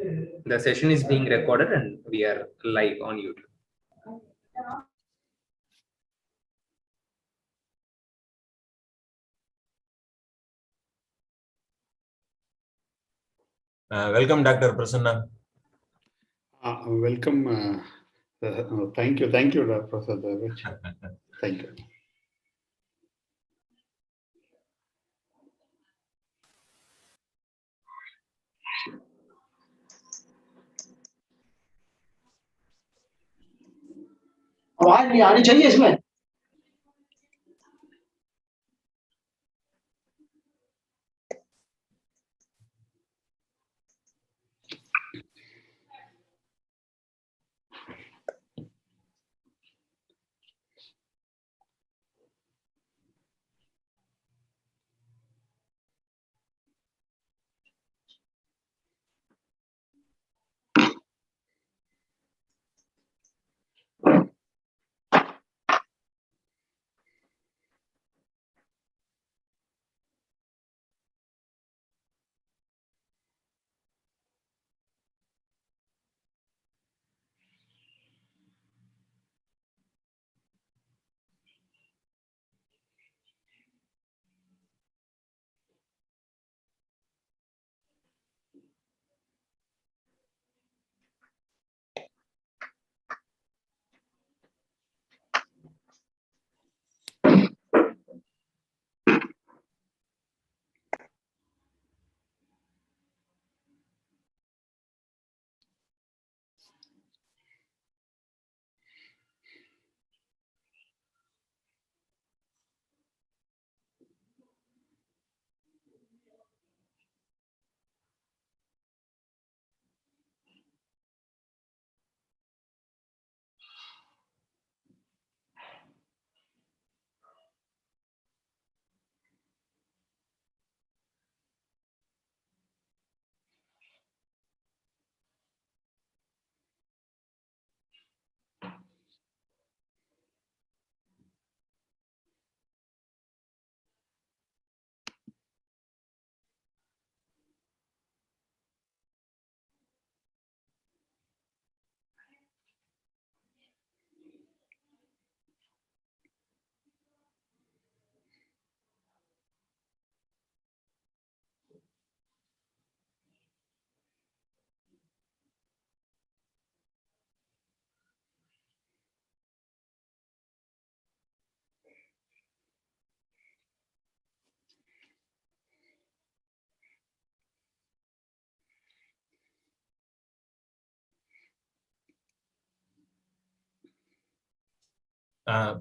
The session is being recorded and we are live on YouTube. Welcome, Dr. Prasanna. Welcome. Thank you, Dr. Prasad. Thank you. आवाज नहीं आनी चाहिए इसमें।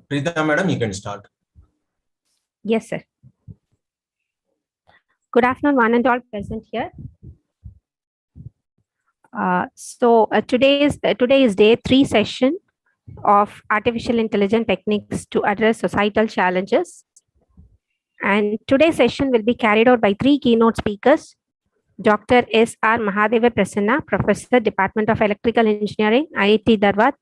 Preeta madam, you can start. Yes, sir. Good afternoon, one and all present here. Today is day 3 session of artificial intelligence techniques to address societal challenges. And today's session will be carried out by 3 keynote speakers: Dr. S.R. Mahadeva Prasanna, Professor, Department of Electrical Engineering, IIT Dharwad,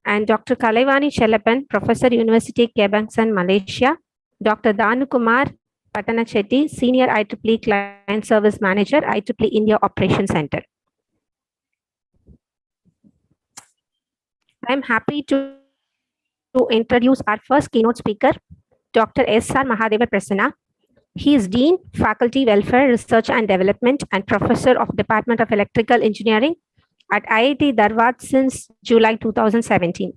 and Dr. Kalaivani Chellappan, Professor, University Kebangsaan, Malaysia, Dr. Dhanukumar Patanachetty, Senior IEEE Client Service Manager, IEEE India Operations Center. I'm happy to introduce our first keynote speaker, Dr. S.R. Mahadeva Prasanna. He is Dean, Faculty Welfare, Research and Development, and Professor of Department of Electrical Engineering at IIT Dharwad since July 2017.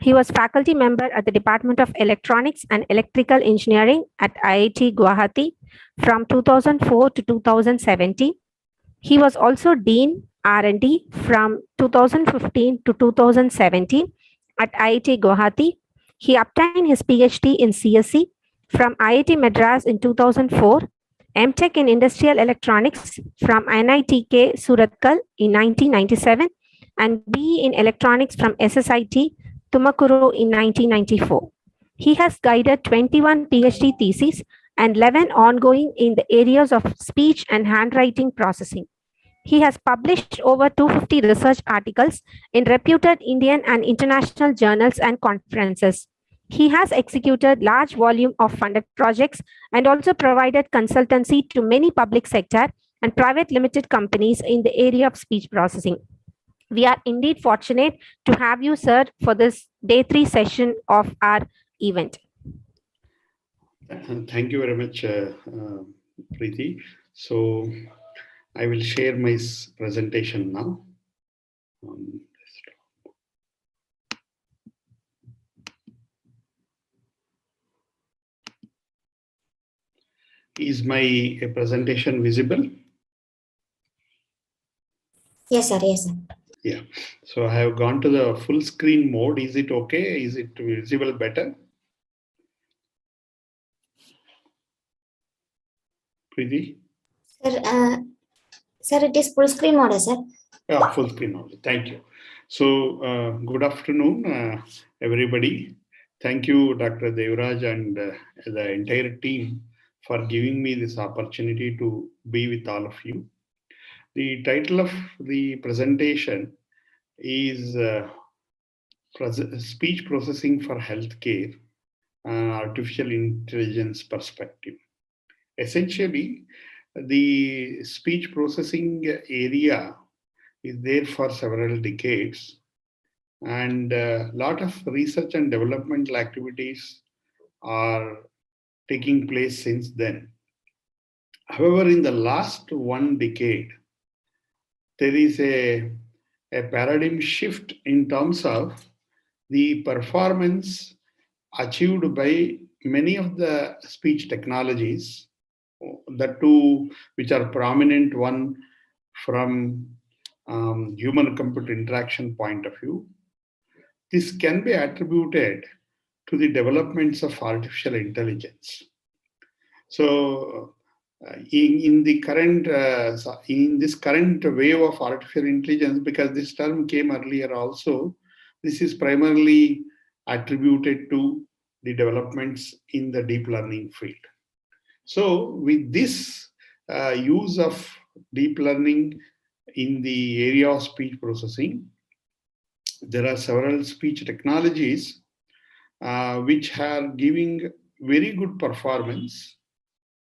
He was faculty member at the Department of Electronics and Electrical Engineering at IIT Guwahati from 2004 to 2017. He was also Dean R&D from 2015 to 2017 at IIT Guwahati. He obtained his PhD in CSE from IIT Madras in 2004, MTech in Industrial Electronics from NITK Surathkal in 1997, and BE in Electronics from SSIT Tumakuru in 1994. He has guided 21 PhD theses and 11 ongoing in the areas of speech and handwriting processing. He has published over 250 research articles in reputed Indian and international journals and conferences. He has executed large volume of funded projects and also provided consultancy to many public sector and private limited companies in the area of speech processing. We are indeed fortunate to have you, sir, for this day 3 session of our event. Thank you very much, Preeti. So I will share my presentation now. Is my presentation visible? Yes, sir. Yes, sir. Yeah. So I have gone to the full screen mode. Is it okay? Is it visible better? Preeti? Sir, it is full screen mode, sir. Yeah, full screen mode. Thank you. So good afternoon, everybody. Thank you, Dr. Devraj and the entire team for giving me this opportunity to be with all of you. The title of the presentation is Speech Processing for Healthcare, Artificial Intelligence Perspective. Essentially, the speech processing area is there for several decades, and a lot of research and developmental activities are taking place since then. However, in the last 1 decade, there is a paradigm shift in terms of the performance achieved by many of the speech technologies, the two which are prominent, one from human-computer interaction point of view. This can be attributed to the developments of artificial intelligence. So in this current wave of artificial intelligence, because this term came earlier also, this is primarily attributed to the developments in the deep learning field. So with this use of deep learning in the area of speech processing, there are several speech technologies which are giving very good performance,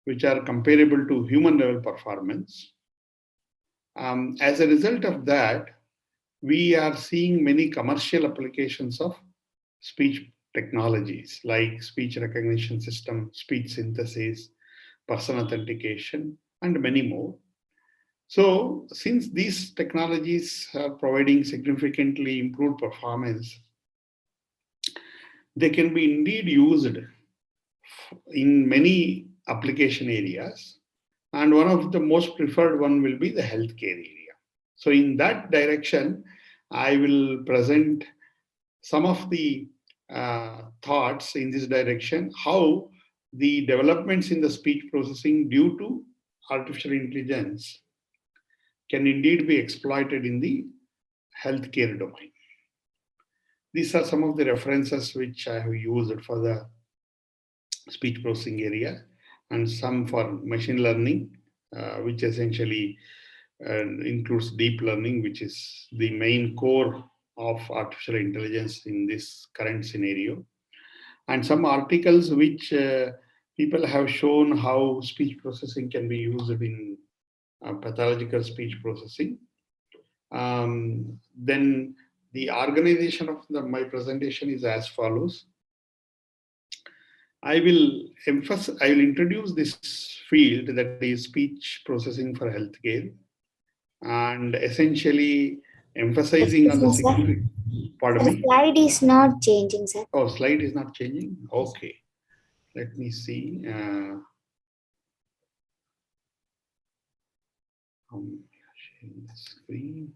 which are comparable to human level performance. As a result of that, we are seeing many commercial applications of speech technologies like speech recognition system, speech synthesis, person authentication, and many more. So since these technologies are providing significantly improved performance, they can be indeed used in many application areas. And one of the most preferred one will be the healthcare area. So in that direction, I will present some of the thoughts in this direction, how the developments in the speech processing due to artificial intelligence can indeed be exploited in the healthcare domain. These are some of the references which I have used for the speech processing area, and some for machine learning, which essentially includes deep learning, which is the main core of artificial intelligence in this current scenario. And some articles which people have shown how speech processing can be used in pathological speech processing. Then the organization of my presentation is as follows. I will introduce this field, that is speech processing for healthcare, and essentially emphasizing on the significant. Pardon me? The slide is not changing, sir. Oh, slide is not changing? Okay. Let me see. Sharing the screen.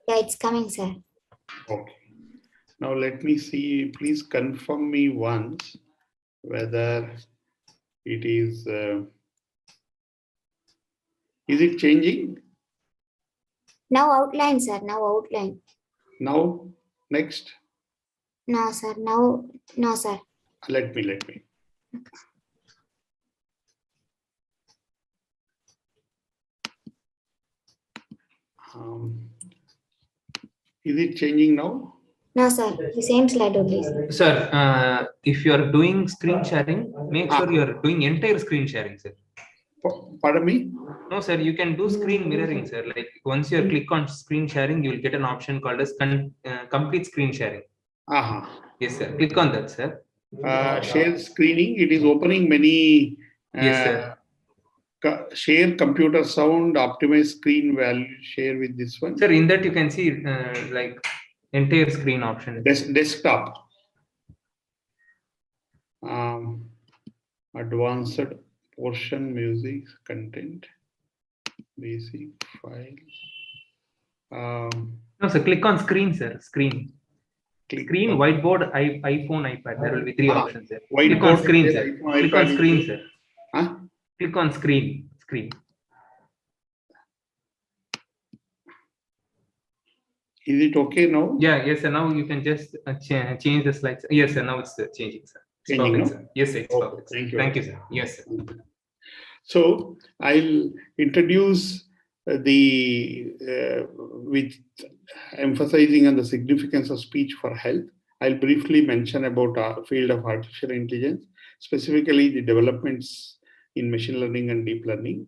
Yeah, it's coming, sir. Okay. Now let me see. Please confirm me once whether it is. Is it changing? Now outline, sir. Now outline. Now, next. No, sir. Now, no, sir. Let me. Is it changing now? No, sir. The same slide only, sir. Sir, if you are doing screen sharing, make sure you are doing entire screen sharing, sir. Pardon me? No, sir, you can do screen mirroring, sir. Like once you click on screen sharing, you will get an option called as complete screen sharing. Yes, sir. Click on that, sir. Share screening. It is opening many. Yes, sir. Share computer sound, optimize screen value, share with this one. Sir, in that you can see like entire screen option. Desktop. Advanced portion, music, content, basic, file. No, sir, click on screen, sir. Screen. Screen, whiteboard, iPhone, iPad. There will be three options, sir. Click on screen, sir. Click on screen, sir. Click on screen. Screen. Is it okay now? Yeah, yes, sir. Now you can just change the slides. Yes, sir. Now it's changing, sir. It's Changing, perfect, no? sir. Yes, sir. It's Okay, perfect. thank you. Thank you, sir. Yes, sir. So I'll introduce with emphasizing on the significance of speech for health. I'll briefly mention about our field of artificial intelligence, specifically the developments in machine learning and deep learning.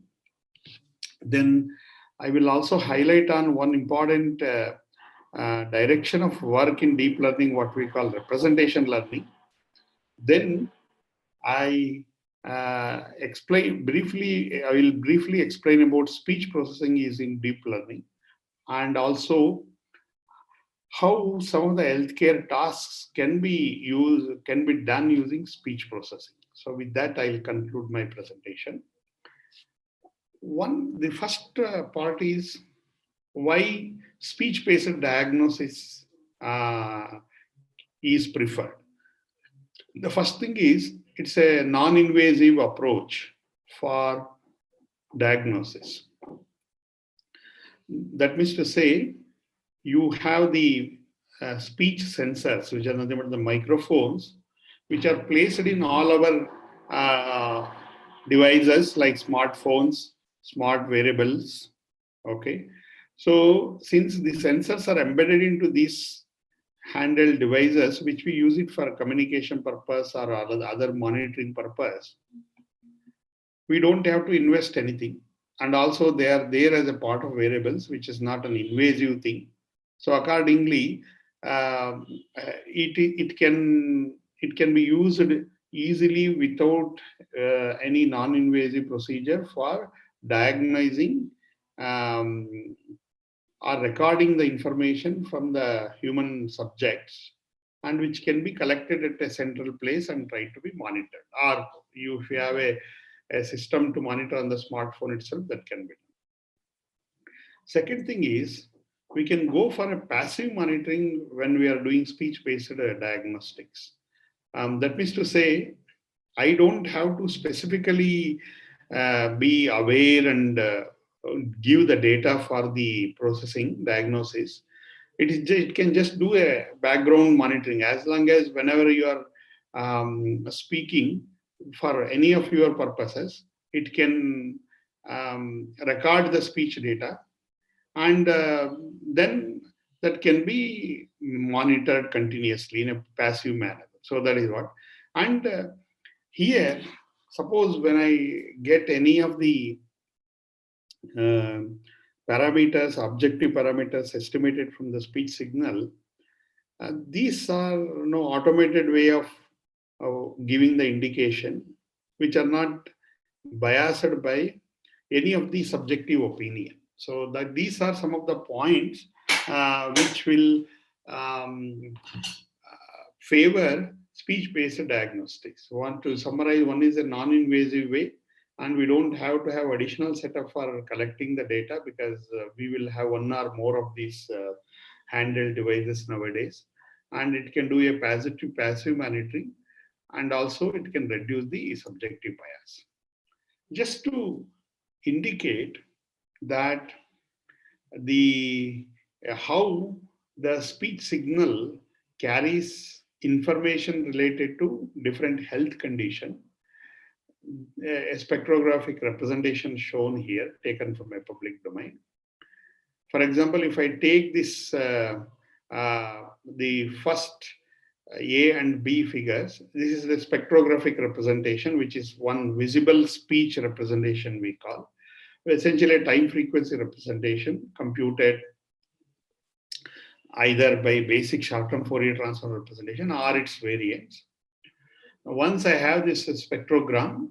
Then I will also highlight on one important direction of work in deep learning, what we call representation learning. Then I will briefly explain about speech processing using deep learning, and also how some of the healthcare tasks can be done using speech processing. So with that, I'll conclude my presentation. The first part is why speech-based diagnosis is preferred. The first thing is it's a non-invasive approach for diagnosis. That means to say, you have the speech sensors, which are nothing but the microphones, which are placed in all our devices like smartphones, smart wearables. Okay. So since the sensors are embedded into these handheld devices, which we use it for communication purpose or other monitoring purpose, we don't have to invest anything. And also they are there as a part of wearables, which is not an invasive thing. So accordingly, it can be used easily without any non-invasive procedure for diagnosing or recording the information from the human subjects, and which can be collected at a central place and try to be monitored. Or if you have a system to monitor on the smartphone itself, that can be done. Second thing is, we can go for a passive monitoring when we are doing speech-based diagnostics. That means to say, I don't have to specifically be aware and give the data for the processing diagnosis. It can just do a background monitoring, as long as whenever you are speaking for any of your purposes, it can record the speech data, and then that can be monitored continuously in a passive manner. So that is what. And here, suppose when I get any of the parameters, objective parameters estimated from the speech signal, these are automated way of giving the indication, which are not biased by any of the subjective opinion. So that these are some of the points which will favor speech-based diagnostics. Want to summarize, one is a non-invasive way, and we don't have to have additional setup for collecting the data, because we will have one or more of these handheld devices nowadays, and it can do a passive monitoring, and also it can reduce the subjective bias. Just to indicate that how the speech signal carries information related to different health condition, a spectrographic representation shown here, taken from a public domain. For example, if I take this, the first A and B figures. This is the spectrographic representation, which is one visible speech representation we call. Essentially a time frequency representation computed either by basic short-term Fourier transform representation or its variants. Once I have this spectrogram,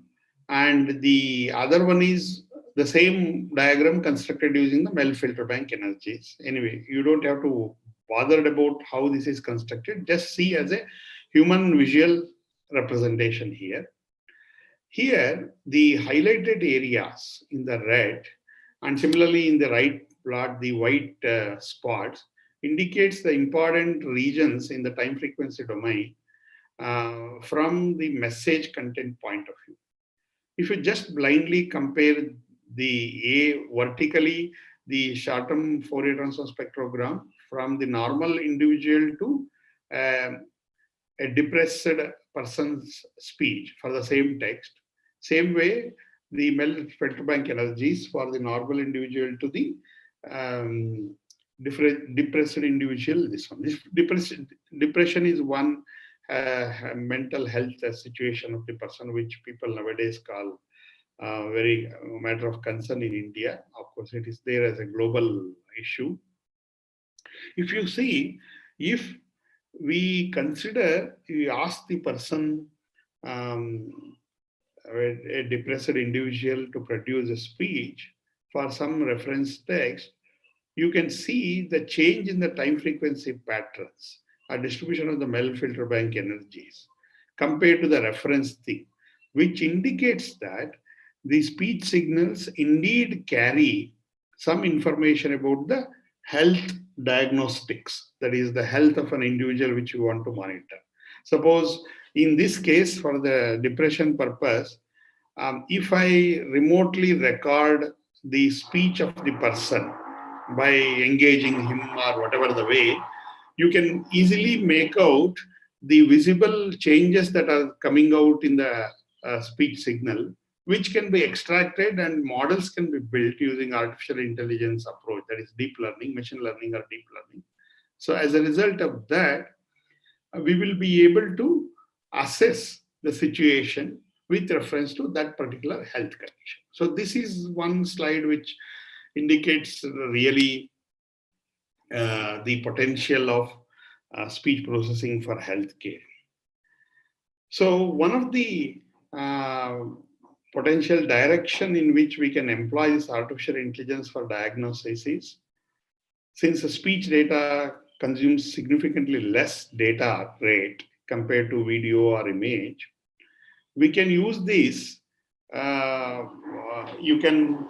and the other one is the same diagram constructed using the Mel-Filterbank energies. Anyway, you don't have to bother about how this is constructed. Just see as a human visual representation here. Here, the highlighted areas in the red, and similarly in the right plot, the white spots, indicates the important regions in the time frequency domain from the message content point of view. If you just blindly compare the A vertically, the short-term Fourier transform spectrogram from the normal individual to a depressed person's speech for the same text. Same way, the Mel-Filterbank energies for the normal individual to the depressed individual. This one. This depression is one mental health situation of the person, which people nowadays call very matter of concern in India. Of course, it is there as a global issue. If you see, if we consider, we ask the person, a depressed individual to produce a speech for some reference text, you can see the change in the time frequency patterns, a distribution of the Mel-Filterbank energies compared to the reference thing, which indicates that the speech signals indeed carry some information about the health diagnostics, that is the health of an individual which you want to monitor. Suppose in this case, for the depression purpose, if I remotely record the speech of the person by engaging him or whatever the way, you can easily make out the visible changes that are coming out in the speech signal, which can be extracted and models can be built using artificial intelligence approach, that is deep learning, machine learning or deep learning. So as a result of that, we will be able to assess the situation with reference to that particular health condition. So this is one slide which indicates really the potential of speech processing for healthcare. So one of the potential direction in which we can employ this artificial intelligence for diagnosis is, since the speech data consumes significantly less data rate compared to video or image, we can use this. You can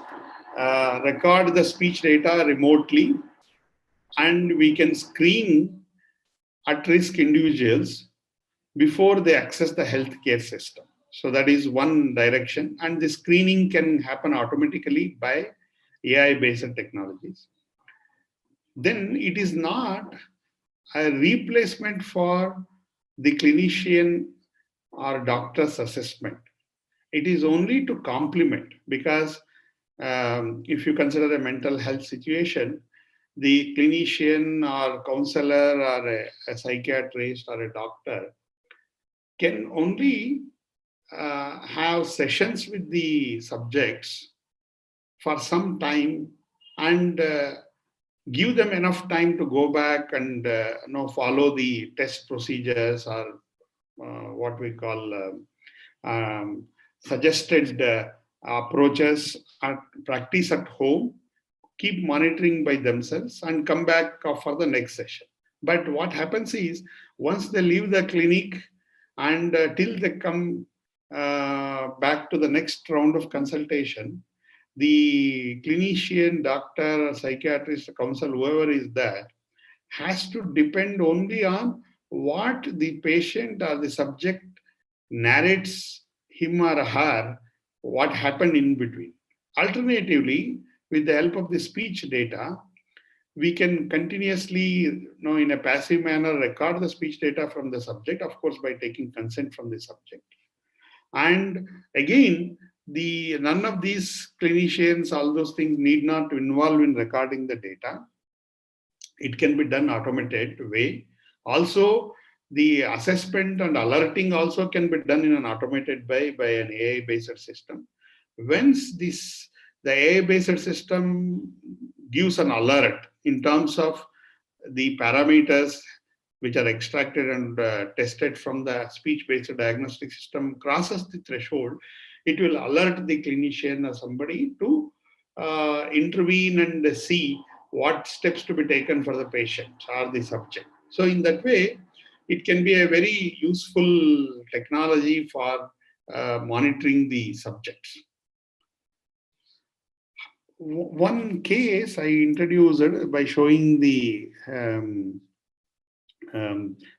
record the speech data remotely, and we can screen at-risk individuals before they access the healthcare system. So that is one direction, and the screening can happen automatically by AI-based technologies. Then it is not a replacement for the clinician or doctor's assessment. It is only to complement, because if you consider a mental health situation, the clinician or counselor or a psychiatrist or a doctor can only have sessions with the subjects for some time and give them enough time to go back and follow the test procedures or what we call suggested approaches, practice at home, keep monitoring by themselves and come back for the next session. But what happens is, once they leave the clinic and till they come back to the next round of consultation, the clinician, doctor, psychiatrist, counselor, whoever is there, has to depend only on what the patient or the subject narrates him or her, what happened in between. Alternatively, with the help of the speech data, we can continuously, in a passive manner, record the speech data from the subject, of course, by taking consent from the subject. And again, none of these clinicians, all those things need not to involve in recording the data. It can be done automated way. Also, The assessment and alerting also can be done in an automated way by an AI-based system. Once the AI-based system gives an alert in terms of the parameters which are extracted and tested from the speech-based diagnostic system crosses the threshold, it will alert the clinician or somebody to intervene and see what steps to be taken for the patient or the subject. So in that way, it can be a very useful technology for monitoring the subjects. One case I introduced by showing the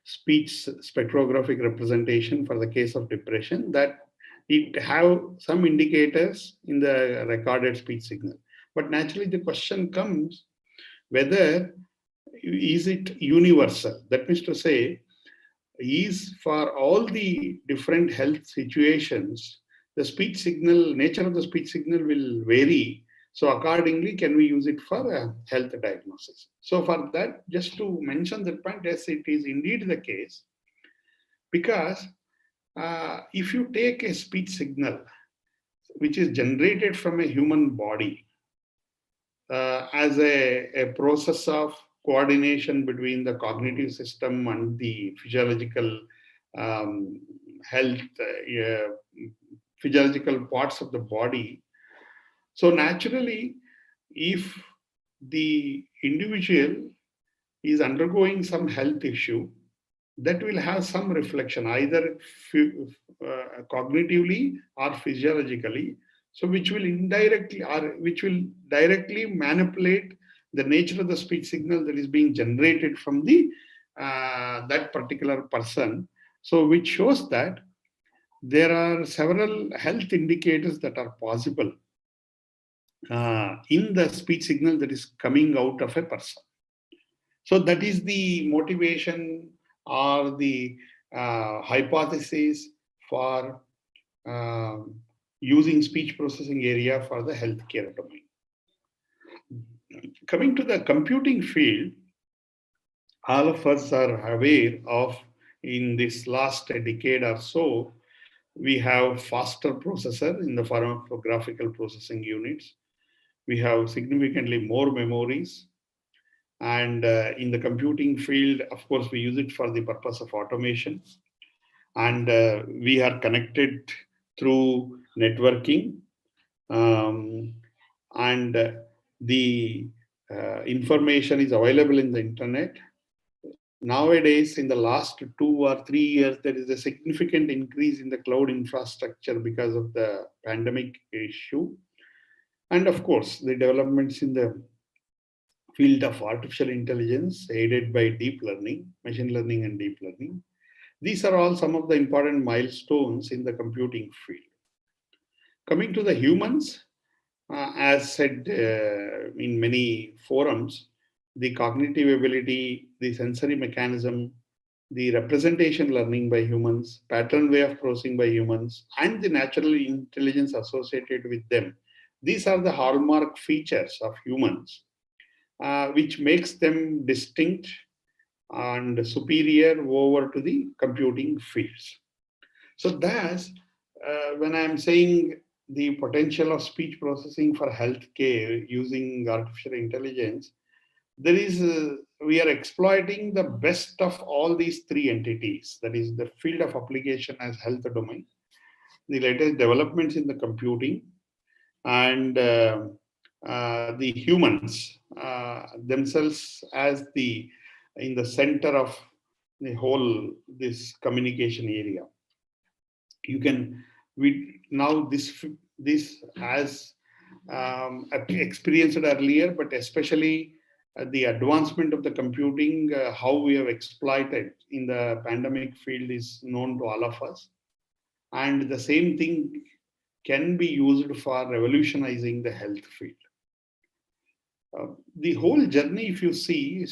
speech spectrographic representation for the case of depression, that it have some indicators in the recorded speech signal. But naturally the question comes whether is it universal? That means to say, is for all the different health situations, the speech signal, nature of the speech signal will vary. So accordingly, can we use it for a health diagnosis? So for that, just to mention that point, yes, it is indeed the case. Because if you take a speech signal, which is generated from a human body, as a process of coordination between the cognitive system and the physiological health, physiological parts of the body. So naturally, if the individual is undergoing some health issue, that will have some reflection, either cognitively or physiologically, so which will indirectly or which will directly manipulate the nature of the speech signal that is being generated from the that particular person. So which shows that there are several health indicators that are possible in the speech signal that is coming out of a person. So that is the motivation or the hypothesis for using speech processing area for the healthcare domain. Coming to the computing field, all of us are aware of, in this last decade or so, we have faster processor in the form of graphical processing units. We have significantly more memories. And in the computing field, of course, we use it for the purpose of automation. And we are connected through networking. And the information is available in the internet. Nowadays, in the last 2 or 3 years, there is a significant increase in the cloud infrastructure because of the pandemic issue. And of course, the developments in the field of artificial intelligence aided by deep learning, machine learning and deep learning. These are all some of the important milestones in the computing field. Coming to the humans, as said in many forums, the cognitive ability, the sensory mechanism, the representation learning by humans, pattern way of processing by humans, and the natural intelligence associated with them. These are the hallmark features of humans, which makes them distinct and superior over to the computing fields. So that's when I'm saying the potential of speech processing for healthcare using artificial intelligence, there is we are exploiting the best of all these three entities. That is the field of application as health domain, the latest developments in the computing, and the humans themselves as in the center of the whole this communication area. You can now this has experienced earlier, but especially the advancement of the computing, how we have exploited in the pandemic field is known to all of us. And the same thing can be used for revolutionizing the health field. The whole journey, if you see,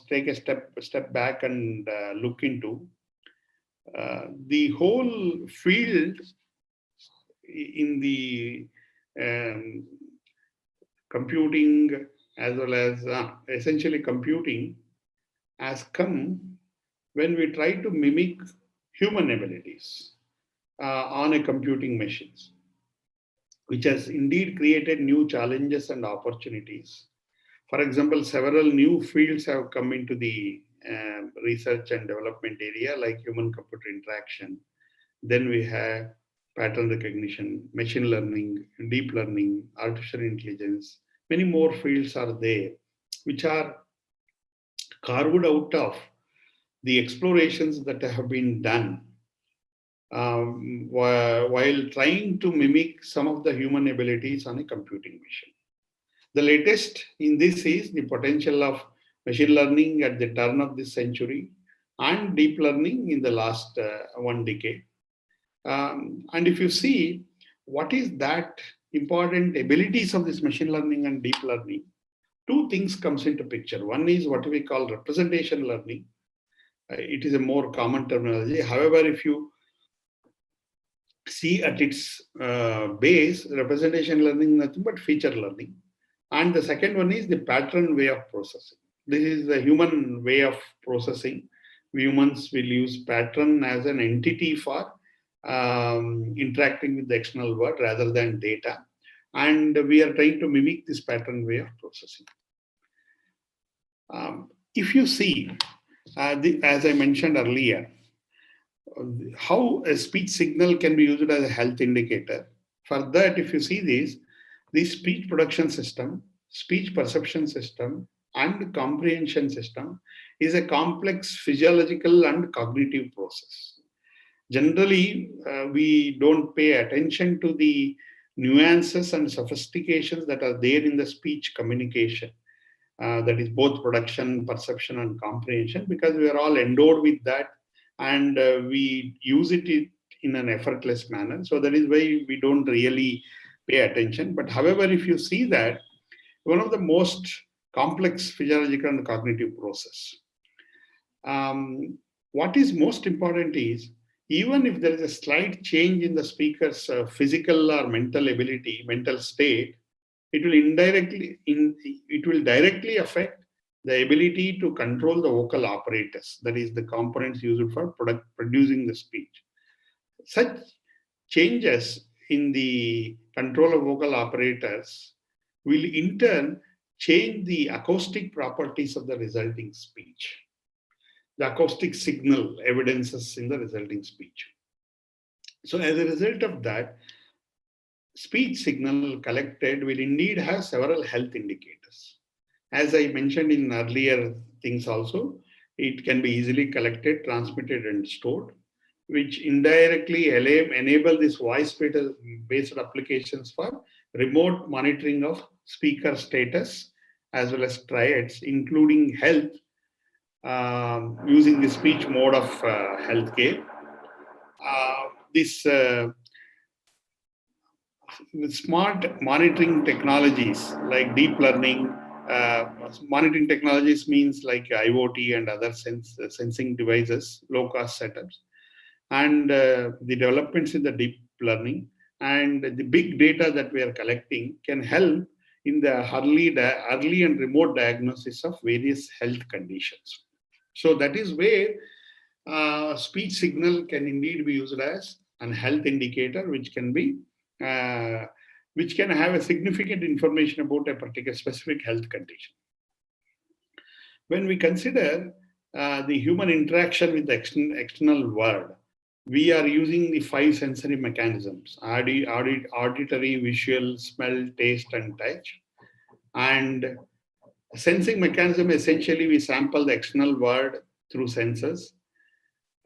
take a step back and look into the whole field in the computing, as well as essentially computing has come when we try to mimic human abilities on a computing machines, which has indeed created new challenges and opportunities. For example, several new fields have come into the research and development area, like human-computer interaction. Then we have pattern recognition, machine learning, deep learning, artificial intelligence. Many more fields are there, which are carved out of the explorations that have been done while trying to mimic some of the human abilities on a computing machine. The latest in this is the potential of machine learning at the turn of this century and deep learning in the last 1 decade. And if you see what is that important abilities of this machine learning and deep learning, two things comes into picture. One is what we call representation learning. It is a more common terminology. However, if you see at its base, representation learning is nothing but feature learning. And the second one is the pattern way of processing. This is the human way of processing. We humans will use pattern as an entity for interacting with the external world rather than data. And we are trying to mimic this pattern way of processing. If you see, as I mentioned earlier, how a speech signal can be used as a health indicator. For that, if you see this, the speech production system, speech perception system, and comprehension system is a complex physiological and cognitive process. Generally, we don't pay attention to the nuances and sophistications that are there in the speech communication. That is both production, perception, and comprehension, because we are all endowed with that, and we use it in an effortless manner. So that is why we don't really pay attention. But however, if you see that, one of the most complex physiological and cognitive process. What is most important is, even if there is a slight change in the speaker's physical or mental ability, mental state, it will directly affect the ability to control the vocal apparatus, that is the components used for producing the speech. Such changes in the control of vocal apparatus will in turn change the acoustic properties of the resulting speech. The acoustic signal evidences in the resulting speech. So as a result of that, speech signal collected will indeed have several health indicators. As I mentioned in earlier things also, it can be easily collected, transmitted, and stored, which indirectly enable this voice-based applications for remote monitoring of speaker status as well as triads, including health, using the speech mode of healthcare. With smart monitoring technologies like deep learning, monitoring technologies means like IoT and other sensing devices, low-cost setups, and the developments in the deep learning and the big data that we are collecting can help in the early and remote diagnosis of various health conditions. So that is where speech signal can indeed be used as an health indicator, which can have a significant information about a particular specific health condition. When we consider the human interaction with the external world, we are using the 5 sensory mechanisms: auditory, visual, smell, taste, and touch. And sensing mechanism, essentially we sample the external world through senses.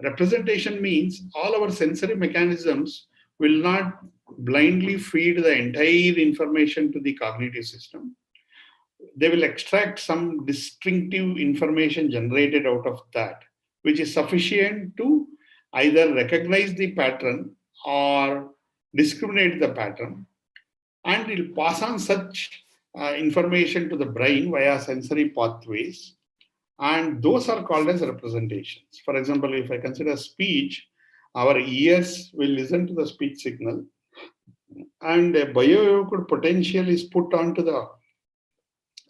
Representation means all our sensory mechanisms will not blindly feed the entire information to the cognitive system. They will extract some distinctive information generated out of that, which is sufficient to either recognize the pattern or discriminate the pattern, and it will pass on such information to the brain via sensory pathways, and those are called as representations. For example, if I consider speech, our ears will listen to the speech signal, and a bioevocative potential is put onto the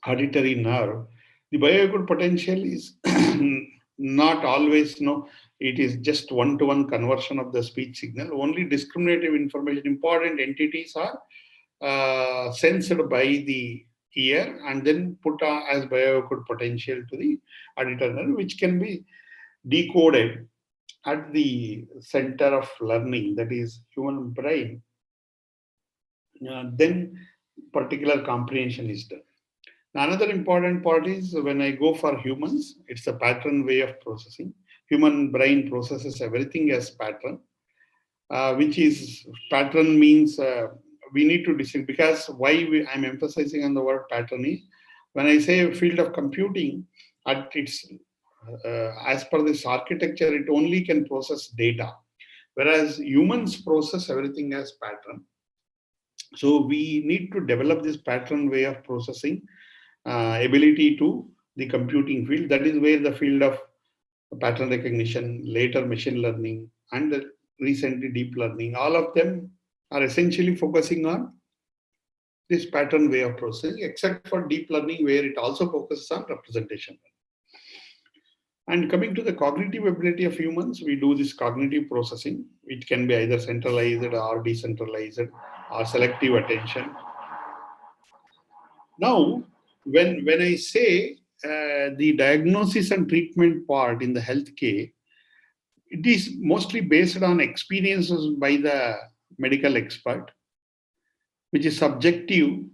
auditory nerve. The bioevocative potential is not always, it is just one-to-one conversion of the speech signal. Only discriminative information, important entities are sensed by the ear and then put as bioacute potential to the auditor nerve, which can be decoded at the center of learning, that is human brain. Then particular comprehension is done. Another important part is when I go for humans, it's a pattern way of processing. Human brain processes everything as pattern, which is pattern means we need to distinguish, because I'm emphasizing on the word pattern is when I say field of computing, at its as per this architecture, it only can process data, whereas humans process everything as pattern. So we need to develop this pattern way of processing ability to the computing field. That is where the field of pattern recognition, later machine learning, and recently deep learning, all of them are essentially focusing on this pattern way of processing, except for deep learning, where it also focuses on representation. And coming to the cognitive ability of humans, we do this cognitive processing. It can be either centralized or decentralized or selective attention. Now, when I say the diagnosis and treatment part in the healthcare, it is mostly based on experiences by the medical expert, which is subjective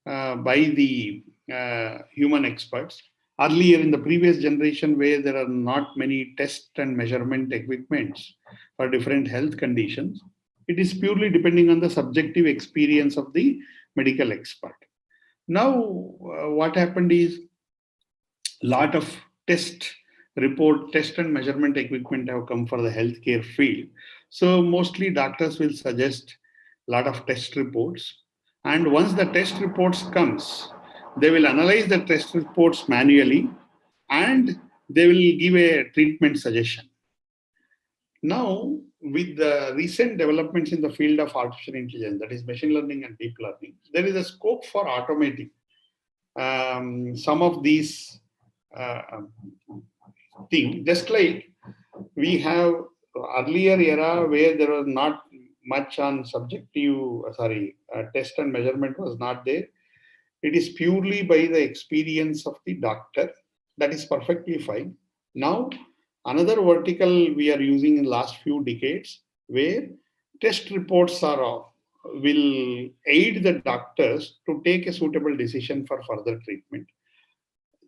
by the human experts. Earlier in the previous generation, where there are not many test and measurement equipments for different health conditions, it is purely depending on the subjective experience of the medical expert. Now, what happened is a lot of test and measurement equipment have come for the healthcare field. So mostly doctors will suggest a lot of test reports. And once the test reports comes, they will analyze the test reports manually and they will give a treatment suggestion. Now, with the recent developments in the field of artificial intelligence, that is machine learning and deep learning, there is a scope for automating some of these things. Just like we have earlier era where there was not much on test and measurement was not there. It is purely by the experience of the doctor. That is perfectly fine. Now, another vertical we are using in the last few decades, where test reports will aid the doctors to take a suitable decision for further treatment.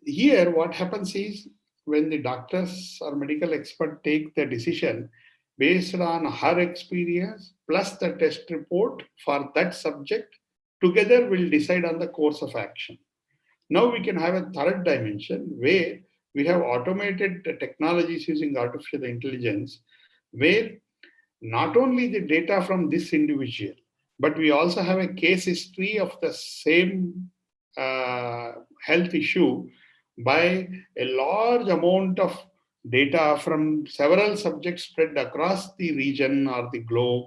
Here, what happens is when the doctors or medical expert take the decision based on her experience plus the test report for that subject, together will decide on the course of action. Now we can have a third dimension where we have automated technologies using artificial intelligence, where not only the data from this individual, but we also have a case history of the same health issue by a large amount of data from several subjects spread across the region or the globe.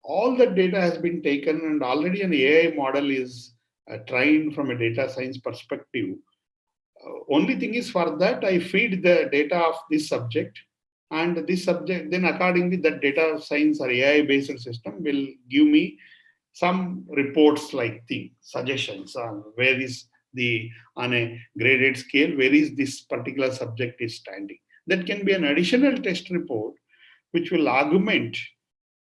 All that data has been taken and already an AI model is trained from a data science perspective. Only thing is, for that I feed the data of this subject, and this subject then accordingly that data science or AI based system will give me some reports like the suggestions on where is on a graded scale, where is this particular subject is standing. That can be an additional test report which will augment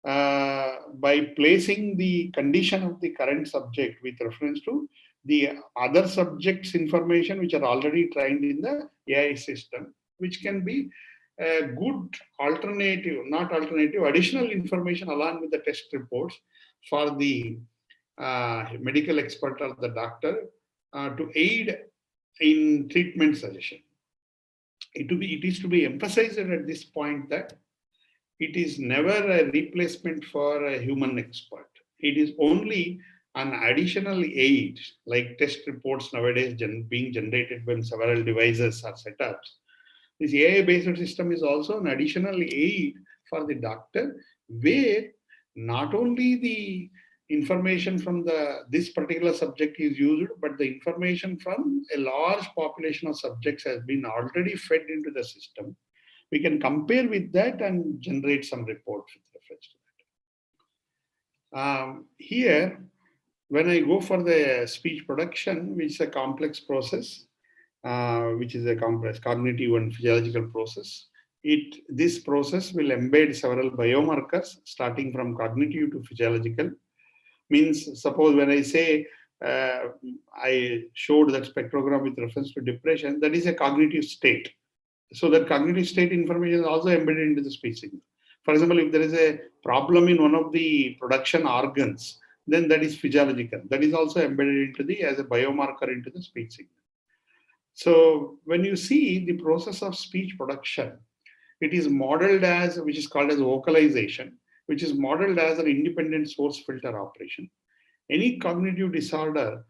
by placing the condition of the current subject with reference to the other subjects' information which are already trained in the AI system, which can be a good additional information along with the test reports for the medical expert or the doctor to aid in treatment suggestion. It is to be emphasized at this point that it is never a replacement for a human expert. It is only an additional aid, like test reports nowadays being generated when several devices are set up. This AI-based system is also an additional aid for the doctor, where not only the information from this particular subject is used, but the information from a large population of subjects has been already fed into the system. We can compare with that and generate some report with reference to that. Here, when I go for the speech production, which is a complex process, which is a complex cognitive and physiological process, this process will embed several biomarkers starting from cognitive to physiological. Means, suppose when I say I showed that spectrogram with reference to depression, that is a cognitive state. So that cognitive state information is also embedded into the speech signal. For example, if there is a problem in one of the production organs, then that is physiological. That is also embedded into as a biomarker into the speech signal. So when you see the process of speech production, it is modeled as, which is called as vocalization, which is modeled as an independent source filter operation. Any cognitive disorder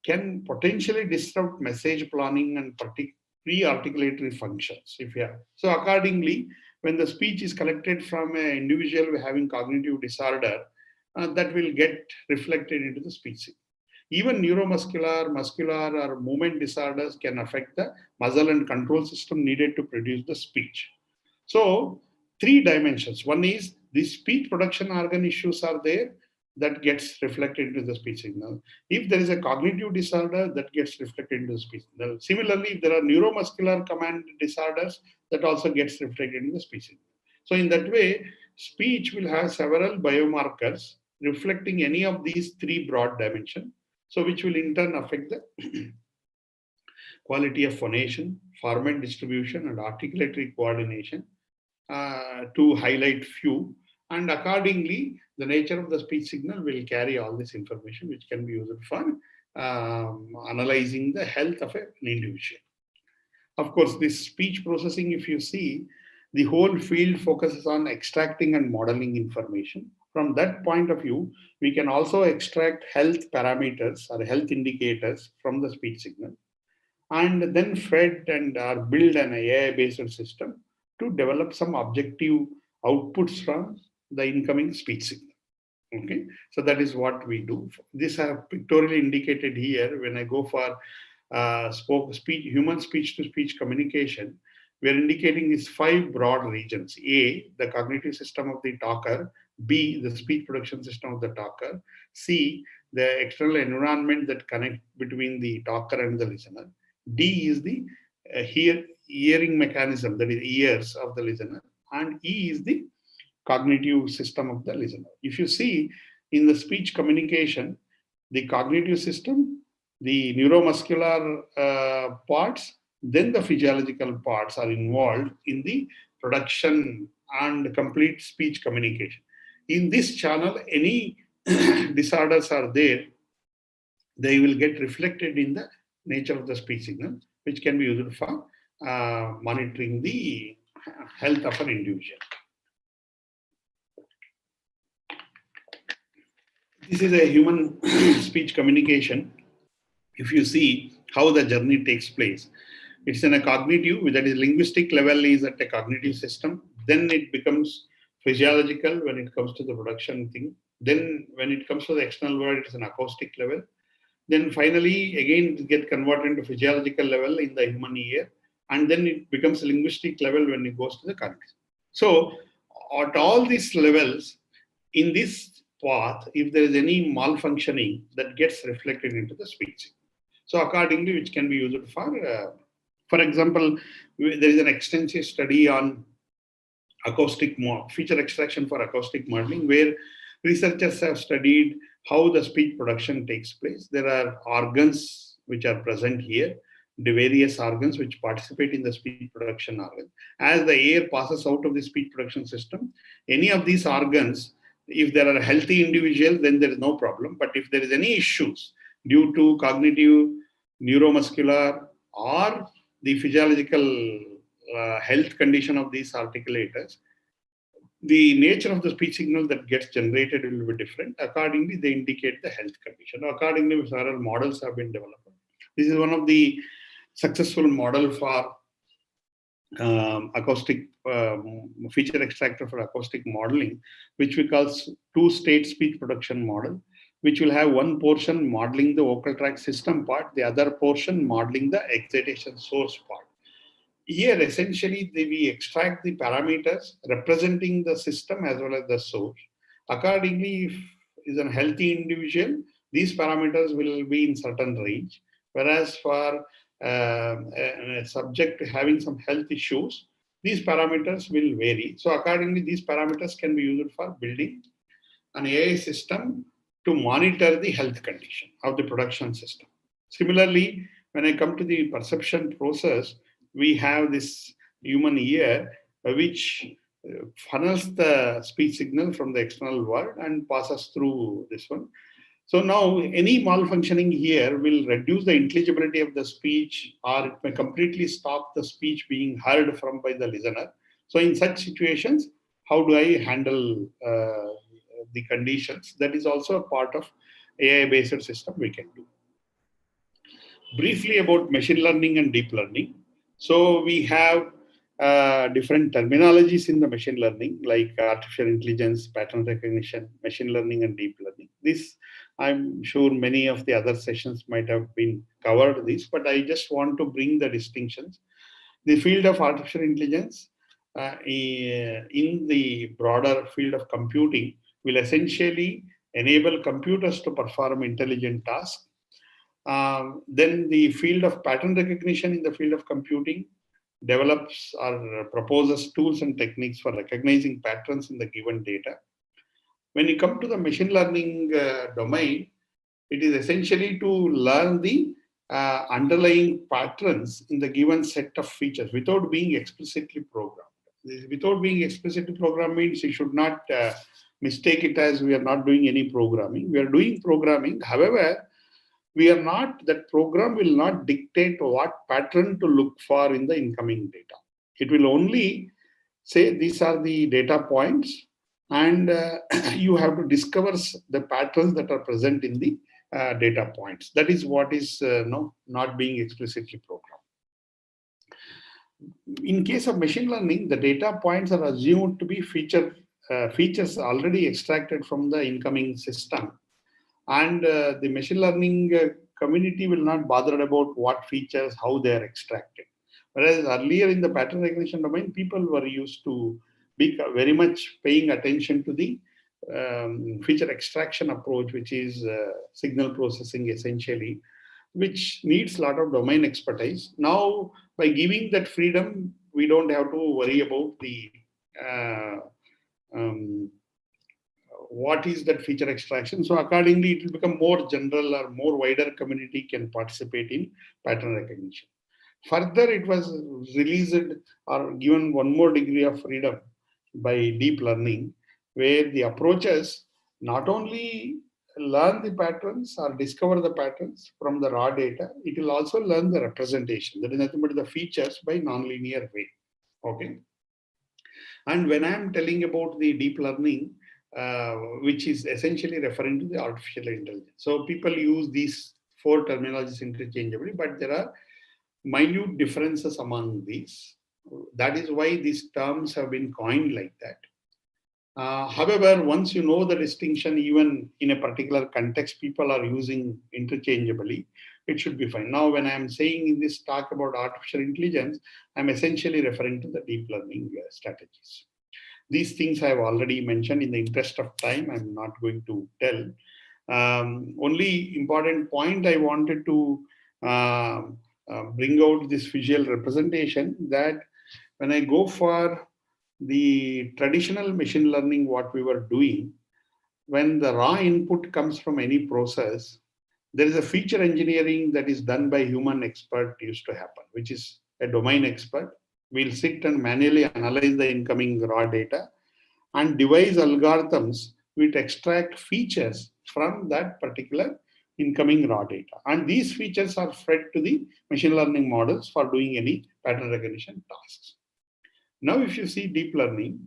can potentially disrupt message planning and pre-articulatory functions. So accordingly, when the speech is collected from an individual having cognitive disorder, that will get reflected into the speech signal. Even neuromuscular, muscular, or movement disorders can affect the muscle and control system needed to produce the speech. So, 3 dimensions. One is the speech production organ issues are there, that gets reflected into the speech signal. If there is a cognitive disorder, that gets reflected into the speech signal. Similarly, if there are neuromuscular command disorders, that also gets reflected in the speech signal. So in that way, speech will have several biomarkers reflecting any of these 3 broad dimensions, so which will in turn affect the quality of phonation, format distribution, and articulatory coordination, to highlight few. And accordingly, the nature of the speech signal will carry all this information, which can be used for analyzing the health of an individual. Of course, this speech processing, if you see, the whole field focuses on extracting and modeling information. From that point of view, we can also extract health parameters or health indicators from the speech signal, and then fed and build an AI-based system to develop some objective outputs from the incoming speech signal. Okay, so that is what we do. This I have pictorially indicated here. When I go for human speech-to-speech communication, we are indicating these 5 broad regions. A, the cognitive system of the talker. B, the speech production system of the talker. C, the external environment that connects between the talker and the listener. D is the hearing mechanism, that is ears of the listener. And E is the cognitive system of the listener. If you see in the speech communication, the cognitive system, the neuromuscular parts, then the physiological parts are involved in the production and complete speech communication. In this channel, any disorders are there, they will get reflected in the nature of the speech signal, which can be used for monitoring the health of an individual. This is a human speech communication. If you see how the journey takes place, it's in a cognitive, that is linguistic level is at a cognitive system. Then it becomes physiological when it comes to the production thing. Then when it comes to the external world, it's an acoustic level. Then finally, again, it gets converted into physiological level in the human ear. And then it becomes a linguistic level when it goes to the cognitive. So at all these levels, in this path, if there is any malfunctioning, that gets reflected into the speech. So accordingly, which can be used for example, there is an extensive study on acoustic feature extraction for acoustic modeling, where researchers have studied how the speech production takes place. There are organs which are present here, the various organs which participate in the speech production organ. As the air passes out of the speech production system, any of these organs, if there are healthy individuals, then there is no problem. But if there is any issues due to cognitive, neuromuscular, or the physiological health condition of these articulators, the nature of the speech signal that gets generated will be different. Accordingly, they indicate the health condition. Accordingly, several models have been developed. This is one of the successful model for acoustic feature extractor for acoustic modeling, which we call 2-state speech production model. which will have one portion modeling the vocal tract system part, the other portion modeling the excitation source part. Here, essentially, we extract the parameters representing the system as well as the source. Accordingly, if is a healthy individual, these parameters will be in certain range. Whereas for a subject having some health issues, these parameters will vary. So accordingly, these parameters can be used for building an AI system to monitor the health condition of the production system. Similarly, when I come to the perception process, we have this human ear which funnels the speech signal from the external world and passes through this one. So now any malfunctioning here will reduce the intelligibility of the speech, or it may completely stop the speech being heard from by the listener. So in such situations, how do I handle the conditions? That is also a part of AI-based system we can do. Briefly about machine learning and deep learning. So we have different terminologies in the machine learning, like artificial intelligence, pattern recognition, machine learning, and deep learning. This, I'm sure many of the other sessions might have been covered this, but I just want to bring the distinctions. The field of artificial intelligence in the broader field of computing will essentially enable computers to perform intelligent tasks. Then the field of pattern recognition in the field of computing develops or proposes tools and techniques for recognizing patterns in the given data. When you come to the machine learning domain, it is essentially to learn the underlying patterns in the given set of features without being explicitly programmed. Without being explicitly programmed means you should not mistake it as we are not doing any programming. We are doing programming. However, we are not, that program will not dictate what pattern to look for in the incoming data. It will only say these are the data points, and you have to discover the patterns that are present in the data points. That is what is not being explicitly programmed. In case of machine learning, the data points are assumed to be features already extracted from the incoming system. And the machine learning community will not bother about what features, how they are extracted. Whereas earlier in the pattern recognition domain, people were used to be very much paying attention to the feature extraction approach, which is signal processing essentially, which needs a lot of domain expertise. Now, by giving that freedom, we don't have to worry about the what is that feature extraction. So accordingly, it will become more general, or more wider community can participate in pattern recognition. Further, it was released or given one more degree of freedom by deep learning, where the approaches not only learn the patterns or discover the patterns from the raw data, it will also learn the representation. That is nothing but the features by nonlinear way. Okay. And when I'm telling about the deep learning, which is essentially referring to the artificial intelligence. So people use these four terminologies interchangeably, but there are minute differences among these. That is why these terms have been coined like that. However, once you know the distinction, even in a particular context, people are using interchangeably, it should be fine. Now, when I'm saying in this talk about artificial intelligence, I'm essentially referring to the deep learning strategies. These things I have already mentioned. In the interest of time, I'm not going to tell. Only important point I wanted to bring out this visual representation, that when I go for the traditional machine learning, what we were doing, when the raw input comes from any process, there is a feature engineering that is done by human expert used to happen, which is a domain expert. We'll sit and manually analyze the incoming raw data and devise algorithms which extract features from that particular incoming raw data. And these features are fed to the machine learning models for doing any pattern recognition tasks. Now, if you see deep learning,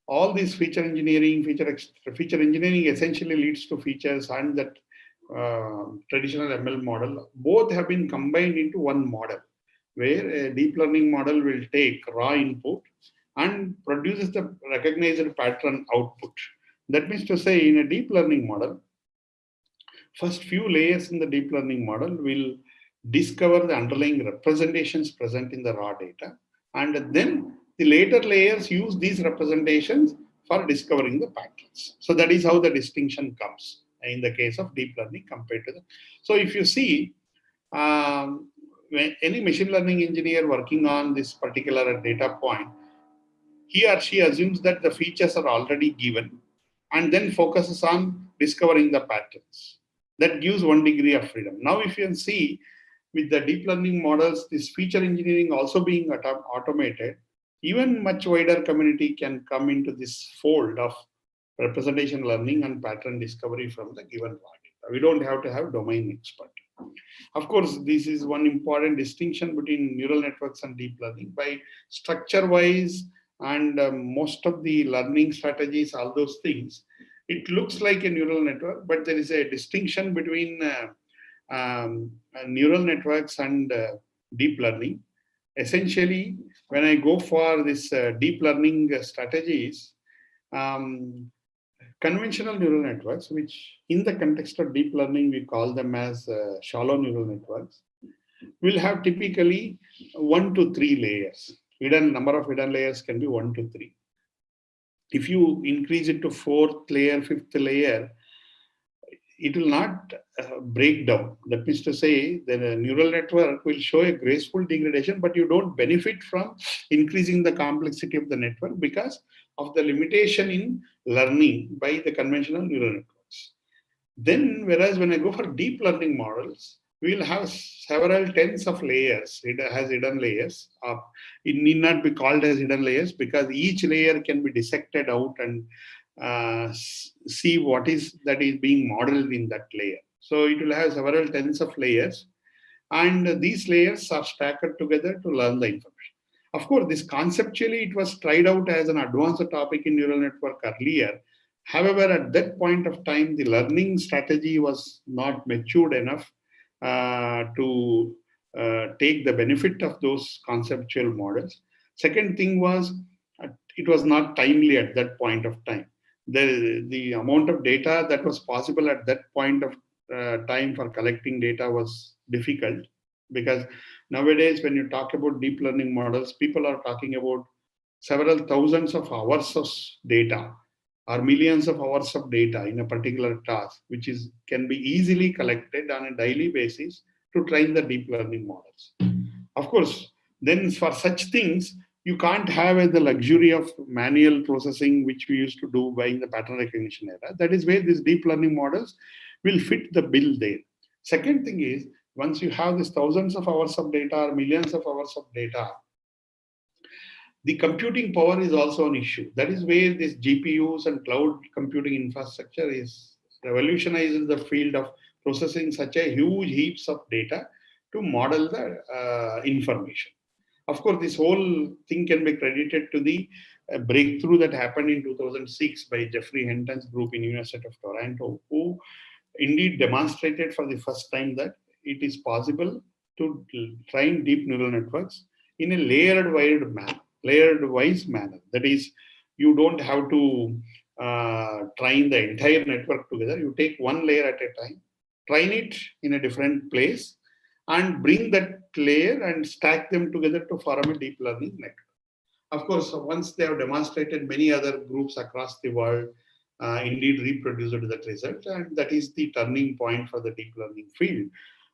all these feature engineering essentially leads to features, and that traditional ML model, both have been combined into one model, where a deep learning model will take raw input and produces the recognized pattern output. That means to say, in a deep learning model, first few layers in the deep learning model will discover the underlying representations present in the raw data. And then the later layers use these representations for discovering the patterns. So that is how the distinction comes in the case of deep learning compared to the. So if you see, when any machine learning engineer working on this particular data point, he or she assumes that the features are already given and then focuses on discovering the patterns. That gives 1 degree of freedom. Now, if you can see with the deep learning models, this feature engineering also being automated, even much wider community can come into this fold of representation learning and pattern discovery from the given raw data. We don't have to have domain expert. Of course, this is one important distinction between neural networks and deep learning. By structure-wise and most of the learning strategies, all those things, it looks like a neural network, but there is a distinction between neural networks and deep learning. Essentially, when I go for this deep learning strategies, conventional neural networks, which in the context of deep learning, we call them as shallow neural networks, will have typically 1 to 3 layers. Number of hidden layers can be 1 to 3. If you increase it to 4th layer, 5th layer, it will not break down. That means to say that a neural network will show a graceful degradation, but you don't benefit from increasing the complexity of the network because of the limitation in learning by the conventional neural networks. Then, whereas when I go for deep learning models, we will have several tens of layers. It has hidden layers. It need not be called as hidden layers because each layer can be dissected out and see what is that is being modeled in that layer. So it will have several tens of layers, and these layers are stacked together to learn the information. Of course, this conceptually it was tried out as an advanced topic in neural network earlier. However, at that point of time, the learning strategy was not matured enough to take the benefit of those conceptual models. Second thing was, it was not timely at that point of time. The amount of data that was possible at that point of time for collecting data was difficult, because nowadays when you talk about deep learning models, people are talking about several thousands of hours of data or millions of hours of data in a particular task, which can be easily collected on a daily basis to train the deep learning models. Of course, then for such things, you can't have the luxury of manual processing, which we used to do by the pattern recognition era. That is where these deep learning models will fit the bill there. Second thing is, once you have these thousands of hours of data or millions of hours of data, the computing power is also an issue. That is where this GPUs and cloud computing infrastructure is revolutionizing the field of processing such a huge heaps of data to model the information. Of course, this whole thing can be credited to the breakthrough that happened in 2006 by Geoffrey Hinton's group in University of Toronto, who indeed demonstrated for the first time that it is possible to train deep neural networks in a layered-wise manner. That is, you don't have to train the entire network together. You take one layer at a time, train it in a different place, and bring that layer and stack them together to form a deep learning network. Of course, once they have demonstrated, many other groups across the world indeed reproduced that result, and that is the turning point for the deep learning field.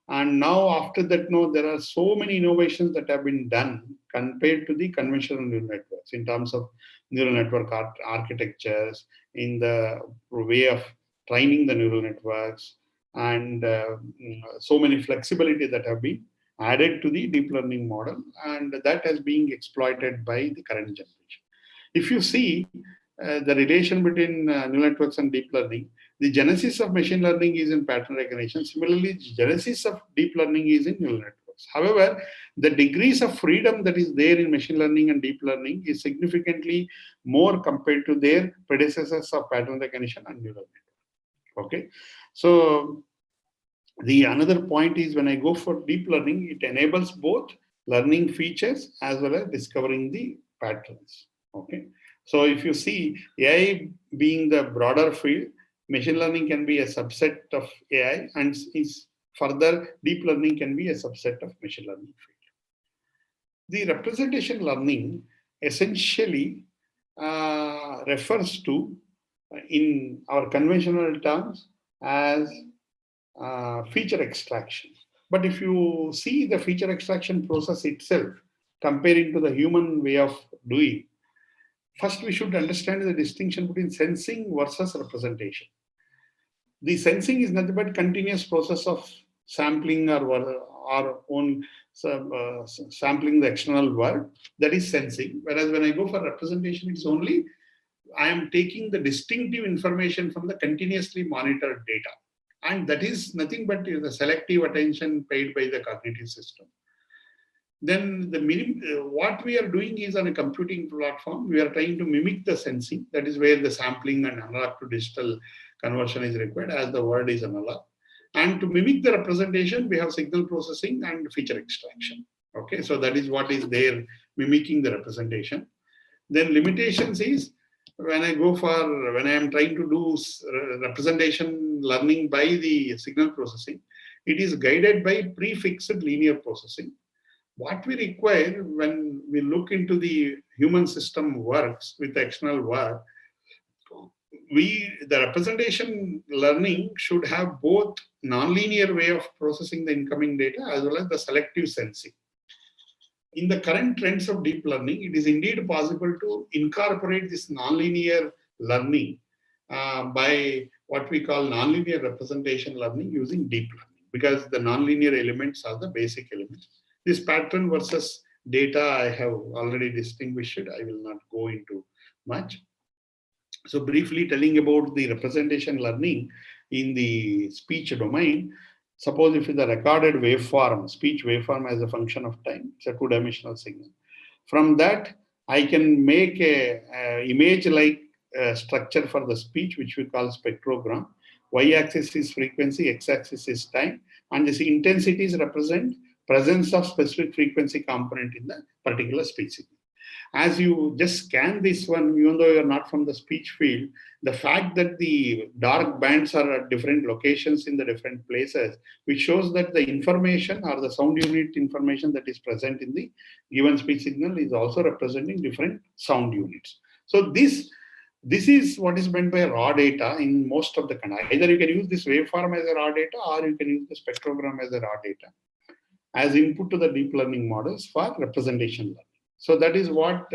And now after that, there are so many innovations that have been done compared to the conventional neural networks in terms of neural network architectures, in the way of training the neural networks, and so many flexibility that have been added to the deep learning model, and that has been exploited by the current generation. If you see the relation between neural networks and deep learning, the genesis of machine learning is in pattern recognition. Similarly, the genesis of deep learning is in neural networks. However, the degrees of freedom that is there in machine learning and deep learning is significantly more compared to their predecessors of pattern recognition and neural network. Okay, so the another point is, when I go for deep learning, it enables both learning features as well as discovering the patterns. Okay, so if you see AI being the broader field, machine learning can be a subset of AI, and is further deep learning can be a subset of machine learning field. The representation learning essentially refers to, in our conventional terms, as feature extraction. But if you see the feature extraction process itself, comparing to the human way of doing, first we should understand the distinction between sensing versus representation. The sensing is nothing but continuous process of sampling our own sampling the external world. That is sensing. Whereas when I go for representation, it's only I am taking the distinctive information from the continuously monitored data. And that is nothing but the selective attention paid by the cognitive system. Then what we are doing is, on a computing platform, we are trying to mimic the sensing. That is where the sampling and analog to digital conversion is required, as the word is analog. And to mimic the representation, we have signal processing and feature extraction. Okay, so that is what is there, mimicking the representation. Then limitations is, when I am trying to do representation learning by the signal processing, it is guided by prefixed linear processing. What we require when we look into the human system works with the external world, the representation learning should have both nonlinear way of processing the incoming data as well as the selective sensing. In the current trends of deep learning, it is indeed possible to incorporate this nonlinear learning by what we call nonlinear representation learning using deep learning, because the nonlinear elements are the basic elements. This pattern versus data I have already distinguished. I will not go into much. So briefly telling about the representation learning in the speech domain, suppose if it's a recorded waveform, speech waveform as a function of time, it's a two-dimensional signal. From that, I can make a image-like structure for the speech, which we call spectrogram. Y-axis is frequency, x-axis is time, and these intensities represent presence of specific frequency component in the particular speech signal. As you just scan this one, even though you're not from the speech field, the fact that the dark bands are at different locations in the different places, which shows that the information or the sound unit information that is present in the given speech signal is also representing different sound units. So this is what is meant by raw data in most of the context. Either you can use this waveform as a raw data, or you can use the spectrogram as a raw data as input to the deep learning models for representation learning. So that is what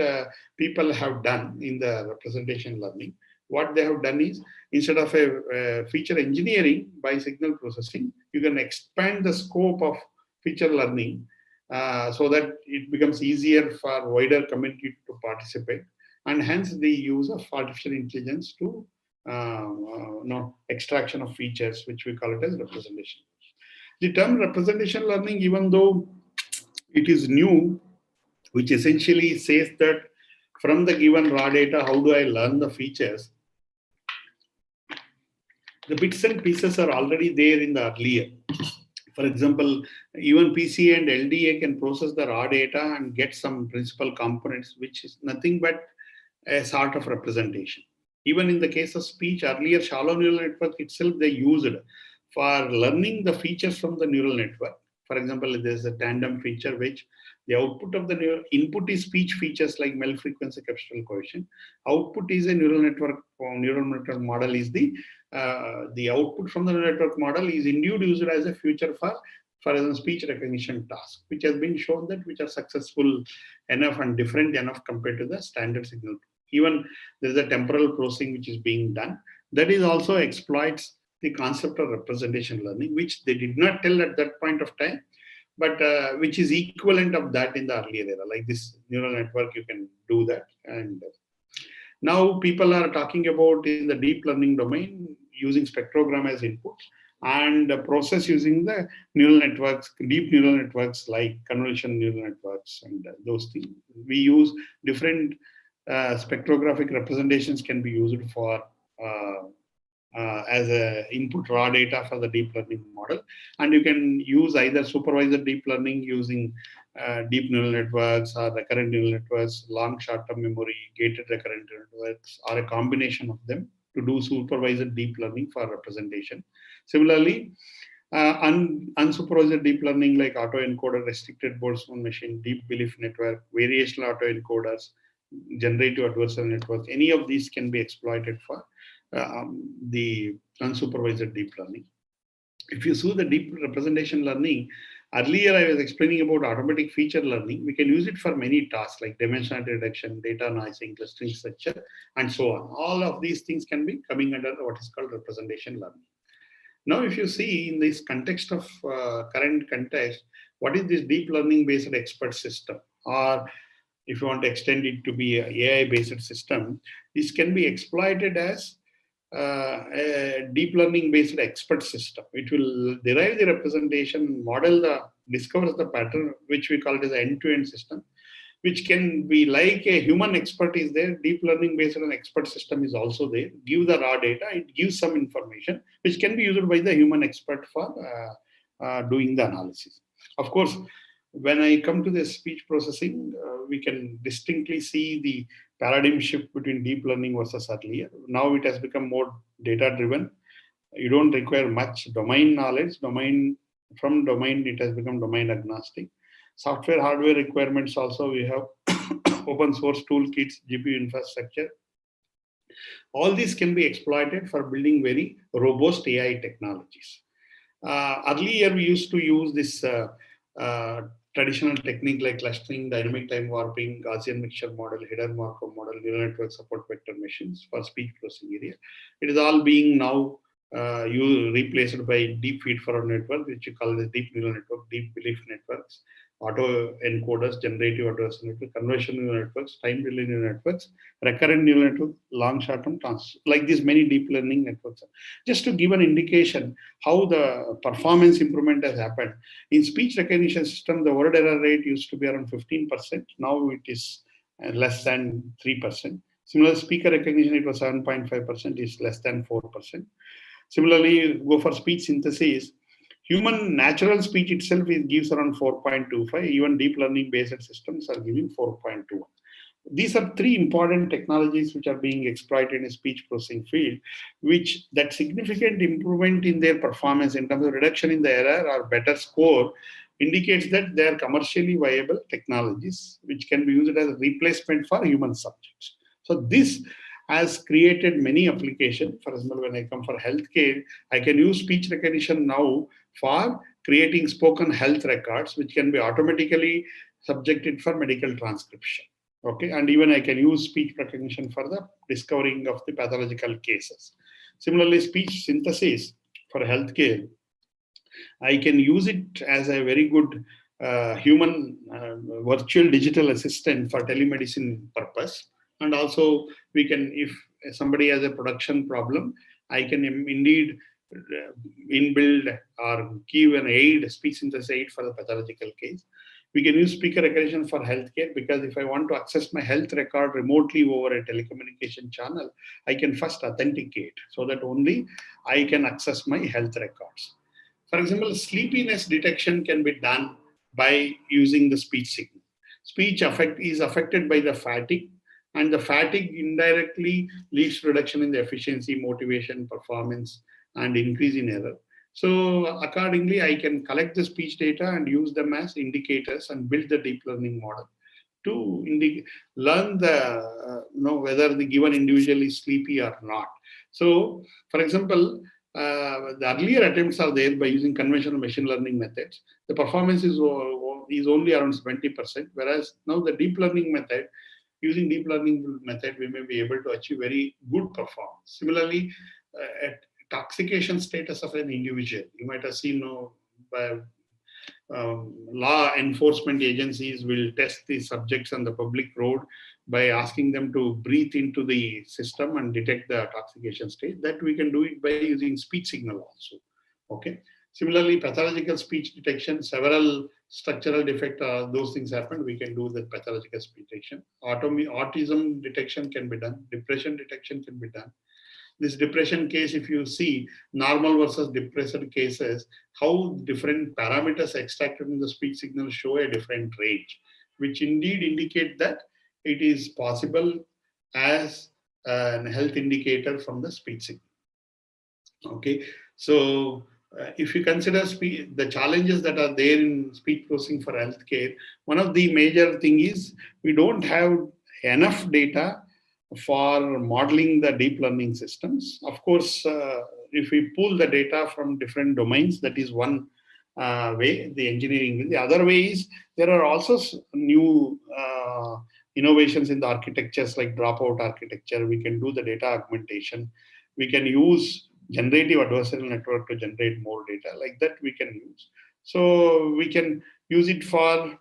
people have done in the representation learning. What they have done is, instead of a feature engineering by signal processing, you can expand the scope of feature learning so that it becomes easier for wider community to participate, and hence the use of artificial intelligence to extraction of features, which we call it as representation. The term representation learning, even though it is new, which essentially says that from the given raw data, how do I learn the features? The bits and pieces are already there in the earlier. For example, even PCA and LDA can process the raw data and get some principal components, which is nothing but a sort of representation. Even in the case of speech, earlier shallow neural network itself, they used for learning the features from the neural network. For example, there's a tandem feature which the output of the neural input is speech features like MEL frequency capsular coefficient. Output is a neural network model is the output from the neural network model is introduced as a feature for example, speech recognition task, which has been shown that which are successful enough and different enough compared to the standard signal. Even there is a temporal processing which is being done. That is also exploits the concept of representation learning, which they did not tell at that point of time, but which is equivalent of that in the earlier era. Like this neural network, you can do that. And now people are talking about in the deep learning domain using spectrogram as input and process using the neural networks, deep neural networks like convolution neural networks and those things. We use different spectrographic representations can be used for as a input raw data for the deep learning model. And you can use either supervised deep learning using deep neural networks or recurrent neural networks, long short-term memory, gated recurrent neural networks, or a combination of them to do supervised deep learning for representation. Similarly, unsupervised deep learning like autoencoder, restricted Boltzmann machine, deep belief network, variational autoencoders, generative adversarial networks, any of these can be exploited for the unsupervised deep learning. If you see the deep representation learning, earlier I was explaining about automatic feature learning. We can use it for many tasks like dimensionality reduction, data noising, clustering structure, and so on. All of these things can be coming under what is called representation learning. Now, if you see in this context of current context, what is this deep learning based expert system? Or if you want to extend it to be an AI based system, this can be exploited as a deep learning based expert system. It will derive the representation, discovers the pattern, which we call it as an end-to-end system, which can be like a human expert is there. Deep learning based on an expert system is also there. Give the raw data, it gives some information, which can be used by the human expert for doing the analysis. Of course, when I come to the speech processing, we can distinctly see the paradigm shift between deep learning versus earlier. Now it has become more data driven. You don't require much domain knowledge. From domain, it has become domain agnostic. Software, hardware requirements also, we have open source toolkits, GPU infrastructure. All these can be exploited for building very robust AI technologies. Earlier, we used to use this traditional technique like clustering, dynamic time warping, Gaussian mixture model, hidden Markov model, neural network support vector machines for speech processing area. It is all being now replaced by deep feed forward network, which you call the deep neural network, deep belief networks, auto encoders, generative adversarial network, convolutional neural networks, time delay neural networks, recurrent neural network, long short-term trans, like these many deep learning networks. Just to give an indication how the performance improvement has happened. In speech recognition system, the word error rate used to be around 15%. Now it is less than 3%. Similar speaker recognition, it was 7.5%, is less than 4%. Similarly, go for speech synthesis. Human natural speech itself gives around 4.25. Even deep learning based systems are giving 4.21. These are three important technologies which are being exploited in a speech processing field, which that significant improvement in their performance in terms of reduction in the error or better score indicates that they are commercially viable technologies which can be used as a replacement for human subjects. So this has created many applications. For example, when I come for healthcare, I can use speech recognition now for creating spoken health records, which can be automatically subjected for medical transcription. Okay, and even I can use speech recognition for the discovering of the pathological cases. Similarly, speech synthesis for healthcare, I can use it as a very good human virtual digital assistant for telemedicine purpose. And also we can, if somebody has a production problem, I can indeed inbuild or give an aid, speech synthesis aid for the pathological case. We can use speaker recognition for healthcare because if I want to access my health record remotely over a telecommunication channel, I can first authenticate so that only I can access my health records. For example, sleepiness detection can be done by using the speech signal. Speech is affected by the fatigue, and the fatigue indirectly leads to reduction in the efficiency, motivation, performance, and increase in error. So accordingly, I can collect the speech data and use them as indicators and build the deep learning model to learn the whether the given individual is sleepy or not. So, for example, the earlier attempts are there by using conventional machine learning methods. The performance is only around 70%, whereas now the deep learning method, using deep learning method, we may be able to achieve very good performance. Similarly, at intoxication status of an individual, you might have seen by law enforcement agencies will test the subjects on the public road by asking them to breathe into the system and detect the intoxication state. That we can do it by using speech signal also. Okay. Similarly, pathological speech detection, several structural defect, those things happen. We can do the pathological speech detection. Autism detection can be done. Depression detection can be done. This depression case, if you see normal versus depressed cases, how different parameters extracted in the speech signal show a different range, which indeed indicate that it is possible as a health indicator from the speech signal. Okay, so if you consider the challenges that are there in speech processing for healthcare, one of the major thing is we don't have enough data for modeling the deep learning systems. Of course, if we pull the data from different domains, that is one way, the engineering. The other way is there are also new innovations in the architectures like dropout architecture. We can do the data augmentation. We can use generative adversarial network to generate more data. Like that we can use. So we can use it for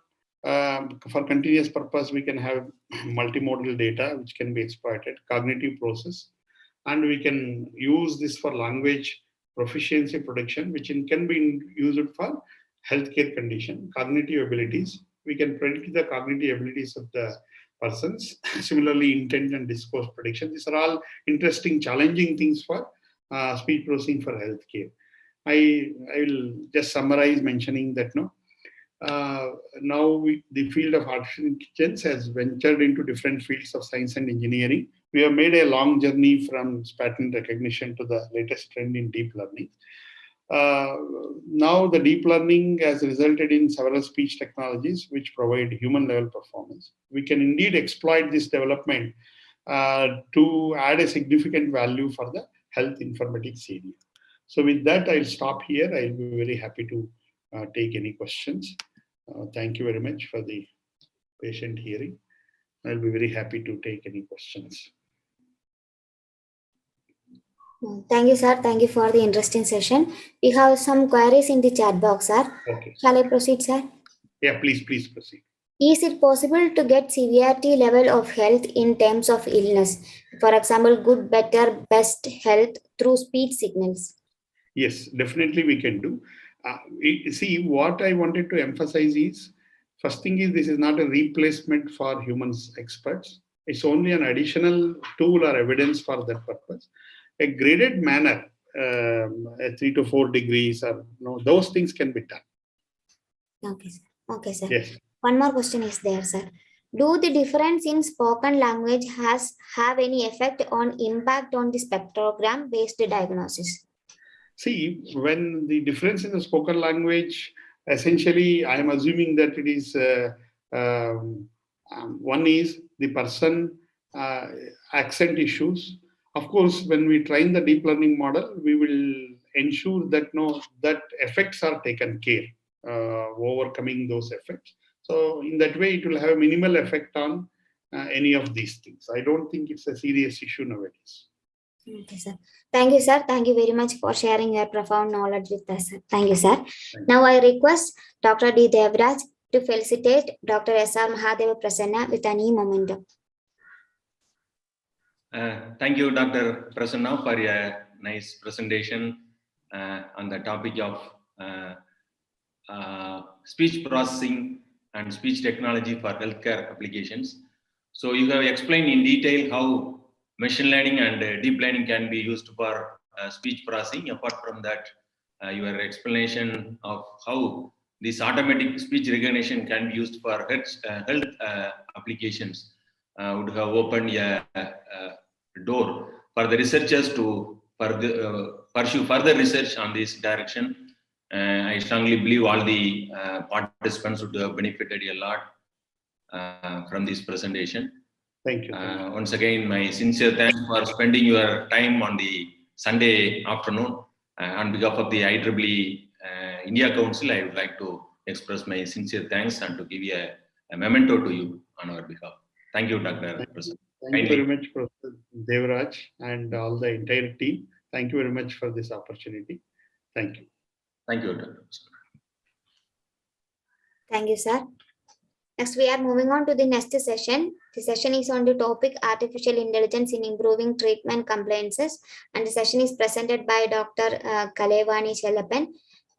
continuous purpose. We can have multimodal data which can be exploited, cognitive process, and we can use this for language proficiency prediction, which can be used for healthcare condition, cognitive abilities. We can predict the cognitive abilities of the persons. Similarly, intent and discourse prediction. These are all interesting, challenging things for speech processing for healthcare. I will just summarize mentioning that now the field of artificial intelligence has ventured into different fields of science and engineering. We have made a long journey from pattern recognition to the latest trend in deep learning. Now the deep learning has resulted in several speech technologies which provide human level performance. We can indeed exploit this development to add a significant value for the health informatics area. So with that, I'll stop here. I'll be very happy to take any questions. Thank you very much for the patient hearing. I'll be very happy to take any questions. Thank you, sir. Thank you for the interesting session. We have some queries in the chat box, sir. Okay. Shall I proceed, sir? Yeah, please proceed. Is it possible to get severity level of health in terms of illness? For example, good, better, best health through speech signals. Yes, definitely we can do. See, what I wanted to emphasize is, first thing is this is not a replacement for humans experts. It's only an additional tool or evidence for that purpose. A graded manner, 3 to 4 degrees, or those things can be done. Okay, sir. Okay, sir. Yes. One more question is there, sir. Do the difference in spoken language have any effect on impact on the spectrogram-based diagnosis? See, when the difference in the spoken language, essentially, I am assuming that it is one is the person accent issues. Of course, when we train the deep learning model, we will ensure that that effects are taken care, overcoming those effects. So in that way, it will have a minimal effect on any of these things. I don't think it's a serious issue nowadays. Okay, sir. Thank you, sir. Thank you very much for sharing your profound knowledge with us, sir. Thank you, sir. Now I request Dr. D. Devraj to felicitate Dr. S.R. Mahadeva Prasanna with an e-memento. Thank you, Dr. Prasanna, for a nice presentation on the topic of speech processing and speech technology for healthcare applications. So you have explained in detail how machine learning and deep learning can be used for speech processing. Apart from that, your explanation of how this automatic speech recognition can be used for health applications would have opened a door for the researchers to pursue further research on this direction. I strongly believe all the participants would have benefited a lot from this presentation. Thank you. Once again, my sincere thanks for spending your time on the Sunday afternoon. On behalf of the IEEE India Council, I would like to express my sincere thanks and to give you a memento to you on our behalf. Thank you, Dr. Prasanna. Thank you very much, Professor Devraj, and all the entire team. Thank you very much for this opportunity. Thank you. Thank you, Dr. Prasanna. Thank you, sir. Next, we are moving on to the next session. The session is on the topic Artificial Intelligence in Improving Treatment Compliances, and the session is presented by Dr. Kalaivani Chellappan.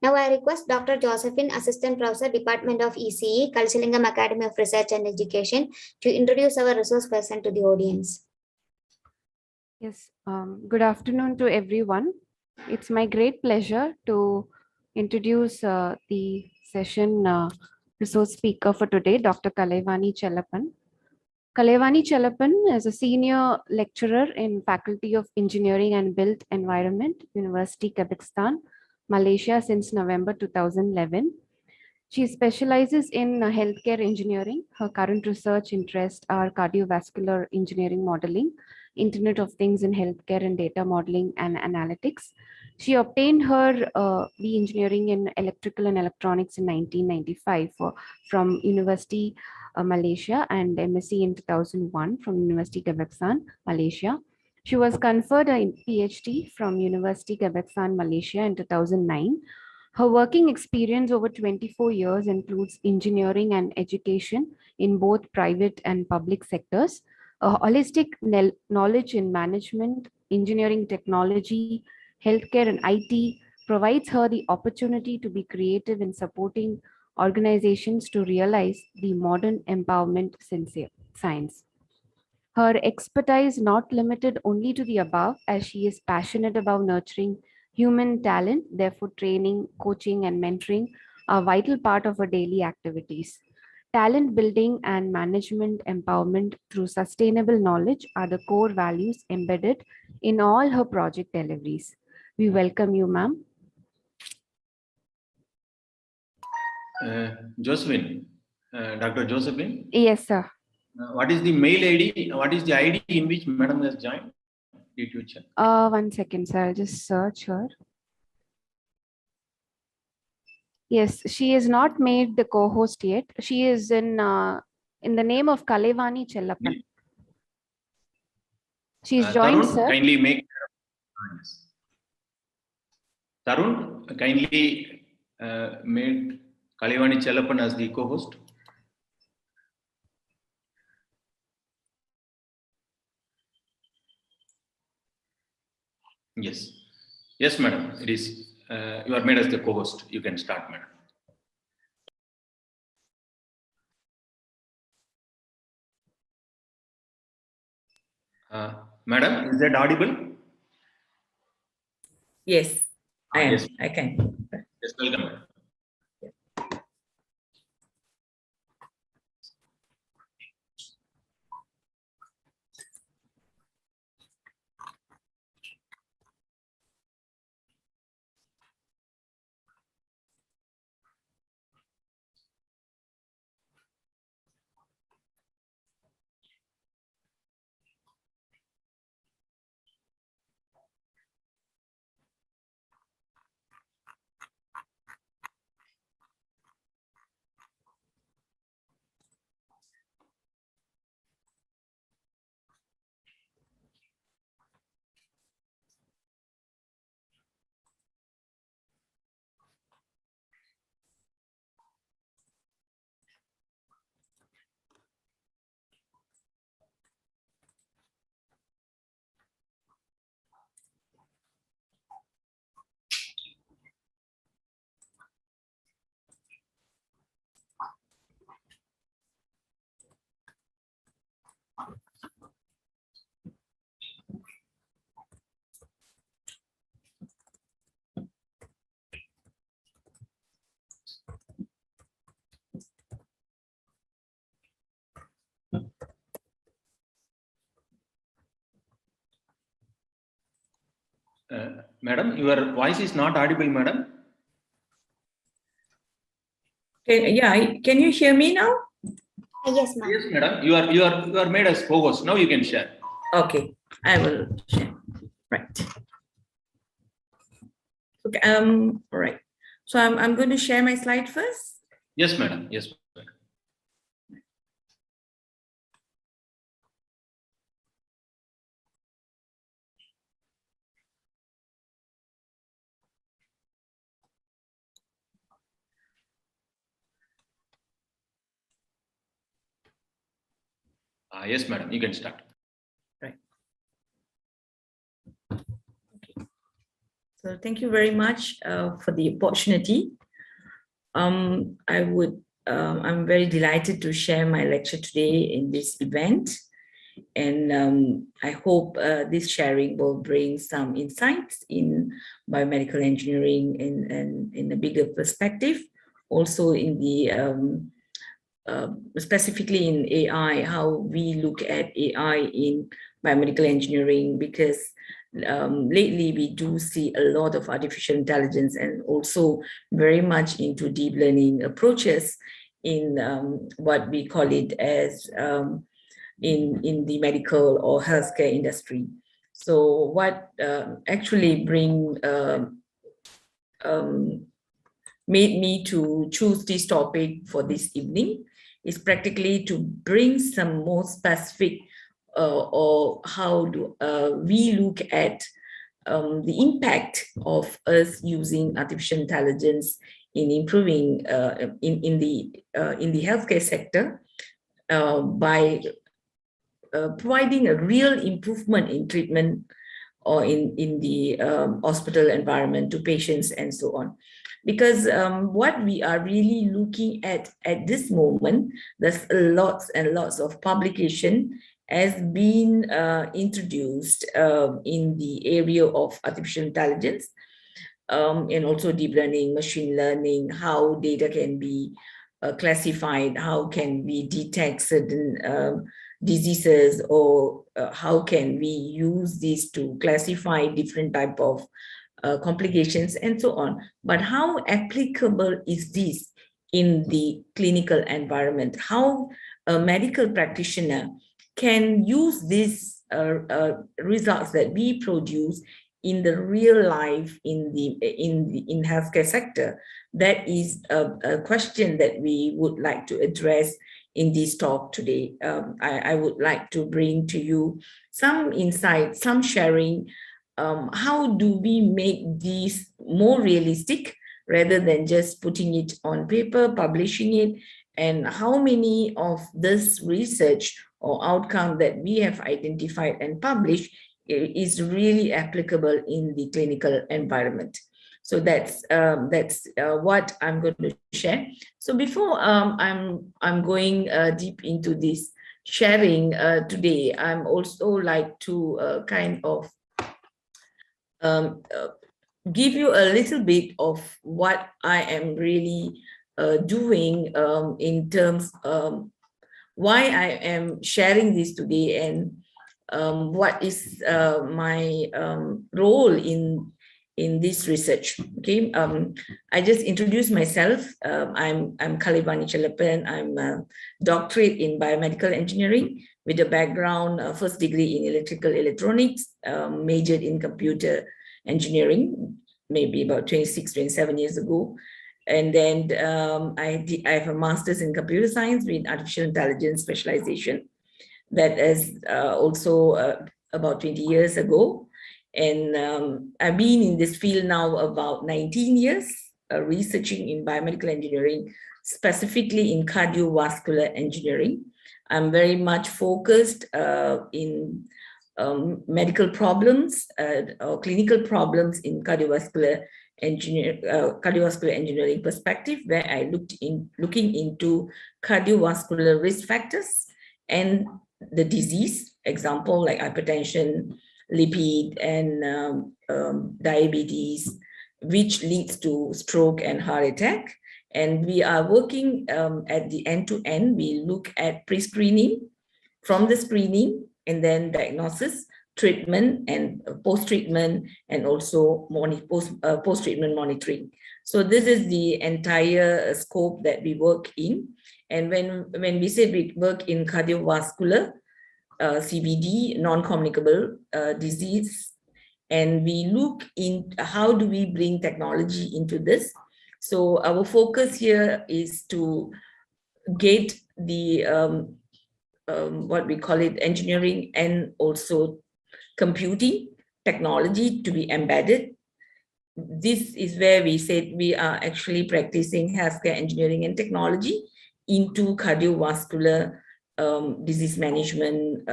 Now, I request Dr. Josephine, Assistant Professor, Department of ECE, Kalsilingam Academy of Research and Education, to introduce our resource person to the audience. Yes, good afternoon to everyone. It's my great pleasure to introduce the session resource speaker for today, Dr. Kalaivani Chellappan. Kalevani Chellappan is a senior lecturer in Faculty of Engineering and Built Environment, University Kazakhstan, Malaysia since November 2011. She specializes in healthcare engineering. Her current research interests are cardiovascular engineering modeling, Internet of Things in healthcare and data modeling and analytics. She obtained her B engineering in electrical and electronics in 1995 from University Malaysia and MSc in 2001 from University Kazakhstan, Malaysia. She was conferred a PhD from University Kazakhstan, Malaysia in 2009. Her working experience over 24 years includes engineering and education in both private and public sectors, a holistic knowledge in management, engineering technology, healthcare, and IT provides her the opportunity to be creative in supporting organizations to realize the modern empowerment science. Her expertise not limited only to the above, as she is passionate about nurturing human talent. Therefore, training, coaching, and mentoring are a vital part of her daily activities. Talent building and management empowerment through sustainable knowledge are the core values embedded in all her project deliveries. We welcome you, ma'am. Josephine, Dr. Josephine? Yes, sir. What is the mail ID? What is the ID in which Madam has joined? Did you check? 1 second, sir. I'll just search her. Yes, she is not made the co-host yet. She is in the name of Kalevani Chellappan. She is joined, Tarun, sir. kindly make. Tarun, kindly made Kalevani Chellappan as the co-host. Yes. Yes, madam. It is. You are made as the co-host. You can start, madam. Madam, is that audible? Yes, I am. Yes. I can. Yes, welcome, madam. Madam, your voice is not audible, madam. Can you hear me now? Yes, ma'am. Yes, madam. You are made as co-host. Now you can share. Okay, I will share. Right. Okay. All right. So I'm going to share my slide first. Yes, madam. Yes, madam. Yes, madam. You can start. Right. Okay. So thank you very much for the opportunity. I'm very delighted to share my lecture today in this event. And I hope this sharing will bring some insights in biomedical engineering and in a bigger perspective, also in the specifically in AI, how we look at AI in biomedical engineering, because lately we do see a lot of artificial intelligence and also very much into deep learning approaches in what we call it as in the medical or healthcare industry. So what actually made me to choose this topic for this evening is practically to bring some more specific or how do we look at the impact of us using artificial intelligence in improving in the healthcare sector by providing a real improvement in treatment or in the hospital environment to patients and so on. Because what we are really looking at this moment, there's lots and lots of publication has been introduced in the area of artificial intelligence and also deep learning, machine learning, how data can be classified, how can we detect certain diseases, or how can we use this to classify different type of complications and so on. But how applicable is this in the clinical environment? How a medical practitioner can use these results that we produce in the real life in healthcare sector? That is a question that we would like to address in this talk today. I would like to bring to you some insight, some sharing. How do we make these more realistic rather than just putting it on paper, publishing it, and how many of this research or outcome that we have identified and published is really applicable in the clinical environment. So that's what I'm going to share. So before I'm going deep into this sharing today, I'm also like to kind of give you a little bit of what I am really doing in terms of why I am sharing this today and what is my role in this research. Okay, I just introduced myself. I'm Kalibani Chalapan. I'm a doctorate in biomedical engineering with a background, first degree in electrical electronics, majored in computer engineering, maybe about 26, 27 years ago. And then I have a master's in computer science with artificial intelligence specialization. That is also about 20 years ago. And I've been in this field now about 19 years, researching in biomedical engineering, specifically in cardiovascular engineering. I'm very much focused in medical problems or clinical problems in cardiovascular engineering perspective, where I looking into cardiovascular risk factors and the disease, example like hypertension, lipid, and diabetes, which leads to stroke and heart attack. And we are working at the end-to-end. We look at pre-screening, from the screening, and then diagnosis, treatment, and post-treatment, and also post-treatment monitoring. So this is the entire scope that we work in. And when we say we work in cardiovascular, CVD, non-communicable disease, and we look in how do we bring technology into this. So our focus here is to get the what we call it engineering and also computing technology to be embedded. This is where we said we are actually practicing healthcare engineering and technology into cardiovascular disease management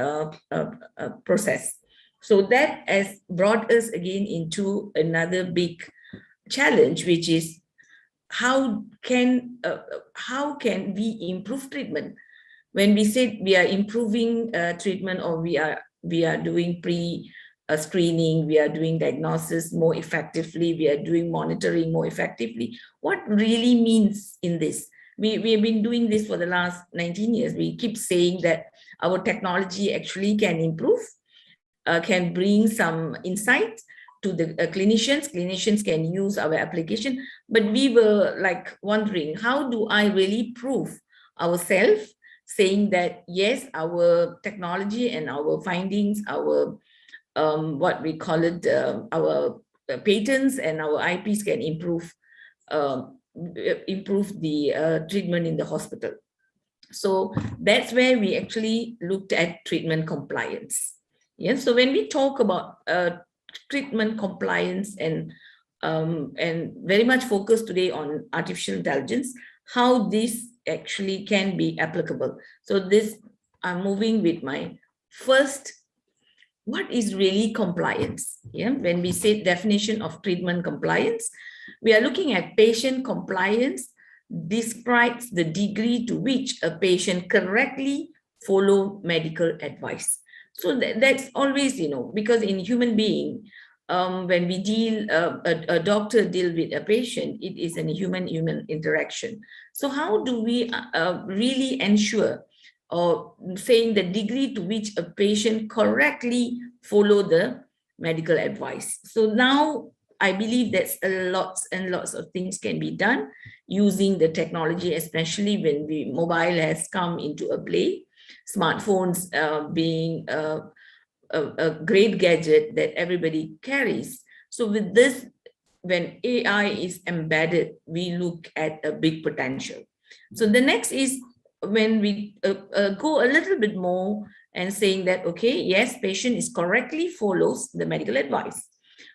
process. So that has brought us again into another big challenge, which is how can we improve treatment? When we say we are improving treatment, or we are doing pre-screening, we are doing diagnosis more effectively, we are doing monitoring more effectively, what really means in this? we have been doing this for the last 19 years. We keep saying that our technology actually can improve, can bring some insight to the clinicians. Clinicians can use our application, but we were like wondering, how do I really prove ourselves, saying that yes, our technology and our findings, our what we call it, our patents and our IPs can improve the treatment in the hospital. So that's where we actually looked at treatment compliance. Yeah, so when we talk about treatment compliance and very much focused today on artificial intelligence, how this actually can be applicable. So this, I'm moving with my first, what is really compliance? Yeah, when we say definition of treatment compliance, we are looking at patient compliance describes the degree to which a patient correctly follow medical advice. So that's always, you know, because in human being, when we deal, a doctor deal with a patient, it is a human-human interaction. So how do we really ensure or saying the degree to which a patient correctly follow the medical advice? So now I believe that lots and lots of things can be done using the technology, especially when the mobile has come into a play, smartphones being a great gadget that everybody carries. So with this, when AI is embedded, we look at a big potential. So the next is when we go a little bit more and saying that, okay, yes, patient is correctly follows the medical advice.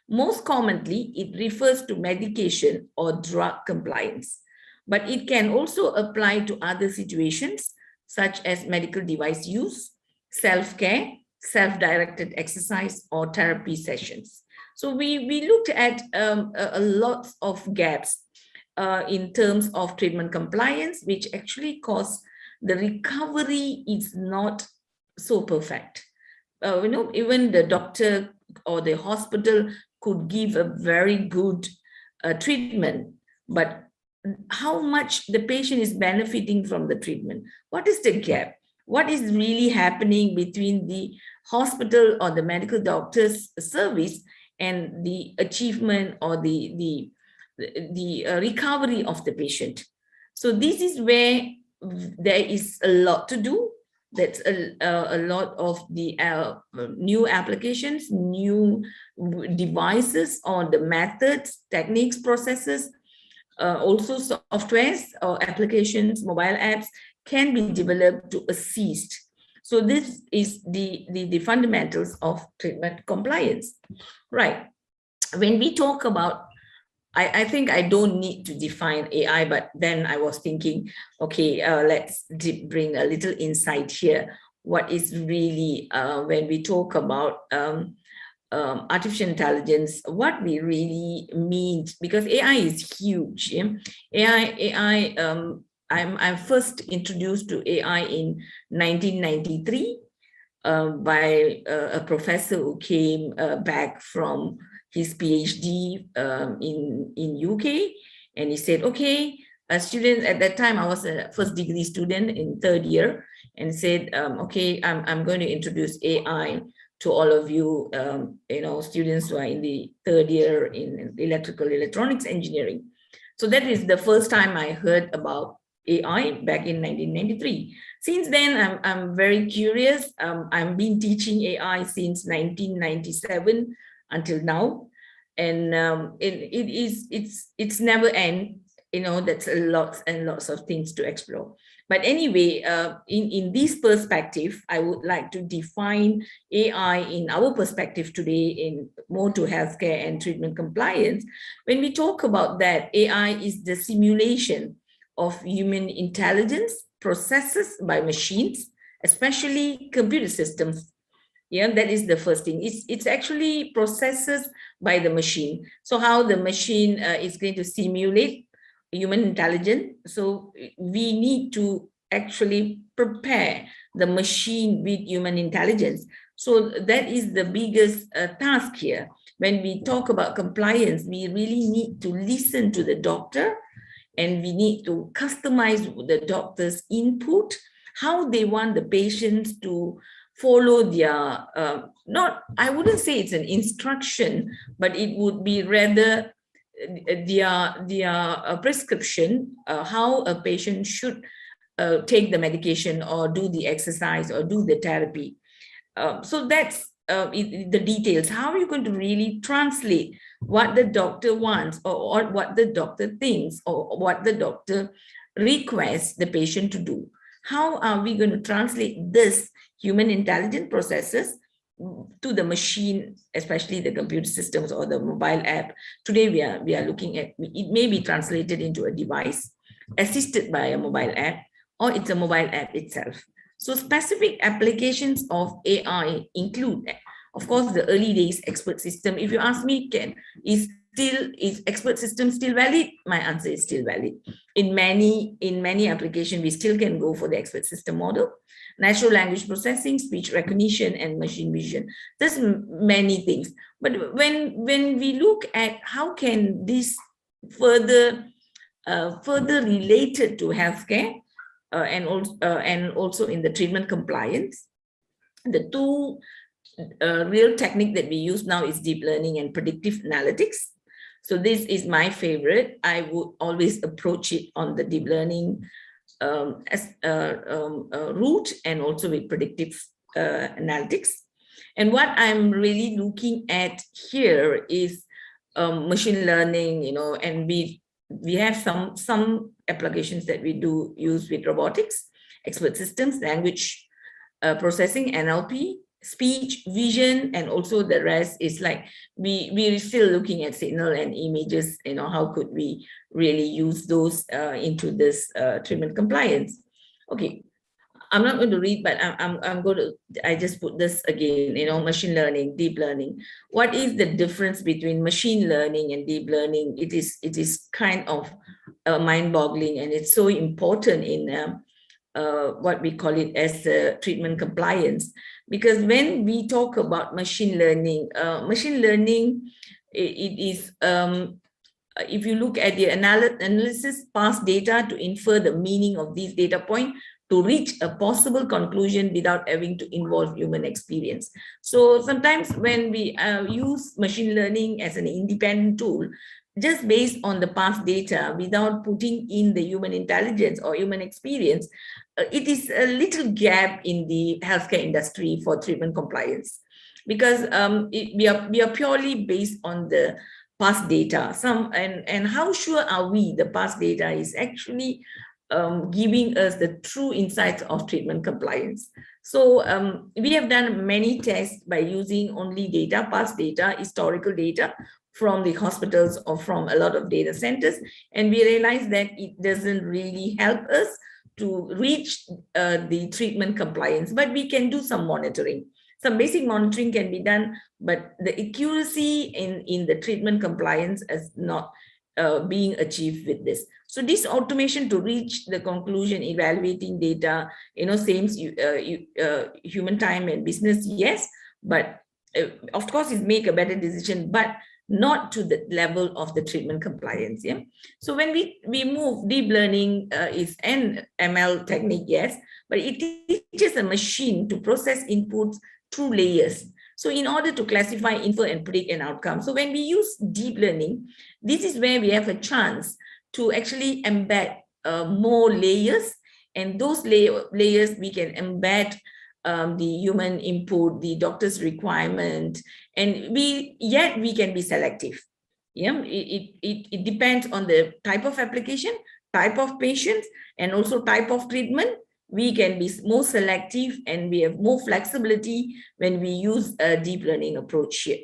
Most commonly, it refers to medication or drug compliance, but it can also apply to other situations such as medical device use, self-care, self-directed exercise, or therapy sessions. So we looked at a lot of gaps in terms of treatment compliance, which actually cause the recovery is not so perfect. You know, even the doctor or the hospital could give a very good treatment, but how much the patient is benefiting from the treatment? What is the gap? What is really happening between the hospital or the medical doctor's service and the achievement or the recovery of the patient? So this is where there is a lot to do. That's a lot of the new applications, new devices on the methods, techniques, processes, also softwares or applications, mobile apps can be developed to assist. So this is the fundamentals of treatment compliance, right? When we talk about, I think I don't need to define AI, but then I was thinking, okay, let's bring a little insight here. What is really, when we talk about artificial intelligence, what we really mean, because AI is huge. Yeah? I'm first introduced to AI in 1993 by a professor who came back from his PhD in UK, and he said, okay, a student at that time, I was a first degree student in third year, and said, okay, I'm going to introduce AI to all of you, you know, students who are in the third year in electrical electronics engineering. So that is the first time I heard about AI back in 1993. Since then, I'm very curious. I've been teaching AI since 1997 until now, and it's never end. You know, that's a lot and lots of things to explore. But anyway, in this perspective, I would like to define AI in our perspective today in more to healthcare and treatment compliance. When we talk about that, AI is the simulation of human intelligence processes by machines, especially computer systems. Yeah, that is the first thing. It's actually processes by the machine. So how the machine is going to simulate human intelligence. So we need to actually prepare the machine with human intelligence. So that is the biggest task here. When we talk about compliance, we really need to listen to the doctor and we need to customize the doctor's input, how they want the patients to follow their, I wouldn't say it's an instruction, but it would be rather their prescription, how a patient should take the medication or do the exercise or do the therapy. So that's the details. How are you going to really translate what the doctor wants or what the doctor thinks or what the doctor requests the patient to do? How are we going to translate this human intelligent processes to the machine, especially the computer systems or the mobile app? Today we are looking at, it may be translated into a device assisted by a mobile app, or it's a mobile app itself. So specific applications of AI include, of course, the early days expert system. If you ask me, is expert system still valid? My answer is still valid. In many applications, we still can go for the expert system model. Natural language processing, speech recognition, and machine vision. There's many things. But when we look at how can this further related to healthcare, and also in the treatment compliance, the two real technique that we use now is deep learning and predictive analytics. So this is my favorite. I would always approach it on the deep learning route and also with predictive analytics. And what I'm really looking at here is machine learning, and we have some applications that we do use with robotics, expert systems, language processing, NLP, speech, vision, and also the rest is like we're still looking at signal and images, how could we really use those into this treatment compliance. Okay, I'm not going to read, but I just put this again, machine learning, deep learning. What is the difference between machine learning and deep learning? It is kind of mind-boggling, and it's so important in what we call it as treatment compliance. Because when we talk about machine learning, it is, if you look at the analysis, past data to infer the meaning of these data points to reach a possible conclusion without having to involve human experience. So sometimes when we use machine learning as an independent tool, just based on the past data without putting in the human intelligence or human experience, it is a little gap in the healthcare industry for treatment compliance, because we are purely based on the past data. And how sure are we the past data is actually giving us the true insights of treatment compliance? So we have done many tests by using only data, past data, historical data from the hospitals or from a lot of data centers, and we realized that it doesn't really help us to reach the treatment compliance, but we can do some monitoring. Some basic monitoring can be done, but the accuracy in the treatment compliance is not being achieved with this. So this automation to reach the conclusion, evaluating data, saves human time and business, yes, but of course it make a better decision, but not to the level of the treatment compliance. Yeah. So when we move, deep learning is an ML technique, yes, but it teaches a machine to process inputs through layers. So in order to classify, infer, and predict an outcome. So when we use deep learning, this is where we have a chance to actually embed more layers, and those layers we can embed the human input, the doctor's requirement, and we can be selective. Yeah, it depends on the type of application, type of patients, and also type of treatment. We can be more selective, and we have more flexibility when we use a deep learning approach here.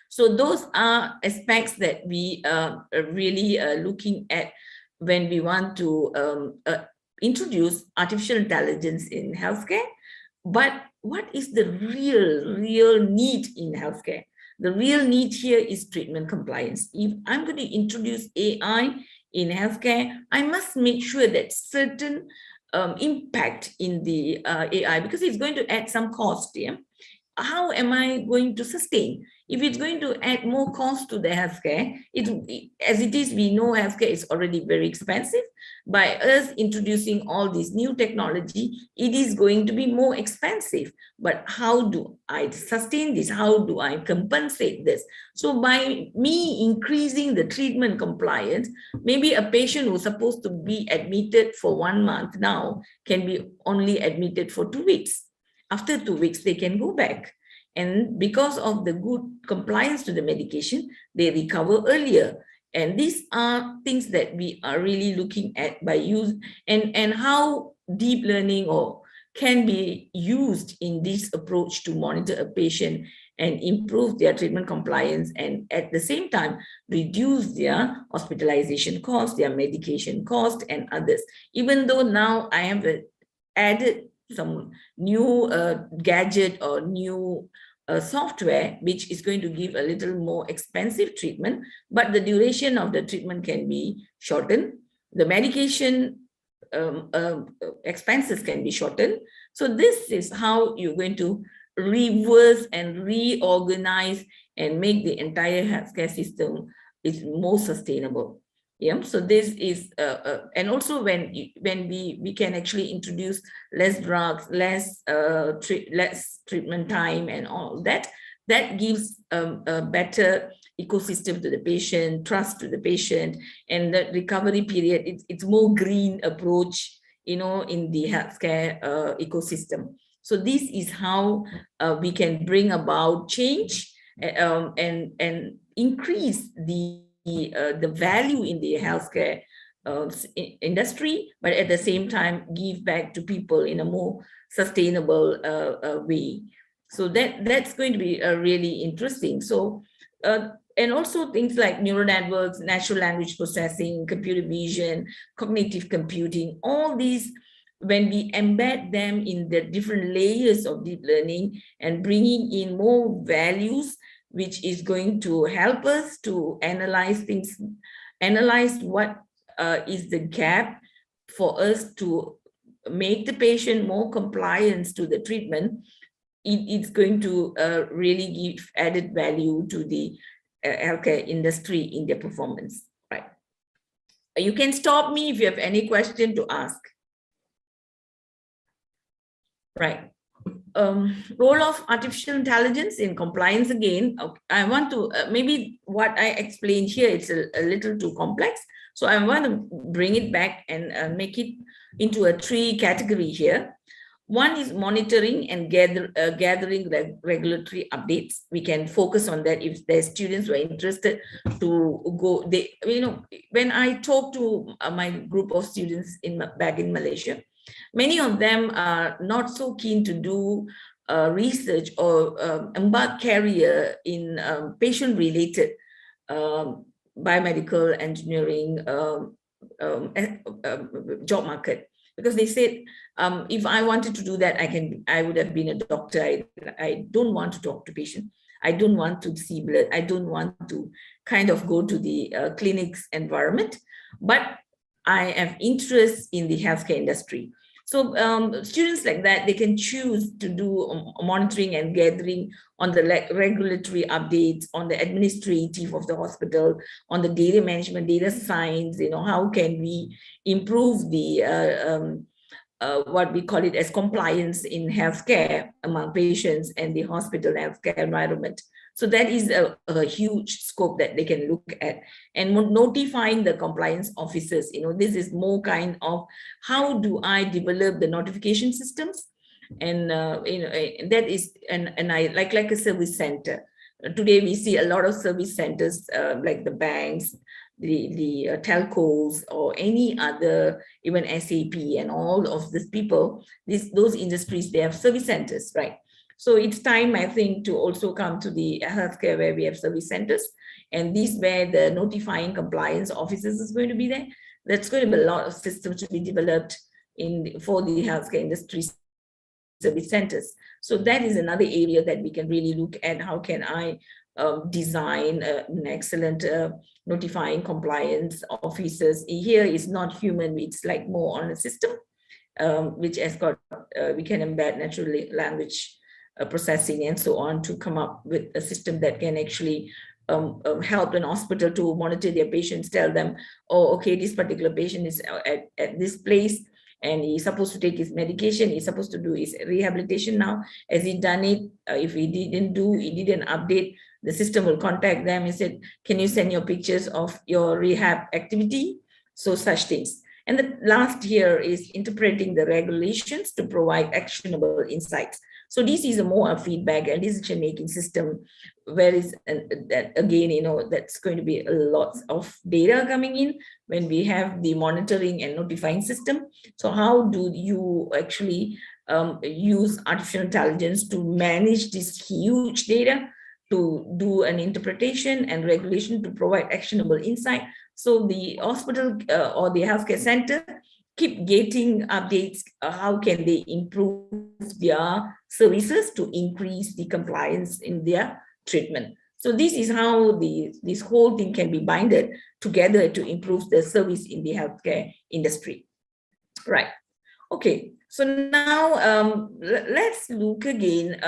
So those are aspects that we are really looking at when we want to introduce artificial intelligence in healthcare. But what is the real need in healthcare? The real need here is treatment compliance. If I'm going to introduce AI in healthcare, I must make sure that certain impact in the AI, because it's going to add some cost. Yeah? how am I going to sustain? If it's going to add more cost to the healthcare, as it is, we know healthcare is already very expensive. By us introducing all this new technology, it is going to be more expensive. But how do I sustain this? How do I compensate this? So by me increasing the treatment compliance, maybe a patient who's supposed to be admitted for 1 month now can be only admitted for 2 weeks. After 2 weeks, they can go back. And because of the good compliance to the medication, they recover earlier. And these are things that we are really looking at by use and how deep learning or can be used in this approach to monitor a patient and improve their treatment compliance, and at the same time reduce their hospitalization cost, their medication cost, and others. Even though now I have added some new gadget or new software, which is going to give a little more expensive treatment, but the duration of the treatment can be shortened. The medication expenses can be shortened. So this is how you're going to reverse and reorganize and make the entire healthcare system is more sustainable. Yeah, so this is, and also when we can actually introduce less drugs, less treatment time and all that, that gives a better ecosystem to the patient, trust to the patient, and the recovery period, it's more green approach, you know, in the healthcare ecosystem. So this is how we can bring about change and increase the value in the healthcare industry, but at the same time give back to people in a more sustainable way. So that's going to be really interesting. So and also things like neural networks, natural language processing, computer vision, cognitive computing, all these, when we embed them in the different layers of deep learning and bringing in more values, which is going to help us to analyze things, analyze what is the gap for us to make the patient more compliant to the treatment. It's going to really give added value to the healthcare industry in their performance, right? You can stop me if you have any question to ask. Right. Role of artificial intelligence in compliance again. I want to, maybe what I explained here, it's a little too complex. So I want to bring it back and make it into a 3 category here. One is monitoring and gathering regulatory updates. We can focus on that if there's students who are interested to go. They, you know, when I talk to my group of students back in Malaysia, many of them are not so keen to do research or embark career in patient-related biomedical engineering job market, because they said, if I wanted to do that, I would have been a doctor. I don't want to talk to patients. I don't want to see blood. I don't want to kind of go to the clinics environment, but I have interest in the healthcare industry. So students like that, they can choose to do monitoring and gathering on the regulatory updates, on the administrative of the hospital, on the data management, data science, you know, how can we improve the, what we call it as compliance in healthcare among patients and the hospital healthcare environment. So that is a huge scope that they can look at, and notifying the compliance officers. You know, this is more kind of how do I develop the notification systems, and you know, that is and I like a service center. Today we see a lot of service centers like the banks, the telcos, or any other, even SAP and all of these people. Those industries, they have service centers, right? So it's time, I think, to also come to the healthcare where we have service centers, and these where the notifying compliance officers is going to be there. That's going to be a lot of systems to be developed for the healthcare industry service centers. So that is another area that we can really look at. How can I design an excellent notifying compliance officers? Here is not human, it's like more on a system, which has got, we can embed natural language processing and so on to come up with a system that can actually help an hospital to monitor their patients, tell them, oh, okay, this particular patient is at this place and he's supposed to take his medication, he's supposed to do his rehabilitation now. Has he done it? If he didn't update, the system will contact them and said, can you send your pictures of your rehab activity? So such things. And the last here is interpreting the regulations to provide actionable insights. So this is a more feedback and decision-making system where is that again, that's going to be a lot of data coming in when we have the monitoring and notifying system. So how do you actually use artificial intelligence to manage this huge data, to do an interpretation and regulation to provide actionable insight? So the hospital or the healthcare center keep getting updates. How can they improve their services to increase the compliance in their treatment? So this is how this whole thing can be binded together to improve the service in the healthcare industry. Right. Okay. So now let's look again,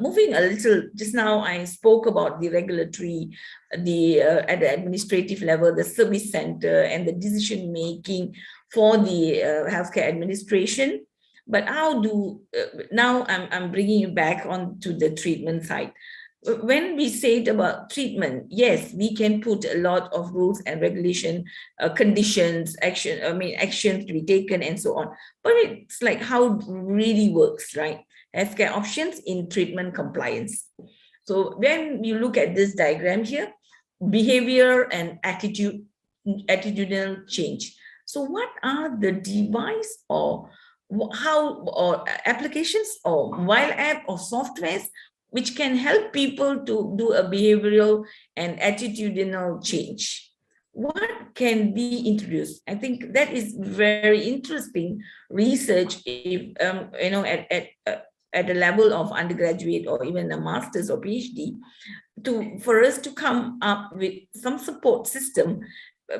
moving a little. Just now I spoke about the regulatory, at the administrative level, the service center and the decision making for the healthcare administration. But how do, now I'm bringing you back on to the treatment side. When we said about treatment, yes, we can put a lot of rules and regulation, conditions, actions to be taken and so on. But it's like how it really works, right? Healthcare options in treatment compliance. So when you look at this diagram here, behavior and attitudinal change. So what are the device or applications or mobile app or softwares which can help people to do a behavioral and attitudinal change? What can be introduced? I think that is very interesting research. If at a level of undergraduate or even a master's or PhD, for us to come up with some support system,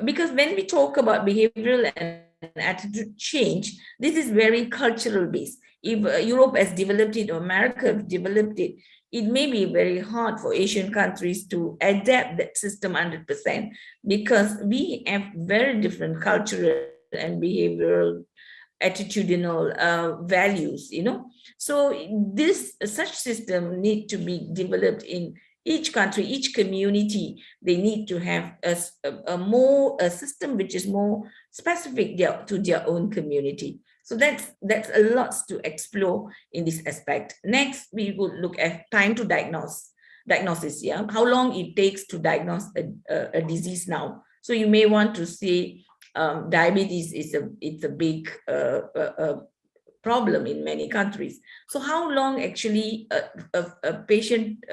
because when we talk about behavioral and attitude change, this is very cultural based. If Europe has developed it or America has developed it, it may be very hard for Asian countries to adapt that system 100% because we have very different cultural and behavioral attitudinal values, So such system need to be developed in each country, each community. They need to have a system which is more specific to their own community. So that's a lot to explore in this aspect. Next, we will look at time to diagnosis. Yeah, how long it takes to diagnose a disease now. So you may want to say diabetes it's a big problem in many countries. So how long actually a patient,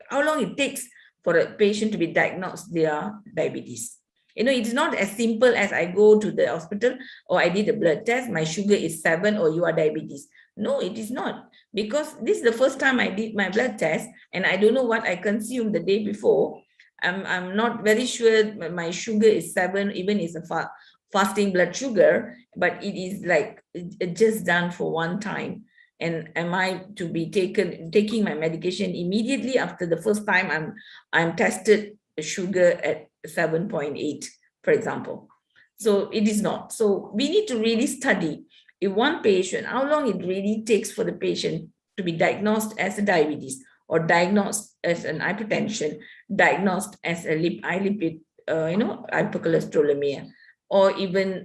how long it takes for a patient to be diagnosed their diabetes? It's not as simple as I go to the hospital or I did a blood test, my sugar is 7 or you are diabetes. No, it is not, because this is the first time I did my blood test and I don't know what I consumed the day before. I'm not very sure my sugar is 7, even it's a fasting blood sugar, but it is like just done for one time. And am I to be taking my medication immediately after the first time I'm tested sugar at 7.8, for example? So it is not. So we need to really study if one patient, how long it really takes for the patient to be diagnosed as a diabetes or diagnosed as an hypertension, diagnosed as a high lipid, hypercholesterolemia, or even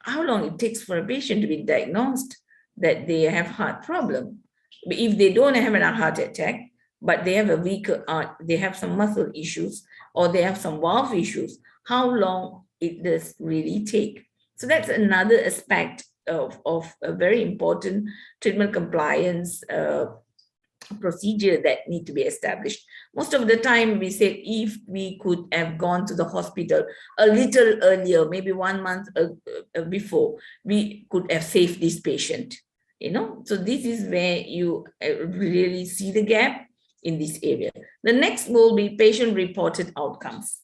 how long it takes for a patient to be diagnosed that they have heart problem. If they don't have a heart attack, but they have a weaker heart, they have some muscle issues, or they have some valve issues, how long it does really take? So that's another aspect of a very important treatment compliance procedure that need to be established. Most of the time we say if we could have gone to the hospital a little earlier, maybe 1 month before, we could have saved this patient, So this is where you really see the gap in this area. The next will be patient-reported outcomes.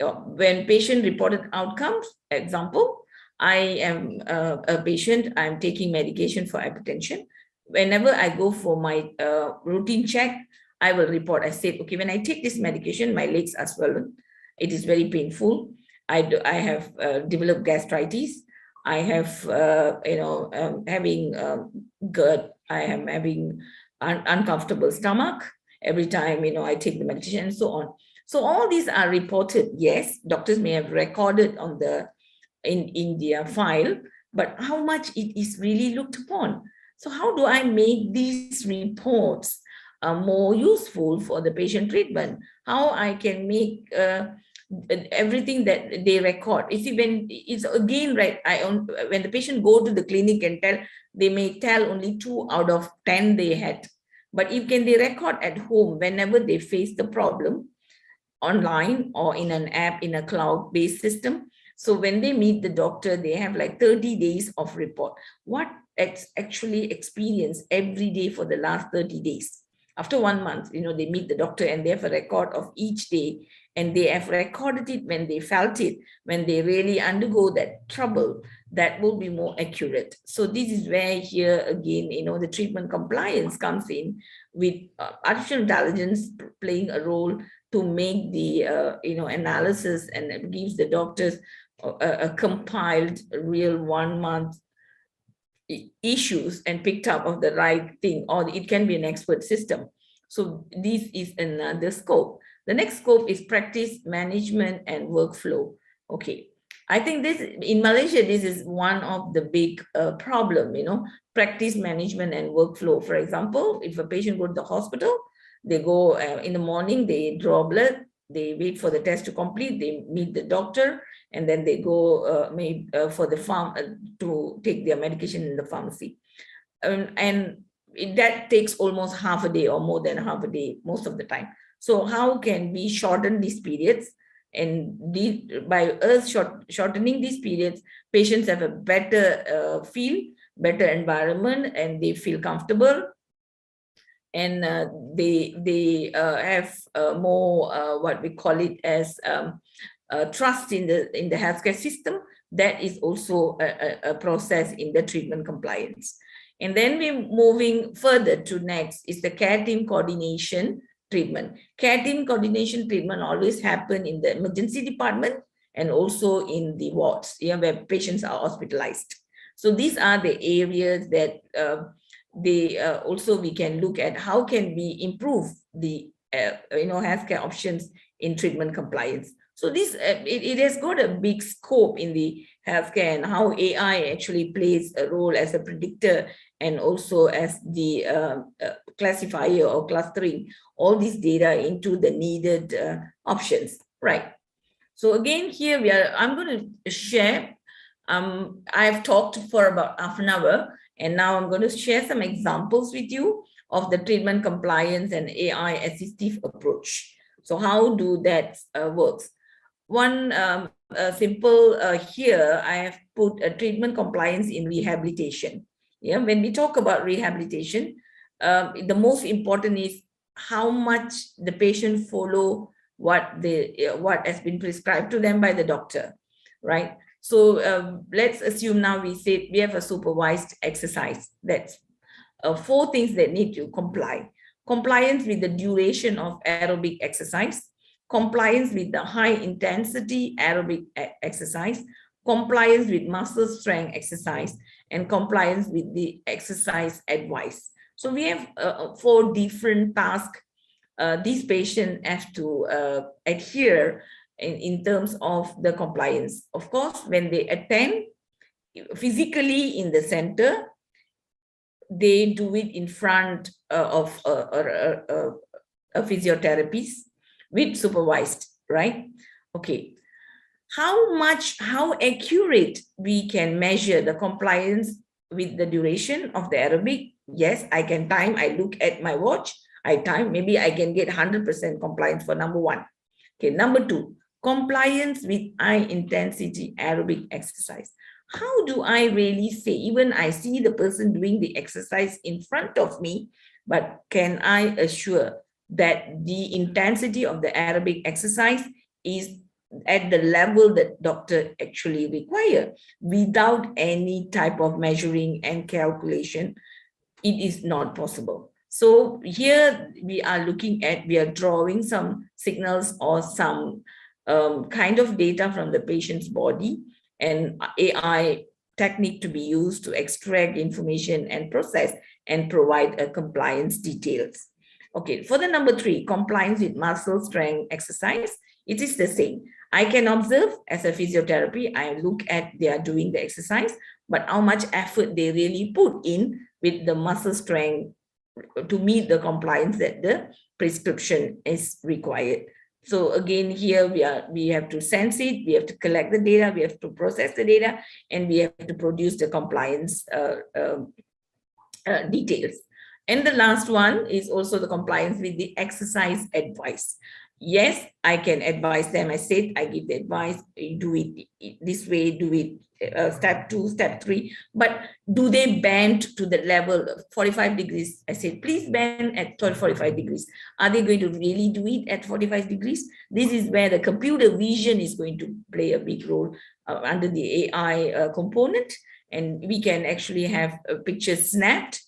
When patient-reported outcomes, example, I am a patient, I'm taking medication for hypertension. whenever I go for my routine check, I will report. I said, okay, when I take this medication, my legs are swollen. It is very painful. I have developed gastritis. I have, having GERD. I am having uncomfortable stomach every time, I take the medication and so on. So all these are reported. Yes, doctors may have recorded on in their file, but how much it is really looked upon. So how do I make these reports more useful for the patient treatment? How I can make everything that they record. You see, when it's again, right, when the patient go to the clinic and tell, they may tell only 2 out of 10 they had. But if they record at home, whenever they face the problem, online or in an app, in a cloud-based system. So when they meet the doctor, they have like 30 days of report. What actually experienced every day for the last 30 days. After 1 month, they meet the doctor and they have a record of each day, and they have recorded it when they felt it, when they really undergo that trouble, that will be more accurate. So this is where here again, the treatment compliance comes in, with artificial intelligence playing a role to make the analysis, and it gives the doctors a compiled real 1 month issues and picked up of the right thing, or it can be an expert system. So this is another scope. The next scope is practice management and workflow. Okay, I think this in Malaysia, this is one of the big problem, practice management and workflow. For example, if a patient go to the hospital, they go in the morning, they draw blood, they wait for the test to complete, they meet the doctor, and then they go for the farm to take their medication in the pharmacy. And that takes almost half a day or more than half a day most of the time. So how can we shorten these periods? And by us shortening these periods, patients have a better better environment, and they feel comfortable. And they have more what we call it as trust in the healthcare system. That is also a process in the treatment compliance. And then we're moving further to next is the care team coordination treatment. Care team coordination treatment always happen in the emergency department and also in the wards, where patients are hospitalized. So these are the areas that also we can look at how can we improve the healthcare options in treatment compliance. So this it has got a big scope in the healthcare, and how AI actually plays a role as a predictor and also as the classifier or clustering all this data into the needed options, right? So again, here I'm going to share. I've talked for about half an hour, and now I'm going to share some examples with you of the treatment compliance and AI assistive approach. So how do that works? One simple here, I have put a treatment compliance in rehabilitation. When we talk about rehabilitation, the most important is how much the patient follow what has been prescribed to them by the doctor, right? So let's assume now we have a supervised exercise. That's 4 things that need to comply. Compliance with the duration of aerobic exercise, compliance with the high intensity aerobic exercise, compliance with muscle strength exercise, and compliance with the exercise advice. So we have 4 different tasks these patients have to adhere in terms of the compliance. Of course, when they attend physically in the center, they do it in front of a physiotherapist with supervised, right? Okay. How accurate we can measure the compliance with the duration of the aerobic? Yes, I can time. I look at my watch, I time, maybe I can get 100% compliance for number 1. Okay, number 2, compliance with high intensity aerobic exercise. How do I really say, even I see the person doing the exercise in front of me, but can I assure that the intensity of the aerobic exercise is at the level that doctor actually require without any type of measuring and calculation it is not possible. So here we are drawing some signals or some kind of data from the patient's body, and AI technique to be used to extract information and process and provide a compliance details. Okay, for the number 3, compliance with muscle strength exercise, it is the same. I can observe as a physiotherapy, I look at they are doing the exercise, but how much effort they really put in with the muscle strength to meet the compliance that the prescription is required. So again, here we have to sense it, we have to collect the data, we have to process the data, and we have to produce the compliance details. And the last one is also the compliance with the exercise advice. Yes, I can advise them. I said, I give the advice, do it this way, do it step 2, step 3, but do they bend to the level of 45 degrees? I said, please bend at 45 degrees. Are they going to really do it at 45 degrees? This is where the computer vision is going to play a big role under the AI component. And we can actually have pictures snapped,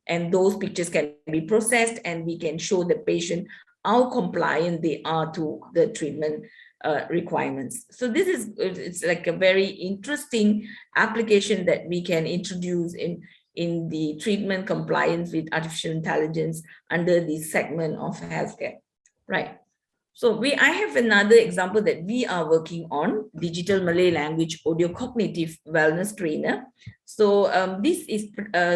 and those pictures can be processed, and we can show the patient how compliant they are to the treatment requirements. So this is, it's like a very interesting application that we can introduce in the treatment compliance with artificial intelligence under the segment of healthcare, right? So I have another example that we are working on, digital Malay language audio cognitive wellness trainer. So this is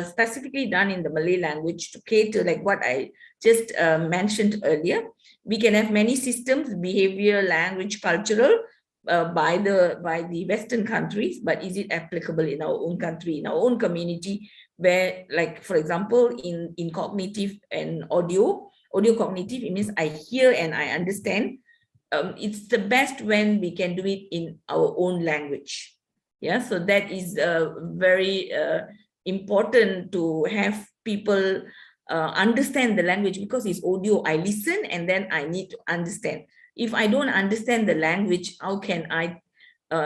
specifically done in the Malay language to cater, like what I just mentioned earlier. We can have many systems, behavior, language, cultural, by the Western countries, but is it applicable in our own country, in our own community, where, like, for example, in cognitive and audio cognitive, it means I hear and I understand. It's the best when we can do it in our own language. Yeah, so that is very important to have people understand the language, because it's audio. I listen and then I need to understand. If I don't understand the language, how can I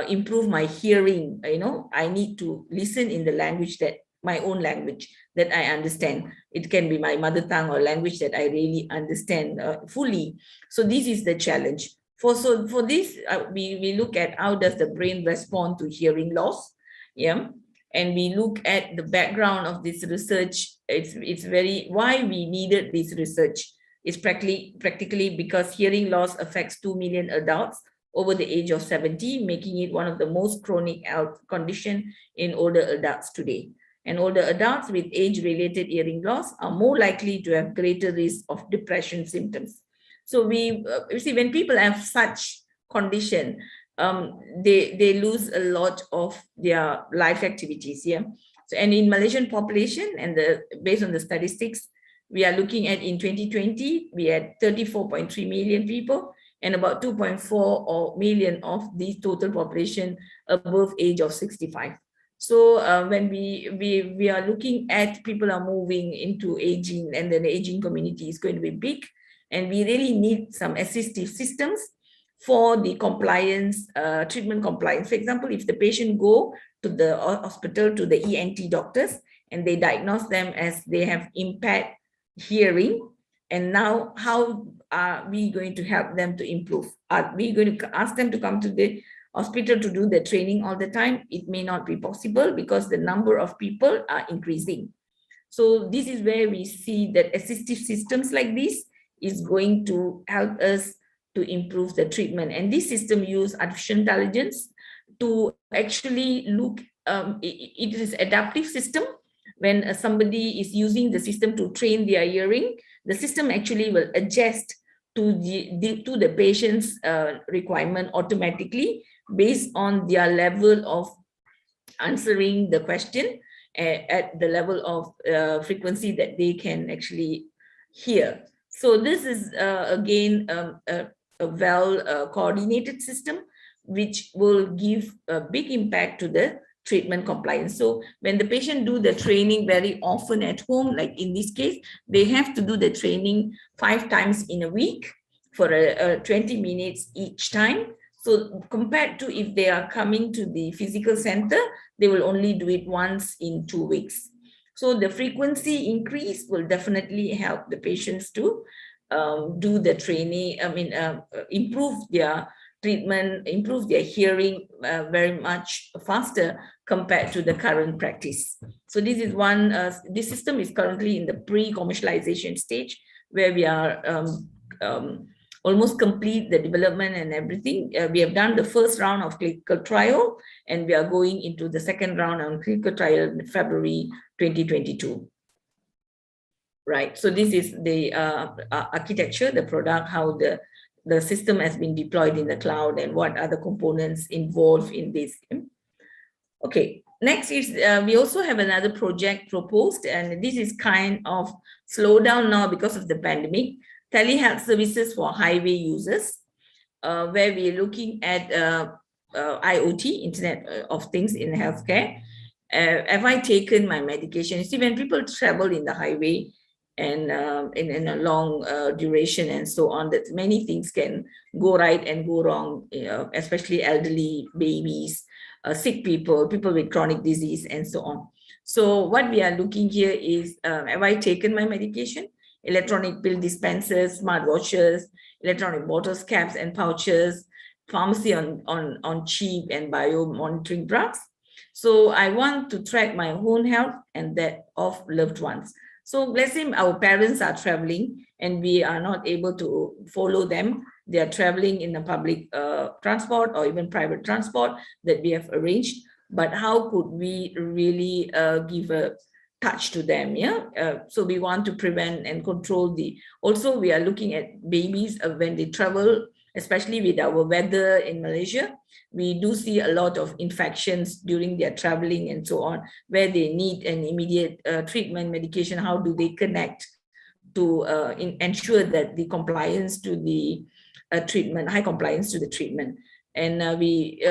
improve my hearing? You know, I need to listen in the language that my own language that I understand. It can be my mother tongue or language that I really understand fully. So this is the challenge. For this, we look at how does the brain respond to hearing loss. Yeah. And we look at the background of this research. It's very, why we needed this research. It's practically because hearing loss affects 2 million adults over the age of 70, making it one of the most chronic health condition in older adults today. And older adults with age-related hearing loss are more likely to have greater risk of depression symptoms. So you see, when people have such condition, they lose a lot of their life activities. Yeah. So, and in Malaysian population, and based on the statistics, we are looking at in 2020, we had 34.3 million people, and about 2.4 million of the total population above age of 65. So when we are looking at people are moving into aging, and then the aging community is going to be big, and we really need some assistive systems for the compliance, treatment compliance. For example, if the patient go to the hospital, to the ENT doctors, and they diagnose them as they have impaired hearing, and now how are we going to help them to improve? Are we going to ask them to come to the hospital to do the training all the time? It may not be possible because the number of people are increasing. So this is where we see that assistive systems like this is going to help us to improve the treatment. And this system use artificial intelligence to actually look, it is adaptive system. When somebody is using the system to train their hearing, the system actually will adjust to the patient's requirement automatically based on their level of answering the question at the level of frequency that they can actually hear. So this is again a well coordinated system which will give a big impact to the treatment compliance. So when the patient do the training very often at home, like in this case, they have to do the training 5 times in a week for 20 minutes each time. So compared to if they are coming to the physical center, they will only do it once in 2 weeks. So the frequency increase will definitely help the patients to do the training, improve their treatment, improve their hearing very much faster compared to the current practice. So this is one, this system is currently in the pre-commercialization stage, where we are almost complete the development and everything. We have done the first round of clinical trial, and we are going into the second round of clinical trial in February 2022. Right, so this is the architecture, the product, how the system has been deployed in the cloud, and what are the components involved in this. Okay, next is we also have another project proposed, and this is kind of slowed down now because of the pandemic. Telehealth services for highway users, where we are looking at IoT, Internet of Things in healthcare. Have I taken my medication? You see, when people travel in the highway and in a long duration and so on, that many things can go right and go wrong, especially elderly, babies, sick people, people with chronic disease, and so on. So what we are looking here is, have I taken my medication? Electronic pill dispensers, smartwatches, electronic bottles, caps, and pouches, pharmacy on cheap and bio monitoring drugs. So I want to track my own health and that of loved ones. So let's say our parents are traveling and we are not able to follow them. They are traveling in a public transport or even private transport that we have arranged. But how could we really give a touch to them? Yeah. So we want to prevent and control also we are looking at babies when they travel, especially with our weather in Malaysia. We do see a lot of infections during their traveling and so on, where they need an immediate treatment, medication. How do they connect to ensure that the compliance to the treatment, high compliance to the treatment? And we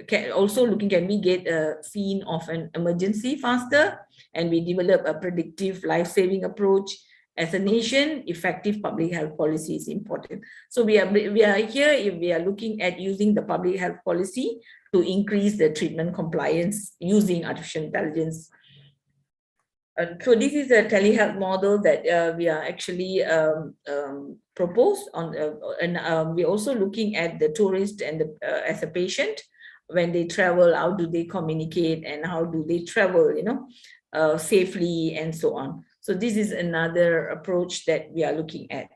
can also looking, can we get a scene of an emergency faster? And we develop a predictive life-saving approach. As a nation, effective public health policy is important. So we are here if we are looking at using the public health policy to increase the treatment compliance using artificial intelligence. So this is a telehealth model that we are actually proposed on, and we're also looking at the tourist and as a patient, when they travel, how do they communicate and how do they travel, safely and so on. So this is another approach that we are looking at.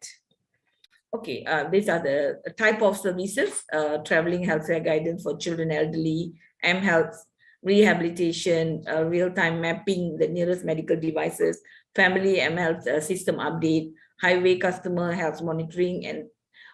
Okay, these are the type of services: traveling healthcare guidance for children, elderly, mHealth, rehabilitation, real-time mapping the nearest medical devices, family mHealth system update, highway customer health monitoring,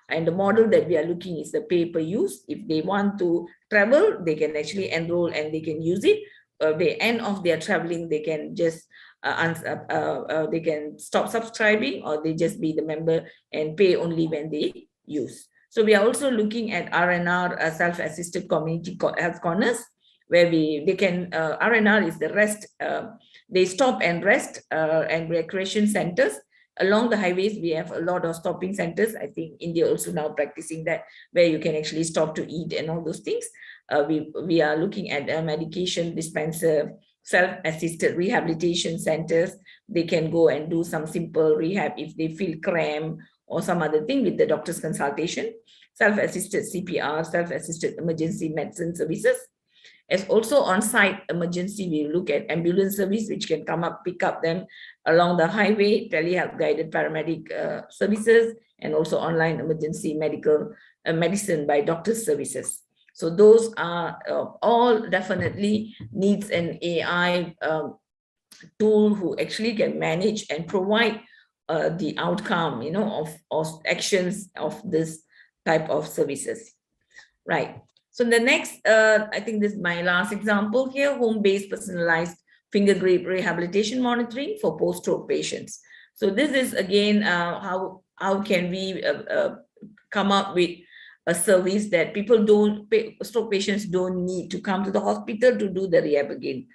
and the model that we are looking is the pay-per-use. If they want to travel, they can actually enroll and they can use it. The end of their traveling, they can just they can stop subscribing, or they just be the member and pay only when they use. So we are also looking at RNR, self-assisted community health corners, where they can, RNR is the rest, they stop and rest and recreation centers. Along the highways, we have a lot of stopping centers. I think India also now practicing that, where you can actually stop to eat and all those things. We are looking at a medication dispenser, self-assisted rehabilitation centers. They can go and do some simple rehab if they feel cramp or some other thing with the doctor's consultation. Self-assisted CPR, self-assisted emergency medicine services. As also on-site emergency, we look at ambulance service, which can come up, pick up them along the highway, telehealth guided paramedic services, and also online emergency medicine by doctor's services. So those are all definitely needs an AI tool who actually can manage and provide the outcome, of actions of this type of services. Right. So the next, I think this is my last example here, home-based personalized finger grip rehabilitation monitoring for post-stroke patients. So this is again, how can we come up with a service that stroke patients don't need to come to the hospital to do the rehab again,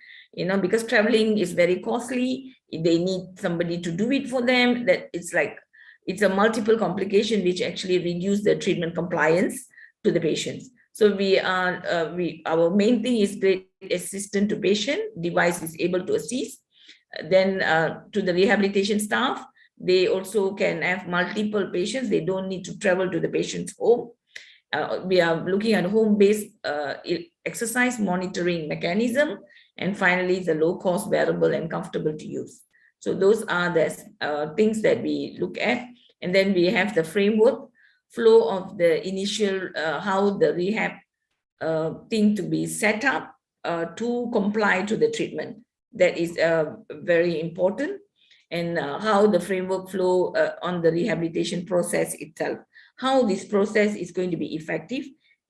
because traveling is very costly. They need somebody to do it for them. That it's a multiple complication which actually reduce the treatment compliance to the patients. So our main thing is great assistant to patient, device is able to assist. Then to the rehabilitation staff, they also can have multiple patients. They don't need to travel to the patient's home. We are looking at home-based exercise monitoring mechanism, and finally the low-cost, wearable, and comfortable to use. So those are the things that we look at. And then we have the framework flow of the initial, how the rehab thing to be set up to comply to the treatment. That is very important. And how the framework flow on the rehabilitation process itself, how this process is going to be effective,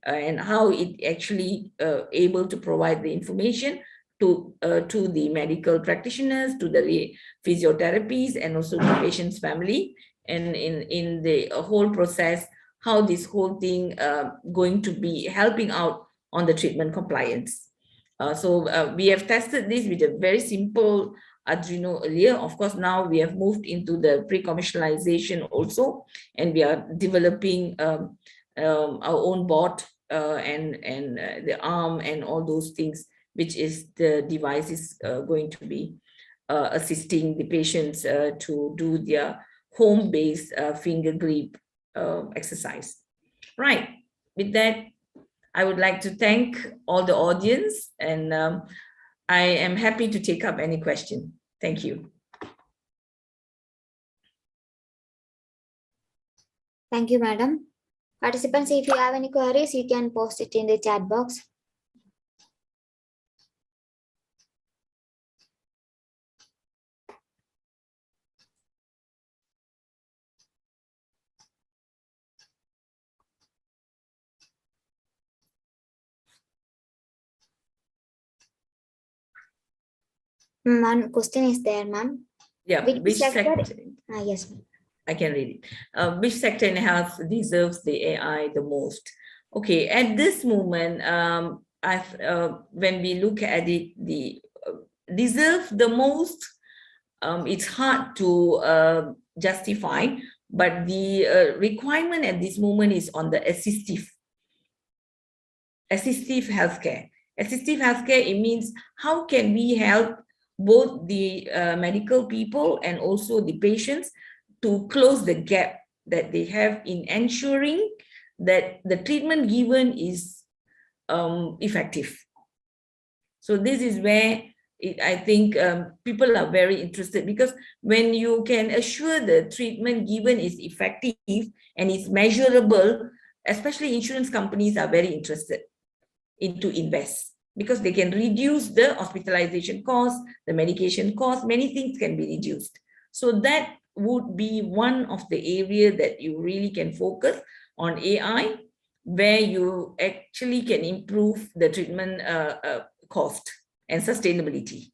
and how it actually able to provide the information to the medical practitioners, to the physiotherapies, and also the patient's family. And in the whole process, how this whole thing going to be helping out on the treatment compliance. So we have tested this with a very simple Arduino earlier. Of course, now we have moved into the pre-commercialization also, and we are developing our own bot and the arm and all those things, which is the device is going to be assisting the patients to do their home-based finger grip exercise. Right. With that, I would like to thank all the audience, and I am happy to take up any question. Thank you. Thank you, madam. Participants, if you have any queries, you can post it in the chat box. One question is there, ma'am. Yeah, which sector? Yes, ma'am. I can read it. Which sector in health deserves the AI the most? Okay, at this moment, when we look at it, the deserve the most, it's hard to justify, but the requirement at this moment is on the assistive healthcare. Assistive healthcare, it means how can we help both the medical people and also the patients to close the gap that they have in ensuring that the treatment given is effective. So this is where I think people are very interested, because when you can assure the treatment given is effective and is measurable, especially insurance companies are very interested into invest, because they can reduce the hospitalization cost, the medication cost, many things can be reduced. So that would be one of the area that you really can focus on AI, where you actually can improve the treatment cost and sustainability.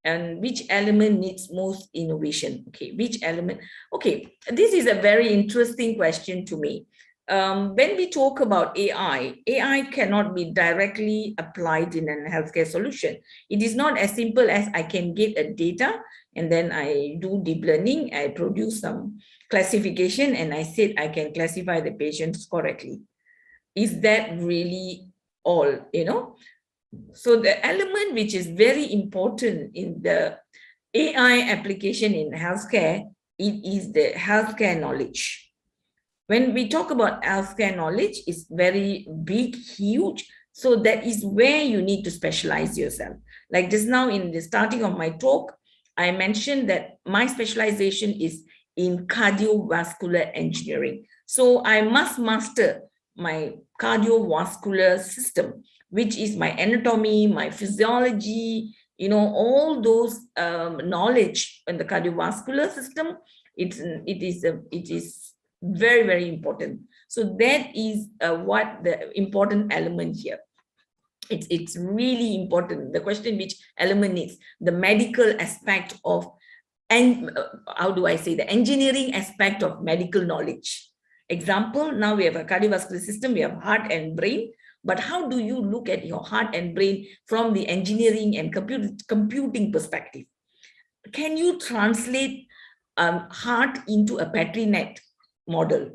And which element needs most innovation? Okay, which element? Okay, this is a very interesting question to me. When we talk about AI cannot be directly applied in a healthcare solution. It is not as simple as I can get a data and then I do deep learning, I produce some classification and I said I can classify the patients correctly. Is that really all, you know? So the element which is very important in the AI application in healthcare, it is the healthcare knowledge. When we talk about healthcare knowledge, it's very big, huge. So that is where you need to specialize yourself. Like just now in the starting of my talk, I mentioned that my specialization is in cardiovascular engineering. So I must master my cardiovascular system, which is my anatomy, my physiology, you know, all those knowledge in the cardiovascular system. It is very, very important. So that is what the important element here. It's really important. The question which element is the medical aspect of, and how do I say, the engineering aspect of medical knowledge. Example, now we have a cardiovascular system, we have heart and brain, but how do you look at your heart and brain from the engineering and computing perspective? Can you translate heart into a battery net model?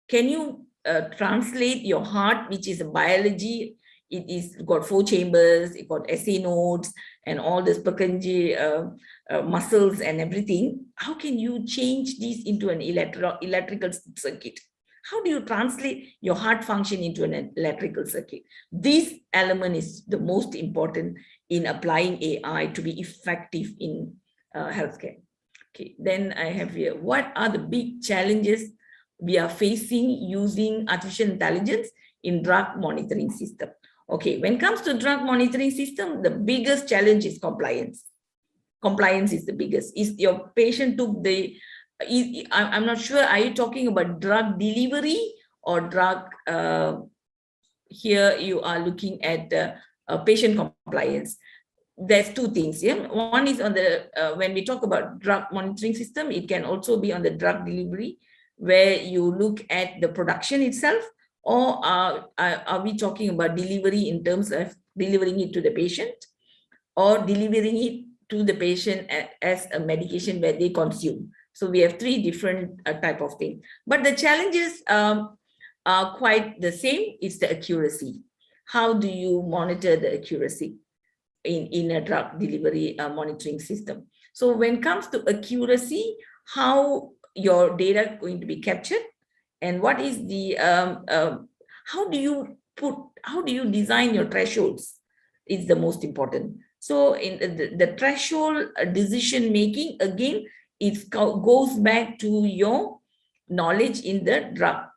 Can you translate your heart, which is a biology, it is got 4 chambers, it got SA nodes and all this Purkinje muscles and everything. How can you change this into an electrical circuit? How do you translate your heart function into an electrical circuit? This element is the most important in applying AI to be effective in healthcare. Okay, then I have here, what are the big challenges we are facing using artificial intelligence in drug monitoring system? Okay, when it comes to drug monitoring system, the biggest challenge is compliance. Compliance is the biggest. Is your patient took the, I'm not sure, are you talking about drug delivery or drug, here you are looking at patient compliance. There's 2 things. Yeah, one is on the, when we talk about drug monitoring system, it can also be on the drug delivery, where you look at the production itself, or are we talking about delivery in terms of delivering it to the patient or delivering it to the patient as a medication where they consume. So we have 3 different type of things, but the challenges are quite the same. It's the accuracy. How do you monitor the accuracy in a drug delivery monitoring system? So when it comes to accuracy, how your data going to be captured, and what is the how do you design your thresholds is the most important. So in the threshold decision making, again, it goes back to your knowledge in the drug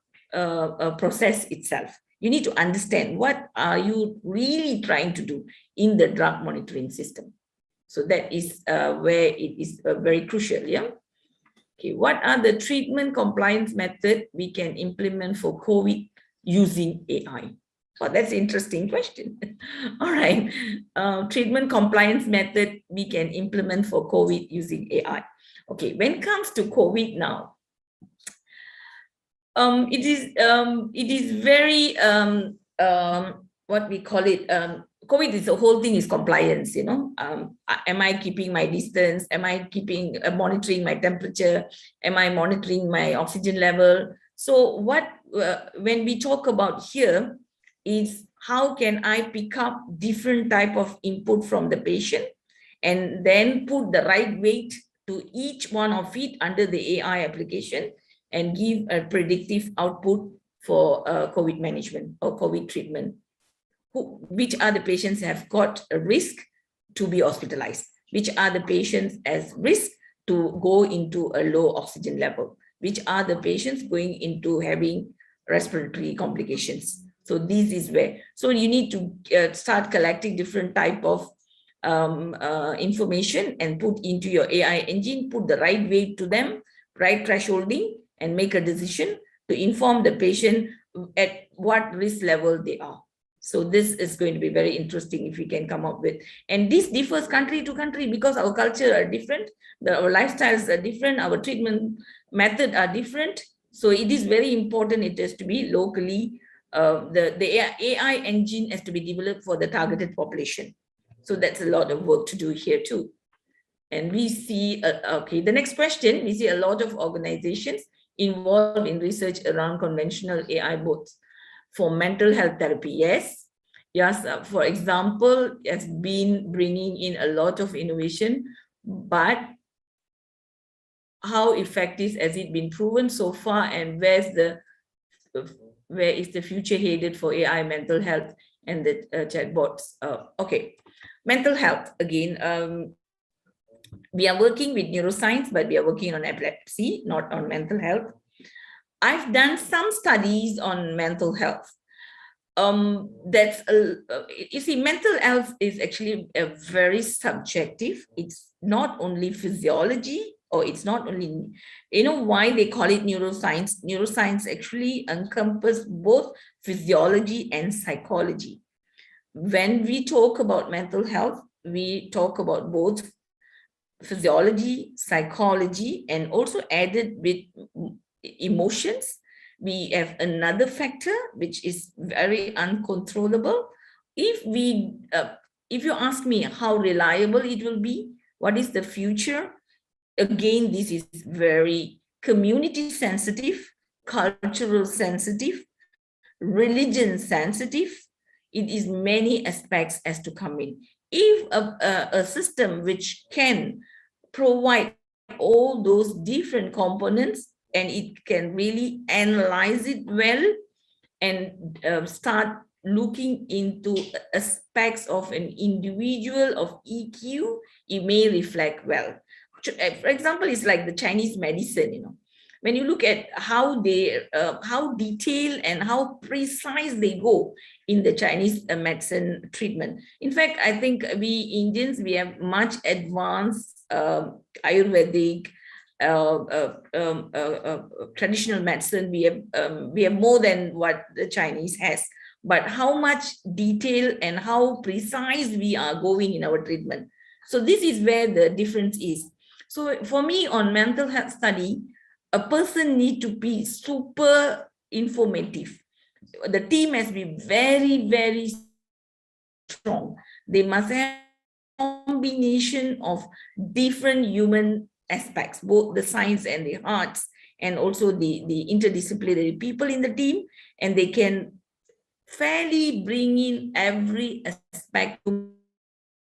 process itself. You need to understand what are you really trying to do in the drug monitoring system. So that is where it is very crucial. Yeah. Okay. What are the treatment compliance method we can implement for COVID using AI? Oh, that's an interesting question. All right. Treatment compliance method we can implement for COVID using AI. Okay. When it comes to COVID now, it is very what we call it. COVID is the whole thing is compliance. You know, am I keeping my distance? Am I keeping monitoring my temperature? Am I monitoring my oxygen level? So what when we talk about here is how can I pick up different type of input from the patient and then put the right weight to each one of it under the AI application and give a predictive output for COVID management or COVID treatment. Which are the patients have got a risk to be hospitalized? Which are the patients as risk to go into a low oxygen level? Which are the patients going into having respiratory complications? So this is where, so you need to start collecting different type of information and put into your AI engine, put the right weight to them, right thresholding, and make a decision to inform the patient at what risk level they are. So this is going to be very interesting if we can come up with, and this differs country to country because our culture are different, our lifestyles are different, our treatment method are different. So it is very important, it has to be locally, the AI engine has to be developed for the targeted population. So that's a lot of work to do here too. And we see, okay, the next question, we see a lot of organizations involved in research around conventional AI bots for mental health therapy. Yes, for example, has been bringing in a lot of innovation, but how effective has it been proven so far, and where is the future headed for AI mental health and the chatbots? Okay, mental health again. We are working with neuroscience, but we are working on epilepsy, not on mental health. I've done some studies on mental health. You see, mental health is actually a very subjective. It's not only physiology, or it's not only, you know, why they call it neuroscience. Neuroscience actually encompasses both physiology and psychology. When we talk about mental health, we talk about both physiology, psychology, and also added with emotions. We have another factor which is very uncontrollable. If you ask me how reliable it will be, what is the future? Again, this is very community sensitive, cultural sensitive, religion sensitive, it is many aspects as to come in. If a system which can provide all those different components and it can really analyze it well and start looking into aspects of an individual of EQ, it may reflect well. For example, it's like the Chinese medicine, you know. When you look at how detailed and how precise they go in the Chinese medicine treatment. In fact, I think we Indians, we have much advanced Ayurvedic, traditional medicine. We have more than what the Chinese has. But how much detail and how precise we are going in our treatment. So this is where the difference is. So for me, on mental health study, a person needs to be super informative. The team has to be very, very strong. They must have a combination of different human aspects, both the science and the arts, and also the interdisciplinary people in the team, and they can fairly bring in every aspect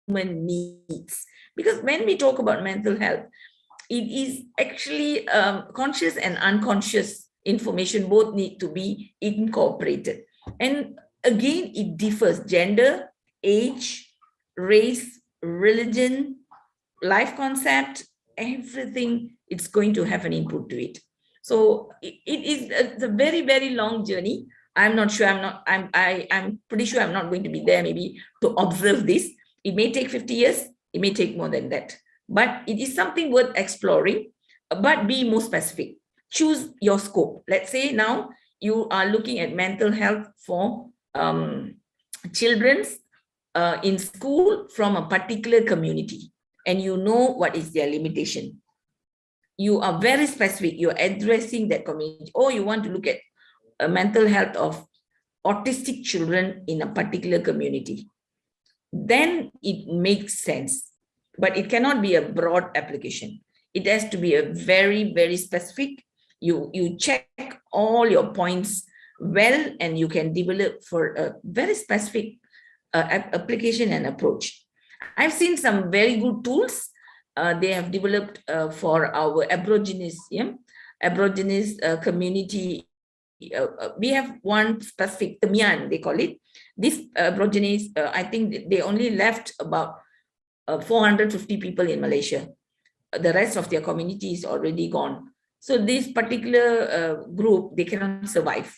human needs. Because when we talk about mental health, it is actually conscious and unconscious information both need to be incorporated. And again, it differs: gender, age, race, religion, life concept, everything, it's going to have an input to it. So it's a very, very long journey. I'm not sure, I'm pretty sure I'm not going to be there maybe to observe this. It may take 50 years, it may take more than that. But it is something worth exploring, but be more specific. Choose your scope. Let's say now you are looking at mental health for children in school from a particular community, and you know what is their limitation. You are very specific, you're addressing that community, or you want to look at mental health of autistic children in a particular community. Then it makes sense, but it cannot be a broad application. It has to be a very, very specific. You check all your points well, and you can develop for a very specific application and approach. I've seen some very good tools they have developed for our Aborigines community. We have one specific, Tamian, they call it. This Aborigines, I think they only left about 450 people in Malaysia. The rest of their community is already gone. So this particular group, they cannot survive.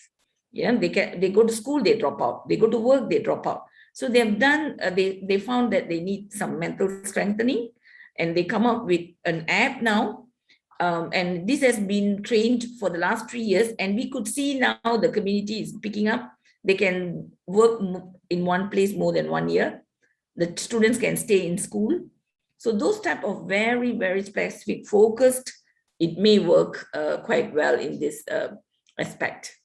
Yeah, they go to school, they drop out. They go to work, they drop out. So they have done, they found that they need some mental strengthening, and they come up with an app now. And this has been trained for the last 3 years, and we could see now the community is picking up. They can work in one place more than 1 year. The students can stay in school. So those type of very, very specific, focused, it may work quite well in this aspect.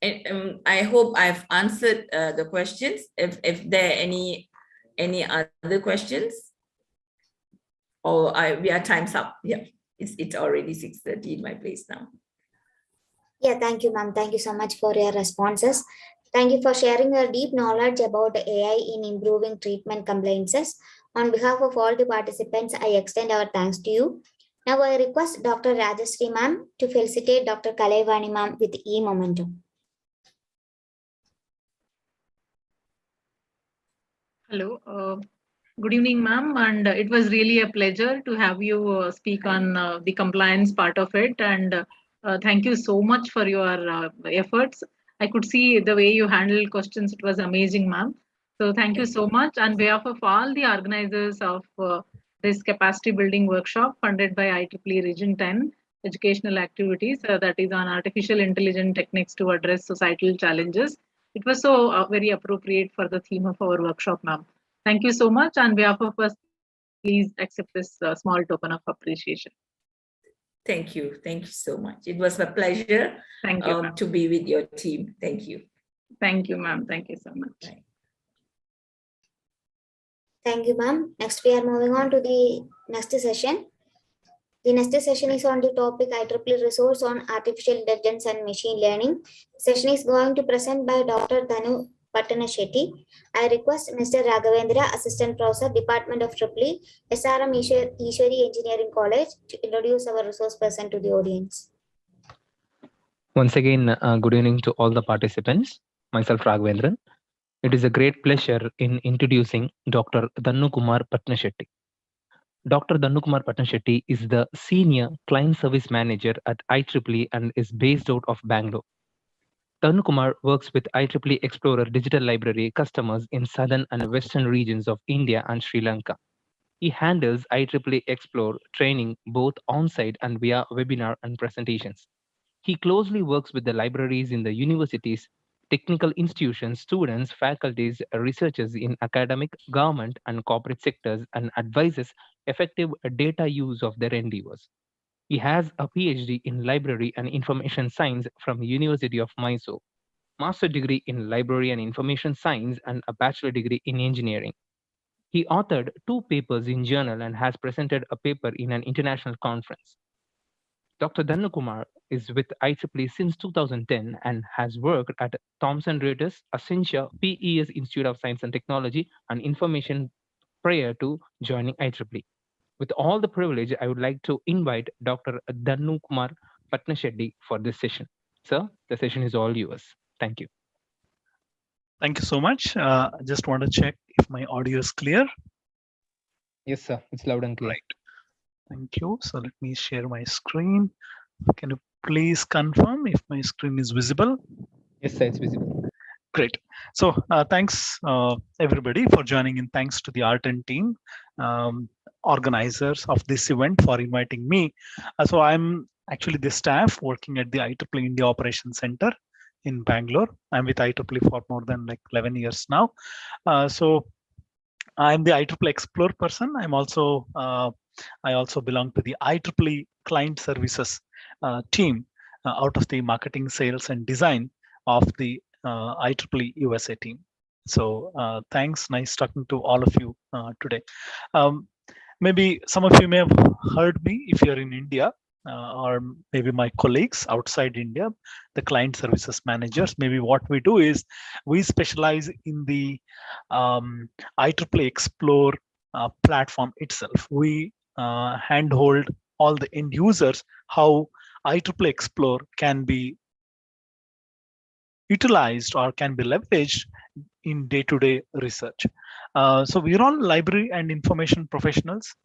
And, I hope I've answered the questions. If there are any other questions, or we are time's up. Yeah, it's already 6:30 in my place now. Yeah, thank you, ma'am. Thank you so much for your responses. Thank you for sharing your deep knowledge about AI in improving treatment compliances. On behalf of all the participants, I extend our thanks to you. Now I request Dr. Rajashree ma'am to felicitate Dr. Kalaivani ma'am with e-momentum. Hello, good evening, ma'am, and it was really a pleasure to have you speak on the compliance part of it, and thank you so much for your efforts. I could see the way you handled questions. It was amazing, ma'am. So thank you so much. On behalf of all the organizers of this capacity building workshop funded by IEEE Region 10 educational activities that is on artificial intelligence techniques to address societal challenges. It was so very appropriate for the theme of our workshop, ma'am. Thank you so much. On behalf of us, please accept this small token of appreciation. Thank you. Thank you so much. It was a pleasure to be with your team. Thank you. Thank you, ma'am. Thank you so much. Bye. Thank you, ma'am. Next, we are moving on to the next session. The next session is on the topic IEEE resource on artificial intelligence and machine learning. Session is going to present by Dr. Dhanu Pattanashetty. I request Mr. Raghavendra, Assistant Professor, Department of EEE, SRM Ishwari Engineering College, to introduce our resource person to the audience. Once again, good evening to all the participants. Myself, Raghavendran. It is a great pleasure in introducing Dr. Dhannu Kumar Pattanashetty. Dr. Dhannu Kumar Pattanashetty is the Senior Client Service Manager at IEEE and is based out of Bangalore. Dhannu Kumar works with IEEE Explorer Digital Library customers in southern and western regions of India and Sri Lanka. He handles IEEE Explore training both on-site and via webinar and presentations. He closely works with the libraries in the universities, technical institutions, students, faculties, researchers in academic, government, and corporate sectors, and advises effective data use of their endeavors. He has a PhD in Library and Information Science from University of Mysore, master degree in Library and Information Science, and a bachelor degree in Engineering. He authored 2 papers in journal and has presented a paper in an international conference. Dr. Dhannu Kumar is with IEEE since 2010 and has worked at Thomson Reuters, Accenture, PES Institute of Science and Technology, and Information prior to joining IEEE. With all the privilege, I would like to invite Dr. Dhannu Kumar Pattanashetty for this session. Sir, the session is all yours. Thank you. Thank you so much. I just want to check if my audio is clear. Yes, sir. It's loud and clear. Right. Thank you. So let me share my screen. Can you please confirm if my screen is visible? Yes, sir. It's visible. Great. So thanks everybody for joining in. Thanks to the Arten team, organizers of this event, for inviting me. So I'm actually the staff working at the IEEE India Operations Center in Bangalore. I'm with IEEE for more than like 11 years now. So I'm the IEEE Explore person. I'm also I also belong to the IEEE Client Services team out of the marketing, sales, and design of the IEEE USA team. So thanks. Nice talking to all of you today. Maybe some of you may have heard me if you're in India. Or maybe my colleagues outside India, the client services managers. Maybe what we do is we specialize in the IEEE Explore platform itself. We handhold all the end users how IEEE Explore can be utilized or can be leveraged in day-to-day research. So we're all library and information professionals.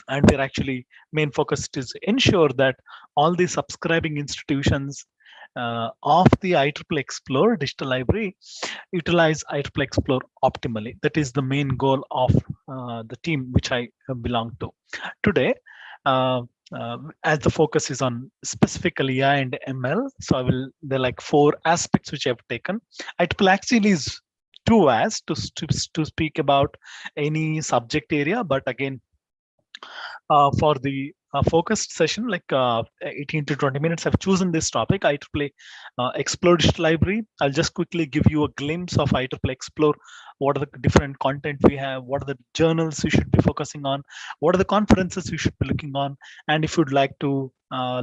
And we're actually main focus is ensure that all the subscribing institutions of the IEEE Explore digital library utilize IEEE Explore optimally. That is the main goal of the team which I belong to. Today, as the focus is on specifically AI and ML, so there are like 4 aspects which I've taken. IEEE actually is too vast to speak about any subject area, but again, for the focused session, like 18 to 20 minutes, I've chosen this topic, IEEE Explore Digital Library. I'll just quickly give you a glimpse of IEEE Explore. What are the different content we have? What are the journals you should be focusing on? What are the conferences you should be looking on? And if you'd like to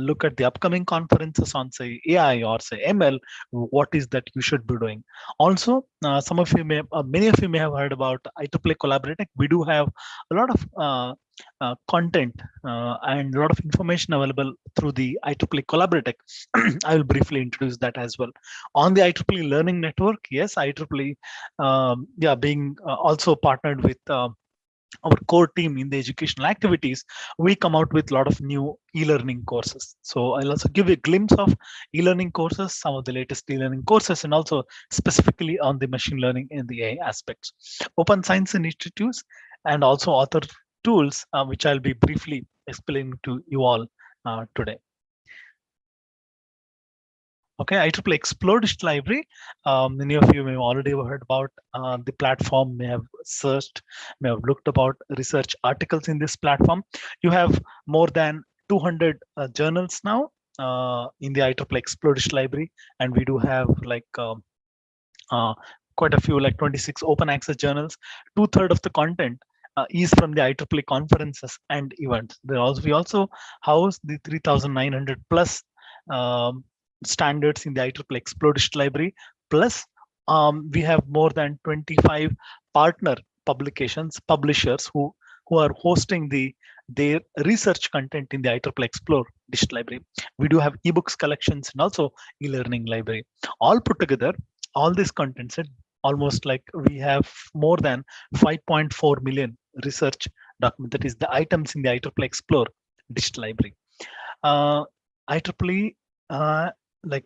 look at the upcoming conferences on, say, AI or say ML, what is that you should be doing? Also, some of you may, many of you may have heard about IEEE Collaboratek. We do have a lot of content and a lot of information available through the IEEE Collaboratek. I will briefly introduce that as well. On the IEEE Learning Network, yes, IEEE, being also partnered with our core team in the educational activities, we come out with a lot of new e-learning courses. So I'll also give you a glimpse of e-learning courses, some of the latest e-learning courses, and also specifically on the machine learning and the AI aspects. Open Science Institutes and also author tools, which I'll be briefly explaining to you all today. Okay, IEEE Explore Digital Library. Many of you may have already heard about the platform, may have searched, may have looked about research articles in this platform. You have more than 200 journals now in the IEEE Explore Digital Library, and we do have like quite a few, like 26 open access journals. 2/3 of the content is from the IEEE conferences and events. We also house the 3,900 plus standards in the IEEE Explore Digital Library. Plus, we have more than 25 partner publishers who are hosting their research content in the IEEE Explore Digital Library. We do have ebooks collections and also e-learning library. All put together, all this content set, almost like we have more than 5.4 million research document, that is the items in the IEEE Explore Digital Library. IEEE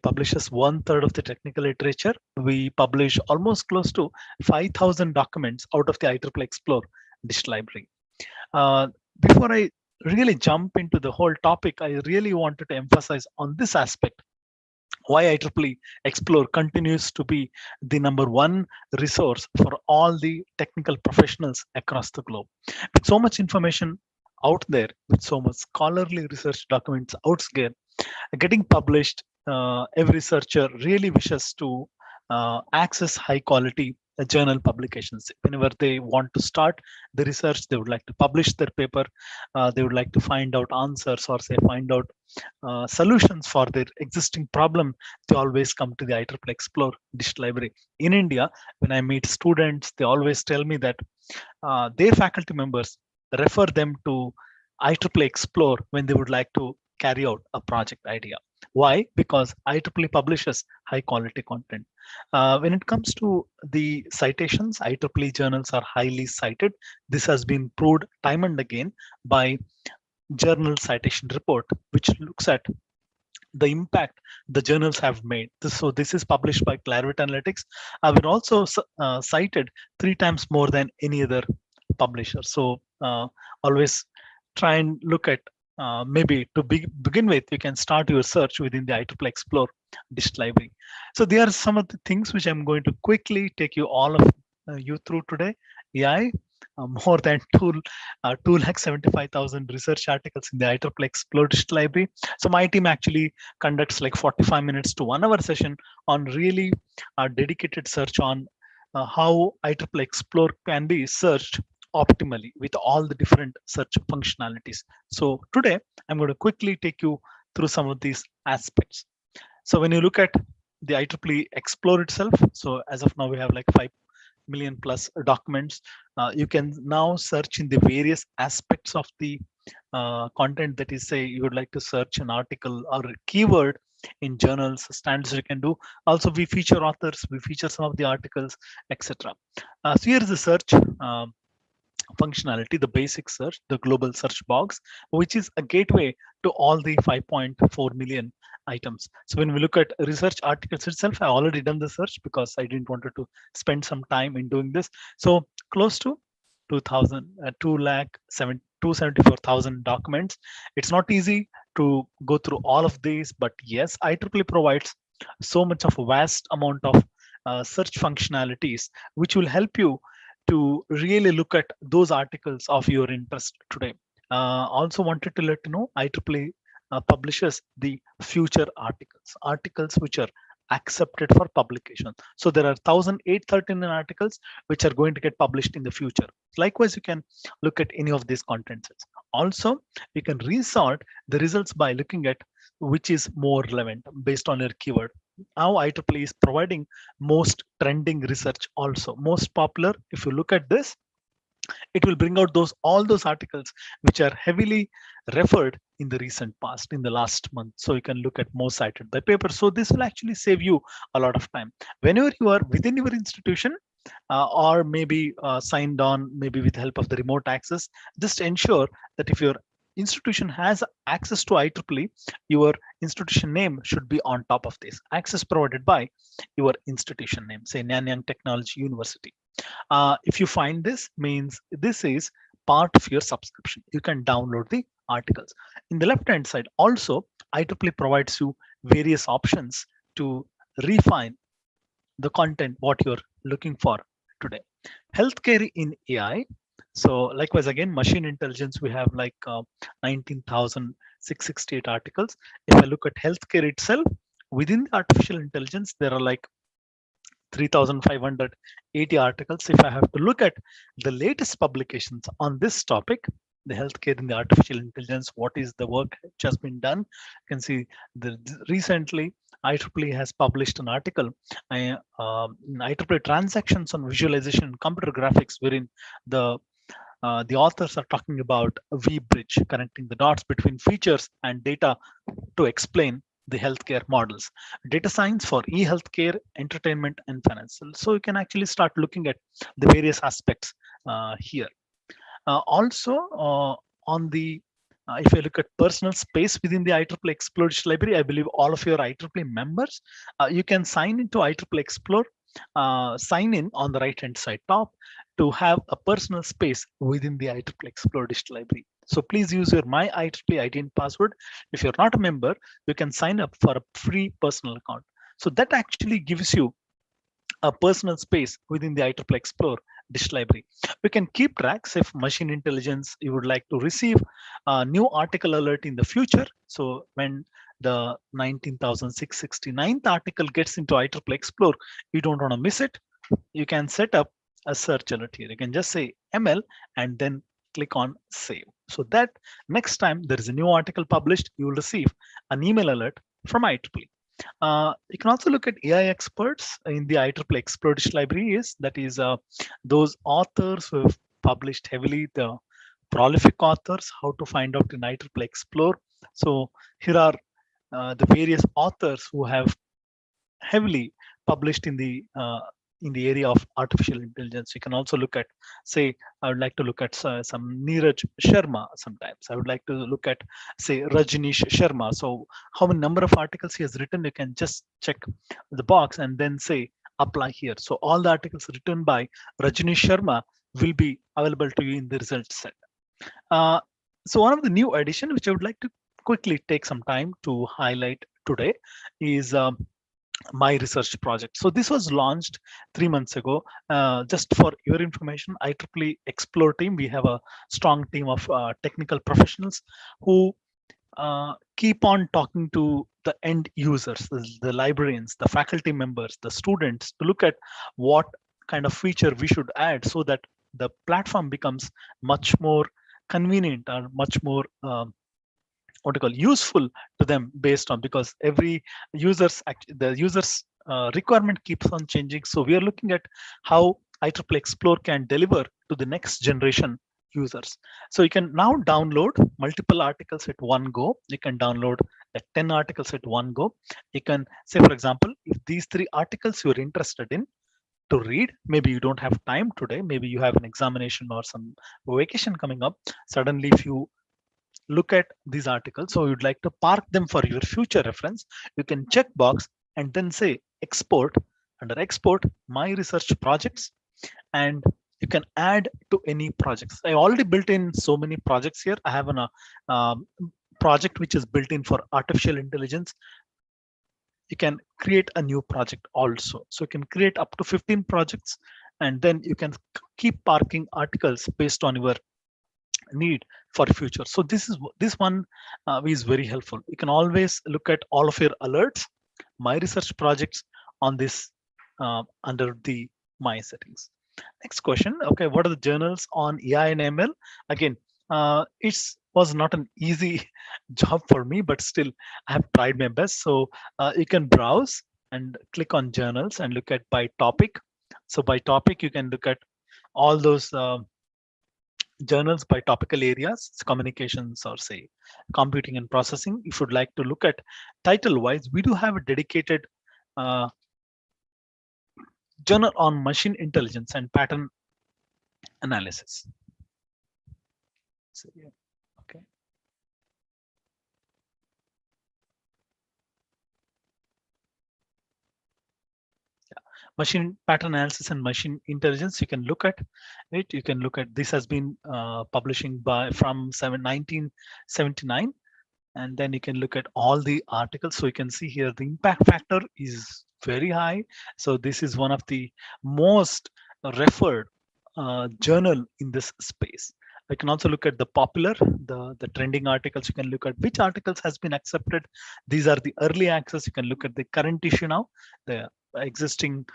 publishes 1/3 of the technical literature. We publish almost close to 5,000 documents out of the IEEE Explore Digital Library. Before I really jump into the whole topic, I really wanted to emphasize on this aspect, why IEEE Explore continues to be the #1 resource for all the technical professionals across the globe. With so much information out there, with so much scholarly research documents out there, getting published, every researcher really wishes to access high quality journal publications. Whenever they want to start the research, they would like to publish their paper, they would like to find out answers, or say find out solutions for their existing problem, they always come to the IEEE Explore Digital Library. In India, when I meet students, they always tell me that their faculty members refer them to IEEE Explore when they would like to carry out a project idea. Why? Because IEEE publishes high quality content. When it comes to the citations, IEEE journals are highly cited. This has been proved time and again by Journal Citation Report, which looks at the impact the journals have made. This is published by Clarivate Analytics. We're also cited 3 times more than any other publisher. So always try and look at, maybe to begin with, you can start your search within the IEEE Explore Digital Library. So there are some of the things which I'm going to quickly take you all of you through today. AI, more than 275,000 research articles in the IEEE Explore Digital Library. So my team actually conducts like 45 minutes to 1 hour session on really dedicated search on how IEEE Explore can be searched optimally with all the different search functionalities. So today I'm going to quickly take you through some of these aspects. So when you look at the IEEE Explore itself, so as of now we have like 5 million plus documents. You can now search in the various aspects of the content, that is, say you would like to search an article or a keyword in journals, standards you can do. Also we feature authors, we feature some of the articles, etc. So here is the search functionality, the basic search, the global search box, which is a gateway to all the 5.4 million items. So when we look at research articles itself, I already done the search because I didn't want to spend some time in doing this. So close to 274,000 documents. It's not easy to go through all of these, but yes, IEEE provides so much of a vast amount of search functionalities, which will help you to really look at those articles of your interest today. Also wanted to let you know, IEEE publishes the future articles which are accepted for publication. So there are 1,813 articles which are going to get published in the future. Likewise, you can look at any of these content sets. Also, you can resort the results by looking at which is more relevant based on your keyword. Now IEEE is providing most trending research, also most popular. If you look at this, it will bring out all those articles which are heavily referred in the recent past, in the last month. So you can look at most cited by paper. So this will actually save you a lot of time. Whenever you are within your institution, or maybe signed on, maybe with the help of the remote access, just ensure that if your institution has access to IEEE, your institution name should be on top of this. Access provided by your institution name, say Nanyang Technology University. If you find this, means this is part of your subscription. You can download the articles. In the left hand side, also IEEE provides you various options to refine the content what you're looking for today. Healthcare in AI. So likewise, again, machine intelligence, we have like 19,668 articles. If I look at healthcare itself, within the artificial intelligence, there are like 3,580 articles. If I have to look at the latest publications on this topic, the healthcare in the artificial intelligence, what is the work which has been done? You can see recently IEEE has published an article, IEEE transactions on visualization and computer graphics, wherein the authors are talking about VBridge, connecting the dots between features and data to explain the healthcare models, data science for e-healthcare, entertainment, and financial. So you can actually start looking at the various aspects here. Also, on the if you look at personal space within the IEEE Explore Digital Library, I believe all of your IEEE members, you can sign into IEEE Explore, sign in on the right-hand side top to have a personal space within the IEEE Explore Digital Library. So please use your My IEEE ID and password. If you're not a member, you can sign up for a free personal account. So that actually gives you a personal space within the IEEE Explore Digital Library. We can keep tracks if machine intelligence, you would like to receive a new article alert in the future. So when the 19,669th article gets into IEEE Explore, you don't want to miss it. You can set up a search alert here. You can just say ML and then click on save. So that next time there is a new article published, you will receive an email alert from IEEE. You can also look at AI experts in the IEEE Explore Digital Library. That is those authors who have published heavily, the prolific authors, how to find out in IEEE Explore. So here are the various authors who have heavily published in the area of artificial intelligence. You can also look at, say, I would like to look at some Neeraj Sharma sometimes. I would like to look at, say, Rajneesh Sharma. So how many number of articles he has written, you can just check the box and then say apply here. So all the articles written by Rajneesh Sharma will be available to you in the results set. So one of the new addition, which I would like to quickly take some time to highlight today, is My Research Project. So this was launched 3 months ago. Just for your information, IEEE Explore team, we have a strong team of technical professionals who keep on talking to the end users, the librarians, the faculty members, the students, to look at what kind of feature we should add so that the platform becomes much more convenient or much more useful to them, based on, because every the user's requirement keeps on changing. So we are looking at how IEEE Explore can deliver to the next generation users. So you can now download multiple articles at one go. You can download 10 articles at one go. You can say, for example, if these 3 articles you're interested in to read, maybe you don't have time today, maybe you have an examination or some vacation coming up. Suddenly, if you look at these articles, so you'd like to park them for your future reference, you can check box and then say export. Under export, My Research Projects, and you can add to any projects. I already built in so many projects here. I have a project which is built in for artificial intelligence. You can create a new project also. So you can create up to 15 projects, and then you can keep parking articles based on your need for future. So this one is very helpful. You can always look at all of your alerts, My Research Projects on this under the My settings. Next question. Okay, what are the journals on AI and ML? Again, it was not an easy job for me, but still I have tried my best. So you can browse and click on journals and look at by topic. So by topic, you can look at all those journals by topical areas, communications, or say computing and processing. If you'd like to look at title wise, we do have a dedicated journal on machine intelligence and pattern analysis. So, yeah. Okay. Machine pattern analysis and machine intelligence, you can look at it. You can look at, this has been publishing from 1979, and then you can look at all the articles. So you can see here the impact factor is very high. So this is one of the most referred journal in this space. You can also look at the popular, the trending articles. You can look at which articles has been accepted. These are the early access. You can look at the current issue now, the existing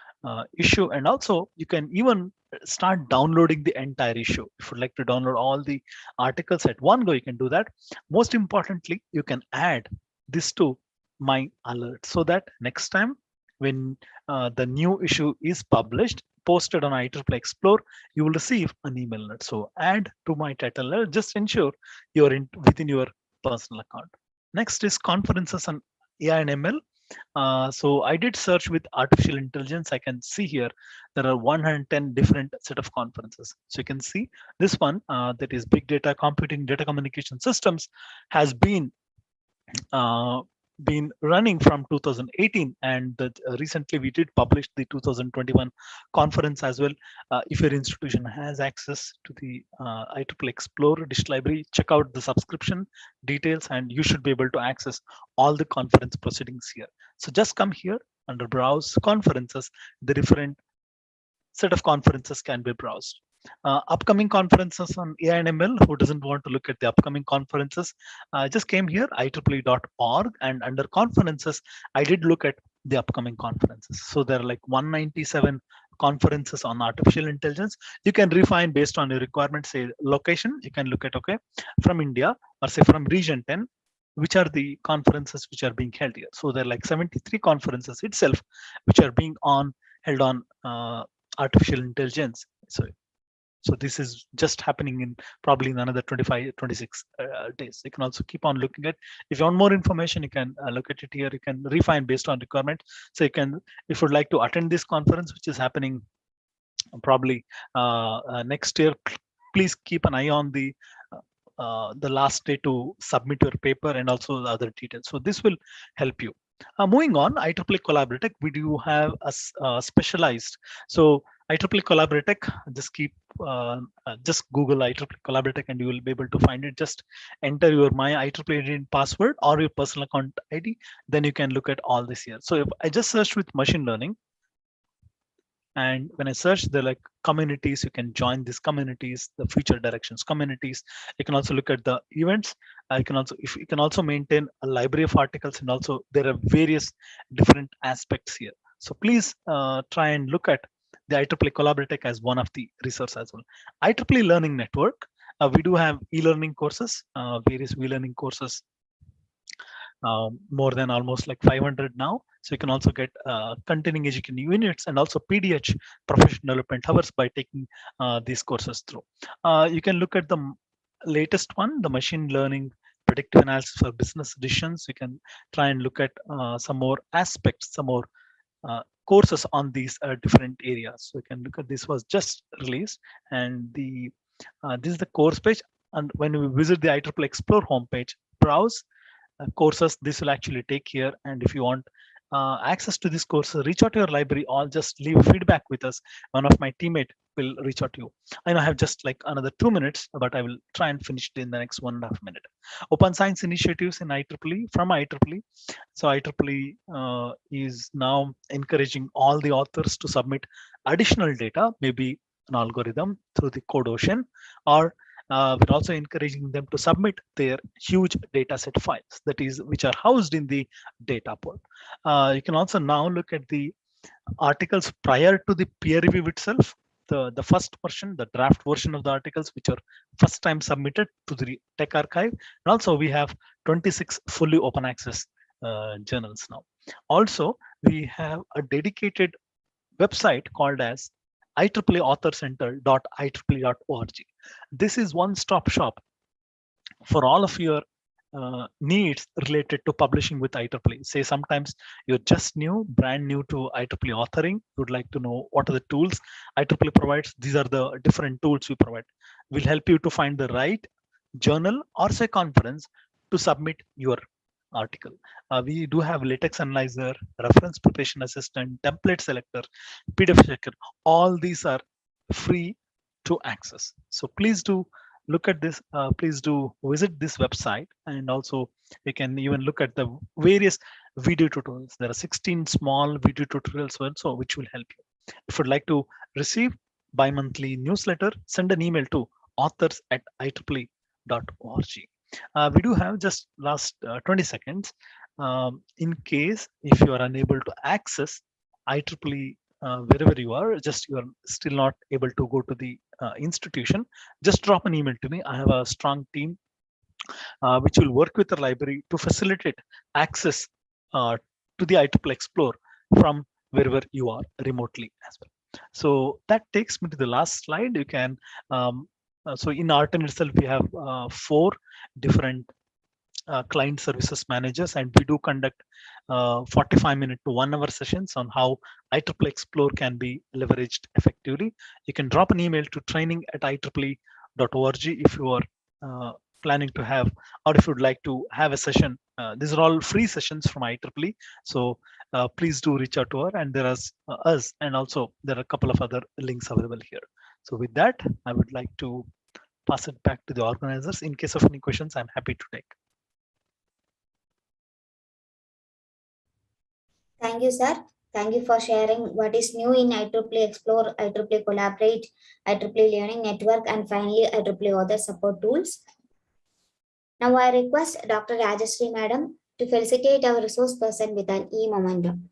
issue, and also you can even start downloading the entire issue. If you'd like to download all the articles at one go, you can do that. Most importantly, you can add this to my alert so that next time when the new issue is published, posted on IEEE Explore, you will receive an email alert. So add to my title alert, just ensure you're within your personal account. Next is conferences on AI and ML. So I did search with artificial intelligence. I can see here there are 110 different set of conferences. So you can see this one that is big data computing, data communication systems has been running from 2018, and recently we did publish the 2021 conference as well. If your institution has access to the IEEE Explore digital library, check out the subscription details and you should be able to access all the conference proceedings here. So just come here under browse conferences, the different set of conferences can be browsed. Upcoming conferences on AI and ML, who doesn't want to look at the upcoming conferences? I just came here, IEEE.org, and under conferences, I did look at the upcoming conferences. So there are like 197 conferences on artificial intelligence. You can refine based on your requirement, say location, you can look at, okay, from India or say from region 10, which are the conferences which are being held here. So there are like 73 conferences itself, which are being held on artificial intelligence. So this is just happening in probably in another 25, 26 days. You can also keep on looking at, if you want more information, you can look at it here. You can refine based on requirement. So you can, if you'd like to attend this conference, which is happening probably next year, please keep an eye on the last day to submit your paper and also the other details. So this will help you. Moving on, IEEE Collaboratech, we do have a specialized. So IEEE Collaboratech, just Google IEEE Collaboratech and you will be able to find it. Just enter your my IEEE ID password or your personal account ID, then you can look at all this here. So if I just searched with machine learning, and when I search, they're like communities, you can join these communities, the future directions communities. You can also look at the events. You can also maintain a library of articles, and also there are various different aspects here. So please try and look at the IEEE Collaboratech as one of the resources as well. IEEE Learning Network, we do have e-learning courses, various e-learning courses, more than almost like 500 now. So you can also get continuing education units and also PDH, professional development hours, by taking these courses through. You can look at the latest one, the machine learning predictive analysis for business decisions. You can try and look at some more aspects, some more courses on these different areas. So you can look at, this was just released, and the this is the course page. And when we visit the IEEE Explore homepage, browse courses, this will actually take here. And if you want access to this course, reach out to your library or just leave feedback with us. One of my teammates will reach out to you. I know I have just like another 2 minutes, but I will try and finish it in the next 1.5 minutes. Open science initiatives in IEEE, from IEEE. So IEEE is now encouraging all the authors to submit additional data, maybe an algorithm through the Code Ocean, or we're also encouraging them to submit their huge data set files, that is, which are housed in the data port. You can also now look at the articles prior to the peer review itself, the first version, the draft version of the articles, which are first time submitted to the Tech Archive. And also we have 26 fully open access journals now. Also, we have a dedicated website called as IEEEauthorcenter.IEEE.org. This is one-stop shop for all of your needs related to publishing with IEEE. Say sometimes you're just brand new to IEEE authoring, you'd like to know what are the tools IEEE provides. These are the different tools we provide. We'll help you to find the right journal or say conference to submit your article. We do have latex analyzer, reference preparation assistant, template selector, PDF checker. All these are free to access. So please do look at this. Please do visit this website, and also you can even look at the various video tutorials. There are 16 small video tutorials also, which will help you. If you'd like to receive bi-monthly newsletter, send an email to authors@IEEE.org. We do have just last 20 seconds. In case if you are unable to access IEEE wherever you are, just you are still not able to go to the institution, just drop an email to me. I have a strong team which will work with the library to facilitate access to the IEEE Explore from wherever you are remotely as well. So that takes me to the last slide. You can, so in Arten itself, we have 4 different client services managers, and we do conduct 45-minute to 1-hour sessions on how IEEE Explore can be leveraged effectively. You can drop an email to training@ieee.org if you are planning to have, or if you'd like to have a session. These are all free sessions from IEEE. So please do reach out to her, and there is us, and also there are a couple of other links available here. So with that, I would like to pass it back to the organizers. In case of any questions, I'm happy to take. Thank you, sir. Thank you for sharing what is new in IEEE Explore, IEEE Collaborate, IEEE Learning Network, and finally IEEE Other Support Tools. Now I request Dr. Rajashree Madam to felicitate our resource person with an e-memorandum.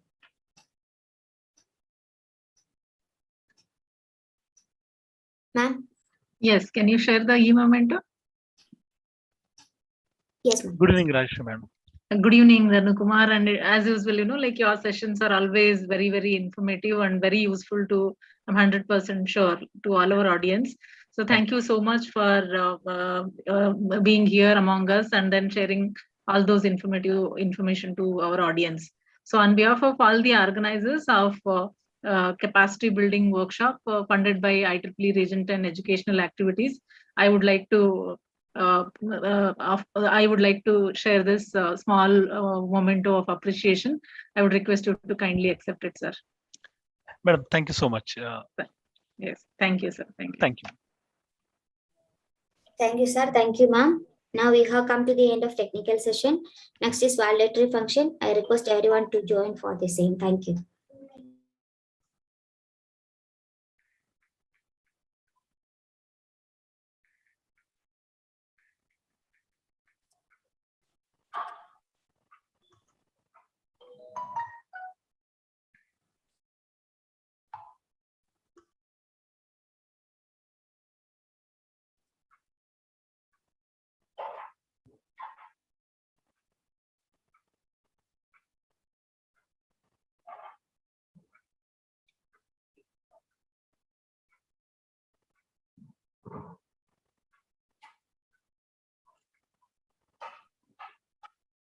Ma'am? Yes, can you share the e-memorandum? Yes, ma'am. Good evening, Rajashree Madam. Good evening, Dhannu Kumar. And as usual, like your sessions are always very, very informative and very useful to, I'm 100% sure, to all our audience. So thank you so much for being here among us and then sharing all those information to our audience. So on behalf of all the organizers of capacity building workshop funded by IEEE Region 10 Educational Activities, I would like to share this small memento of appreciation. I would request you to kindly accept it, sir. Madam, thank you so much. Yes, thank you, sir. Thank you. Thank you. Thank you, sir. Thank you, ma'am. Now we have come to the end of technical session. Next is validatory function. I request everyone to join for the same. Thank you.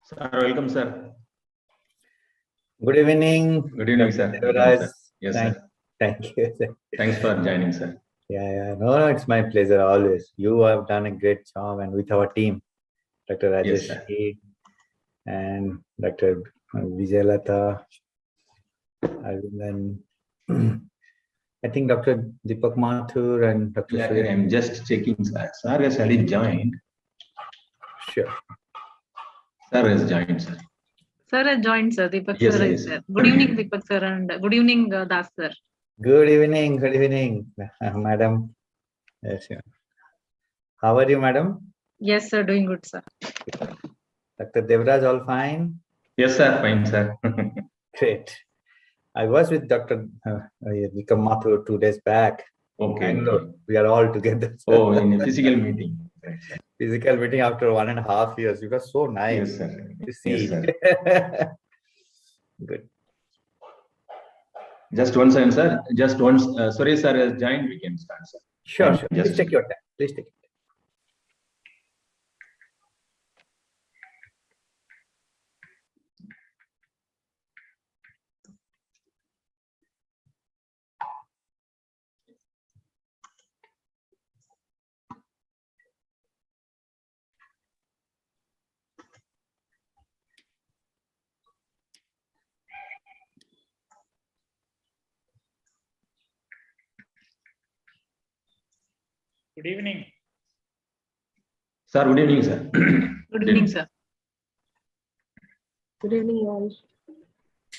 Sir, welcome, sir. Good evening. Good evening, sir. Yes, thank, sir. Thank you, sir. Thanks for joining, sir. Yeah. No, it's my pleasure always. You have done a great job, and with our team, Dr. Rajashree and Dr. Vijayalata, and then I think Dr. Deepak Mathur and Dr. Yeah, I'm just checking, sir. Sir has already joined. Sure. Sir has joined, sir. Sir has joined, sir. Deepak Yes, sir yes. is there. Good evening, Deepak sir, and good evening, Das sir. Good evening, madam. Yes, yeah. How are you, madam? Yes, sir. Doing good, sir. Dr. Devraj, all fine? Yes, sir. Fine, sir. Great. I was with Dr. Deepak Mathur 2 days back. Okay. We are all together. Oh, in a physical meeting. Physical meeting after 1.5 years. It was so nice. Yes, sir. To see. Yes, sir. Good. Just one second, sir. Just once. Sorry, sir has joined. We can start, sir. Sure. Please take your time. Please take it. Good evening. Sir, good evening, sir. Good evening, sir. Good evening, all.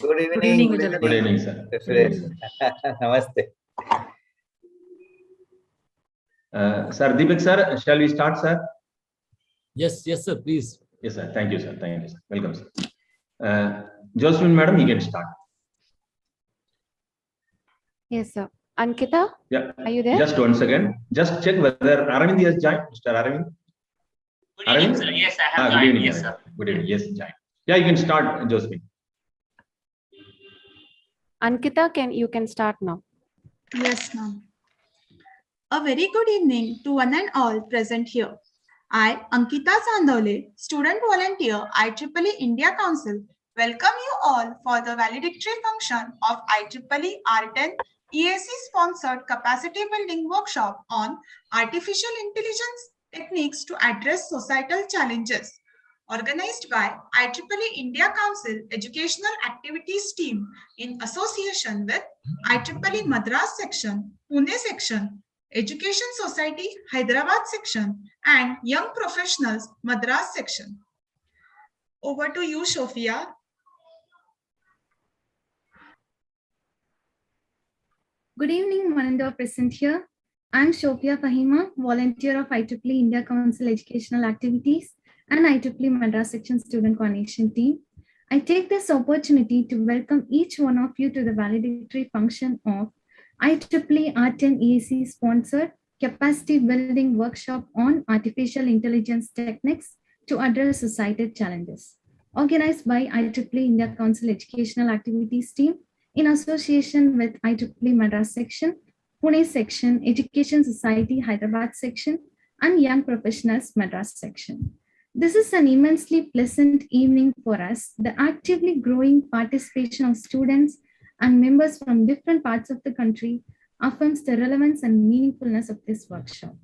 Good evening. Good evening, Vijayalata. Good evening, sir. Namaste. Sir, Deepak, sir, shall we start, sir? Yes, sir, please. Yes, sir. Thank you, sir. Thank you, sir. Welcome, sir. Josephine, madam, you can start. Yes, sir. Ankita, Yeah. are you there? Just 1 second. Just check whether Aravind has joined. Mr. Aravind. Good evening, sir. Yes, I have Good joined. evening. Yes, sir. Good evening. Yes, join. Yeah, you can start, Josephine. Ankita, you can start now. Yes, ma'am. A very good evening to one and all present here. I, Ankita Sandole, student volunteer, IEEE India Council, welcome you all for the valedictory function of IEEE R10 EAC sponsored capacity building workshop on artificial intelligence techniques to address societal challenges, organized by IEEE India Council Educational Activities Team in association with IEEE Madras Section, Pune Section, Education Society, Hyderabad Section, and Young Professionals, Madras Section. Over to you, Sophia. Good evening, one and all present here. I'm Shopia Fahima, volunteer of IEEE India Council Educational Activities and IEEE Madras Section Student Coordination Team. I take this opportunity to welcome each one of you to the valedictory function of IEEE R10 EAC sponsored capacity building workshop on artificial intelligence techniques to address societal challenges, organized by IEEE India Council Educational Activities Team in association with IEEE Madras Section, Pune Section, Education Society, Hyderabad Section, and Young Professionals, Madras Section. This is an immensely pleasant evening for us. The actively growing participation of students and members from different parts of the country affirms the relevance and meaningfulness of this workshop.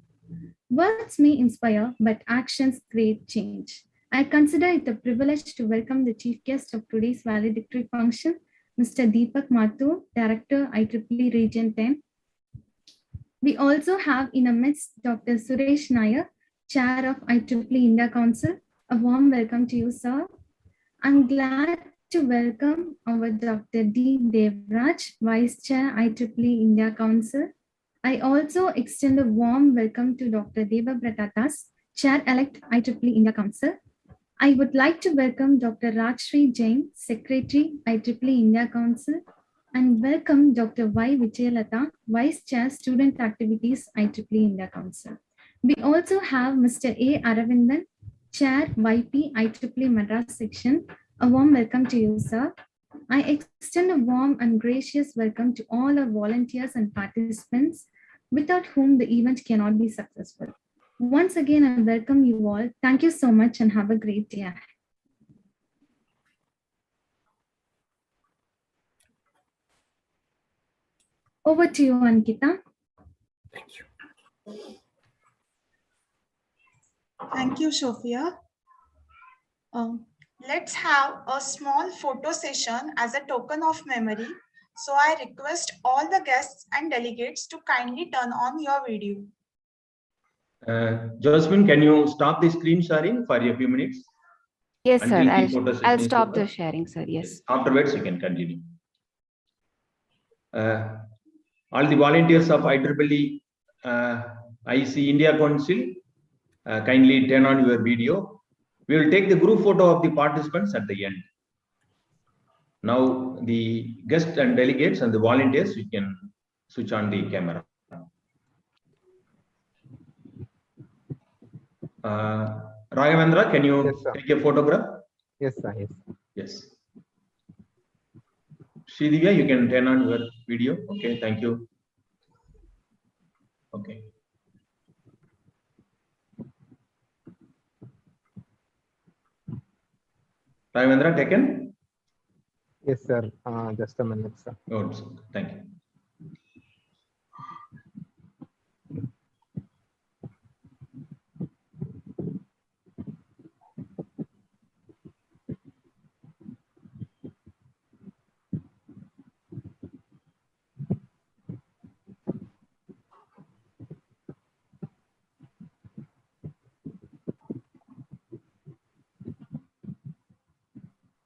Words may inspire, but actions create change. I consider it a privilege to welcome the chief guest of today's valedictory function, Mr. Deepak Mathur, Director, IEEE Region 10. We also have in our midst Dr. Suresh Nair, Chair of IEEE India Council. A warm welcome to you, sir. I'm glad to welcome our Dr. D. Devraj, Vice Chair, IEEE India Council. I also extend a warm welcome to Dr. Debabrata Das, Chair-elect, IEEE India Council. I would like to welcome Dr. Rajshri Jain, Secretary, IEEE India Council, and welcome Dr. Y. Vijayalata, Vice Chair, Student Activities, IEEE India Council. We also have Mr. A. Aravindan, Chair, YP, IEEE Madras Section. A warm welcome to you, sir. I extend a warm and gracious welcome to all our volunteers and participants, without whom the event cannot be successful. Once again, I welcome you all. Thank you so much and have a great day. Over to you, Ankita. Thank you. Thank you, Sophia. Let's have a small photo session as a token of memory. So I request all the guests and delegates to kindly turn on your video. Josephine, can you stop the screen sharing for a few minutes? Yes, sir. I'll is stop over? the sharing, sir. Yes. Afterwards, you can continue. All the volunteers of IEEE IC India Council, kindly turn on your video. We will take the group photo of the participants at the end. Now, the guests and delegates and the volunteers, you can switch on the camera. Raghavendra, can you take a photograph? Yes, sir. Yes. Yes. Sridivya, you can turn on your video. Okay, thank you. Okay. Raghavendra, taken? Yes, sir. Just a minute, sir. Oh, thank you.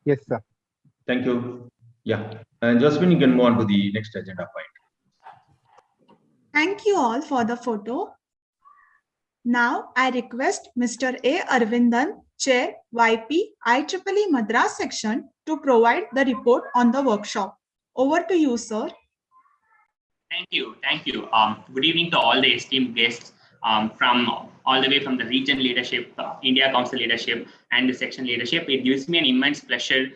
Yes, sir. Thank you. Yeah. Josephine, you can move on to the next agenda point. Thank you all for the photo. Now I request Mr. A. Arvindan, Chair, YP, IEEE Madras Section, to provide the report on the workshop. Over to you, sir. Thank you. Thank you. Good evening to all the esteemed guests from all the way from the region leadership, India Council leadership, and the section leadership. It gives me an immense pleasure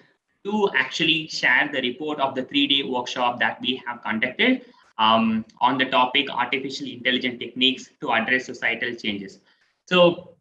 to actually share the report of the 3-day workshop that we have conducted on the topic artificial intelligence techniques to address societal changes. So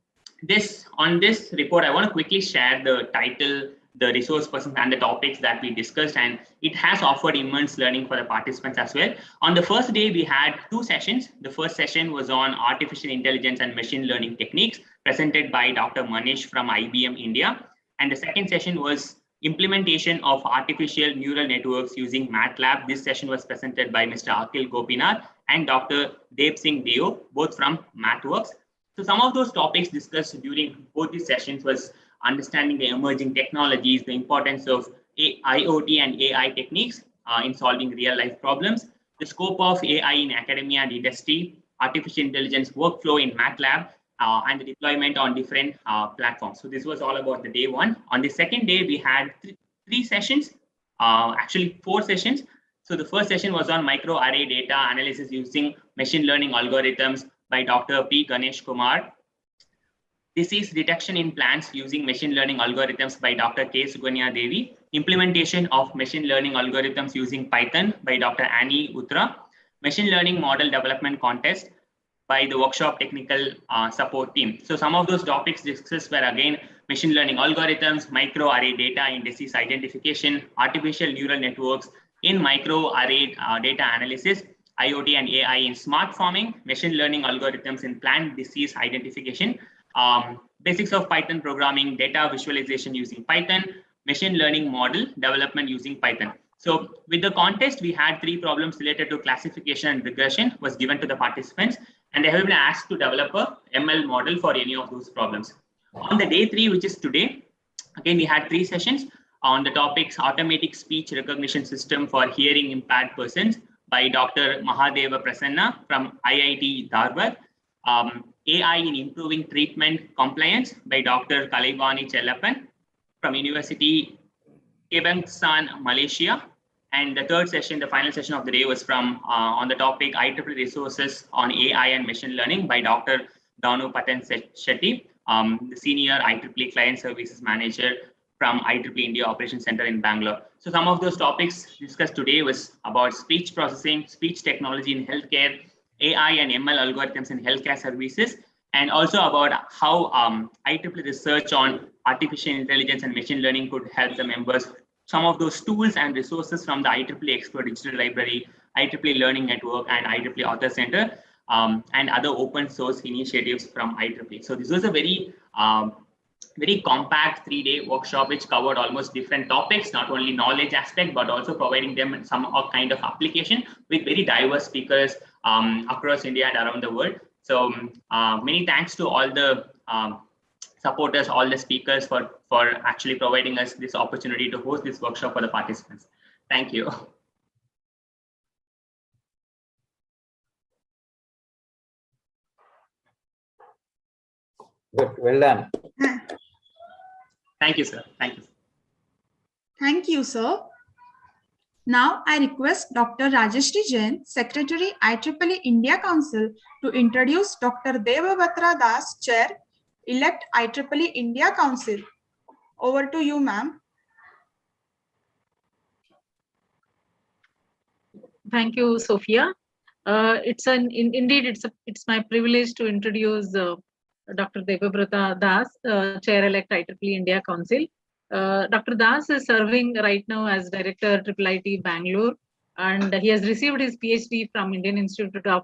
on this report, I want to quickly share the title, the resource persons, and the topics that we discussed, and it has offered immense learning for the participants as well. On the first day, we had 2 sessions. The first session was on artificial intelligence and machine learning techniques presented by Dr. Manish from IBM India. And the second session was implementation of artificial neural networks using MATLAB. This session was presented by Mr. Akhil Gopinath and Dr. Dev Singh Deo, both from MathWorks. So some of those topics discussed during both these sessions was understanding the emerging technologies, the importance of IoT and AI techniques in solving real-life problems, the scope of AI in academia and industry, artificial intelligence workflow in MATLAB, and the deployment on different platforms. So this was all about the day 1. On the second day, we had 3 sessions, actually 4 sessions. So the first session was on microarray data analysis using machine learning algorithms by Dr. P. Ganesh Kumar. Disease detection in plants using machine learning algorithms by Dr. K. Suganya Devi. Implementation of machine learning algorithms using Python by Dr. Annie Utra. Machine learning model development contest by the workshop technical support team. So some of those topics discussed were again machine learning algorithms, microarray data in disease identification, artificial neural networks in microarray data analysis, IoT and AI in smart farming, machine learning algorithms in plant disease identification, basics of Python programming, data visualization using Python, machine learning model development using Python. So with the contest, we had 3 problems related to classification and regression was given to the participants, and they have been asked to develop a ML model for any of those problems. On the day 3, which is today, again, we had 3 sessions on the topics automatic speech recognition system for hearing impaired persons by Dr. Mahadeva Prasanna from IIT Dharwad, AI in improving treatment compliance by Dr. Kalaivani Chellappan from University Kebangsaan, Malaysia. And the third session, the final session of the day, was from on the topic IEEE resources on AI and machine learning by Dr. Danu Patan Shetty, the senior IEEE client services manager from IEEE India Operations Center in Bangalore. So some of those topics discussed today was about speech processing, speech technology in healthcare, AI and ML algorithms in healthcare services, and also about how IEEE research on artificial intelligence and machine learning could help the members. Some of those tools and resources from the IEEE Expert Digital Library, IEEE Learning Network, and IEEE Author Center, and other open source initiatives from IEEE. So this was a very compact 3-day workshop which covered almost different topics, not only knowledge aspect, but also providing them some kind of application with very diverse speakers across India and around the world. So many thanks to all the supporters, all the speakers for actually providing us this opportunity to host this workshop for the participants. Thank you. Good, well done. Thank you, sir. Thank you. Thank you, sir. Now I request Dr. Rajeshri Jain, Secretary IEEE India Council, to introduce Dr. Devabhadra Das, Chair, Elect IEEE India Council. Over to you, ma'am. Thank you, Sophia. It's my privilege to introduce Dr. Devabhadra Das, Chair-elect IEEE India Council. Dr. Das is serving right now as Director IIIT Bangalore, and he has received his PhD from Indian Institute of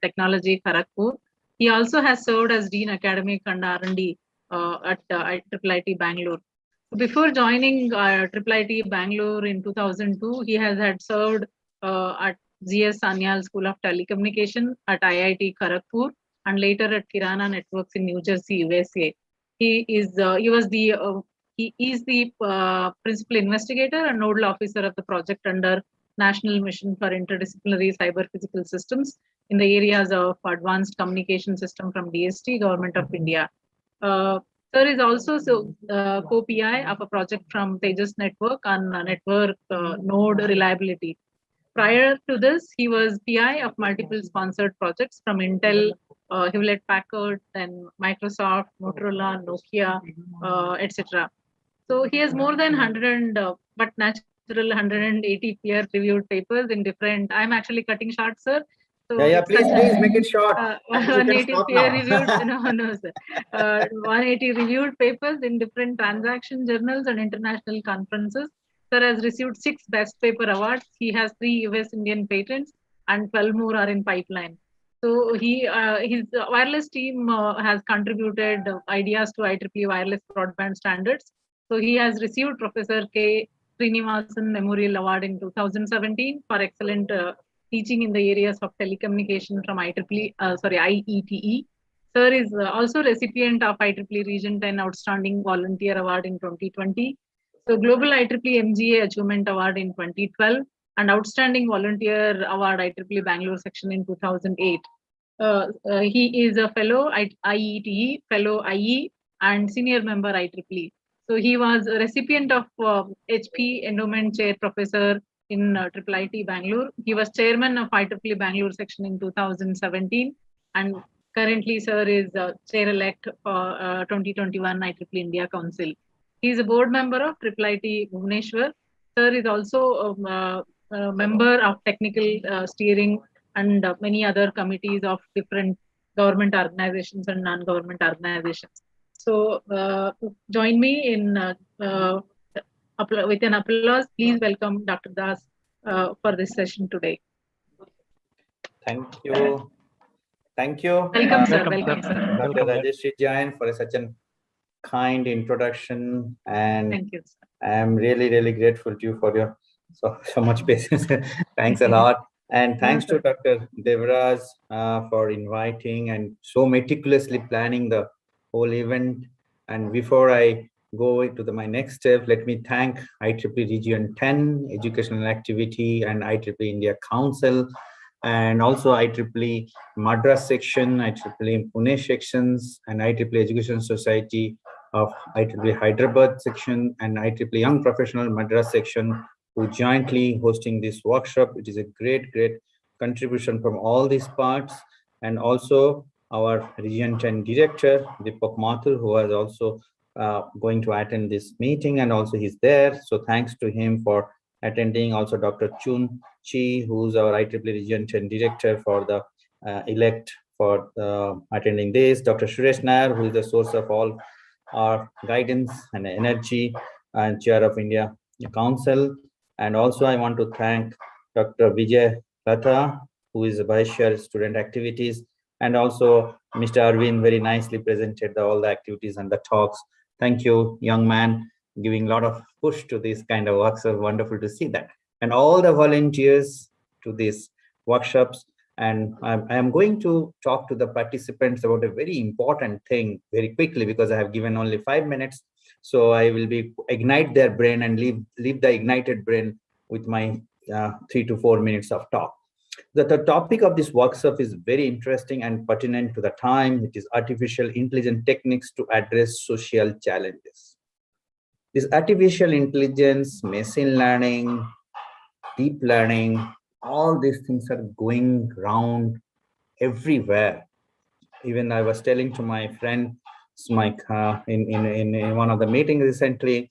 Technology, Kharagpur. He also has served as Dean Academic and R&D at IIIT Bangalore. Before joining IIIT Bangalore in 2002, he had served at GS Sanyal School of Telecommunication at IIT Kharagpur, and later at Kirana Networks in New Jersey, USA. He is the principal investigator and nodal officer of the project under National Mission for Interdisciplinary Cyber Physical Systems in the areas of advanced communication system from DST, Government of India. Sir is also co-PI of a project from Tejas Network on network node reliability. Prior to this, he was PI of multiple sponsored projects from Intel, Hewlett-Packard, then Microsoft, Motorola, Nokia, etc. So he has more than 180 peer-reviewed papers in different. I'm actually cutting short, sir. So Yeah, please make it short. You can 180 stop peer-reviewed, now. no, sir. 180 reviewed papers in different transaction journals and international conferences. Sir has received 6 Best Paper Awards. He has 3 US Indian patents and 12 more are in pipeline. So his wireless team has contributed ideas to IEEE wireless broadband standards. So he has received Professor K. Srinivasan Memorial Award in 2017 for excellent teaching in the areas of telecommunication from IETE. Sir is also recipient of IEEE Region 10 Outstanding Volunteer Award in 2020. So Global IEEE MGA Achievement Award in 2012 and Outstanding Volunteer Award IEEE Bangalore section in 2008. He is a fellow IETE, fellow IE, and senior member IEEE. So he was a recipient of HP Endowment Chair Professor in IIIT Bangalore. He was chairman of IEEE Bangalore section in 2017, and currently, sir is chair-elect for 2021 IEEE India Council. He is a board member of IIIT Bhubaneswar. Sir is also a member of technical steering and many other committees of different government organizations and non-government organizations. So join me in with an applause. Please welcome Dr. Das for this session today. Thank you. Thank you. Welcome, sir. Welcome, sir. Dr. Rajeshri Jain for such a kind introduction. And thank you, sir. I am really, really grateful to you for your so much patience. Thanks a lot. And thanks to Dr. Devraj for inviting and so meticulously planning the whole event. And before I go to my next step, let me thank IEEE Region 10 Educational Activity and IEEE India Council, and also IEEE Madras section, IEEE Pune sections, and IEEE Education Society of IEEE Hyderabad section, and IEEE Young Professional Madras section, who jointly hosting this workshop. It is a great, great contribution from all these parts. And also our Region 10 Director, Deepak Mathur, who was also going to attend this meeting, and also he's there. So thanks to him for attending. Also Dr. Chun Chi, who's our IEEE Region 10 Director for the elect for attending this. Dr. Suresh Nair, who is the source of all our guidance and energy, and Chair of India Council. And also I want to thank Dr. Vijay Lata, who is the Vice Chair Student Activities, and also Mr. Arvind very nicely presented all the activities and the talks. Thank you, young man, giving a lot of push to this kind of work. So wonderful to see that. And all the volunteers to these workshops. And I am going to talk to the participants about a very important thing very quickly, because I have given only 5 minutes. So I will ignite their brain and leave the ignited brain with my 3 to 4 minutes of talk. The topic of this workshop is very interesting and pertinent to the time. It is artificial intelligence techniques to address social challenges. This artificial intelligence, machine learning, deep learning, all these things are going around everywhere. Even I was telling to my friend Mike in one of the meetings recently,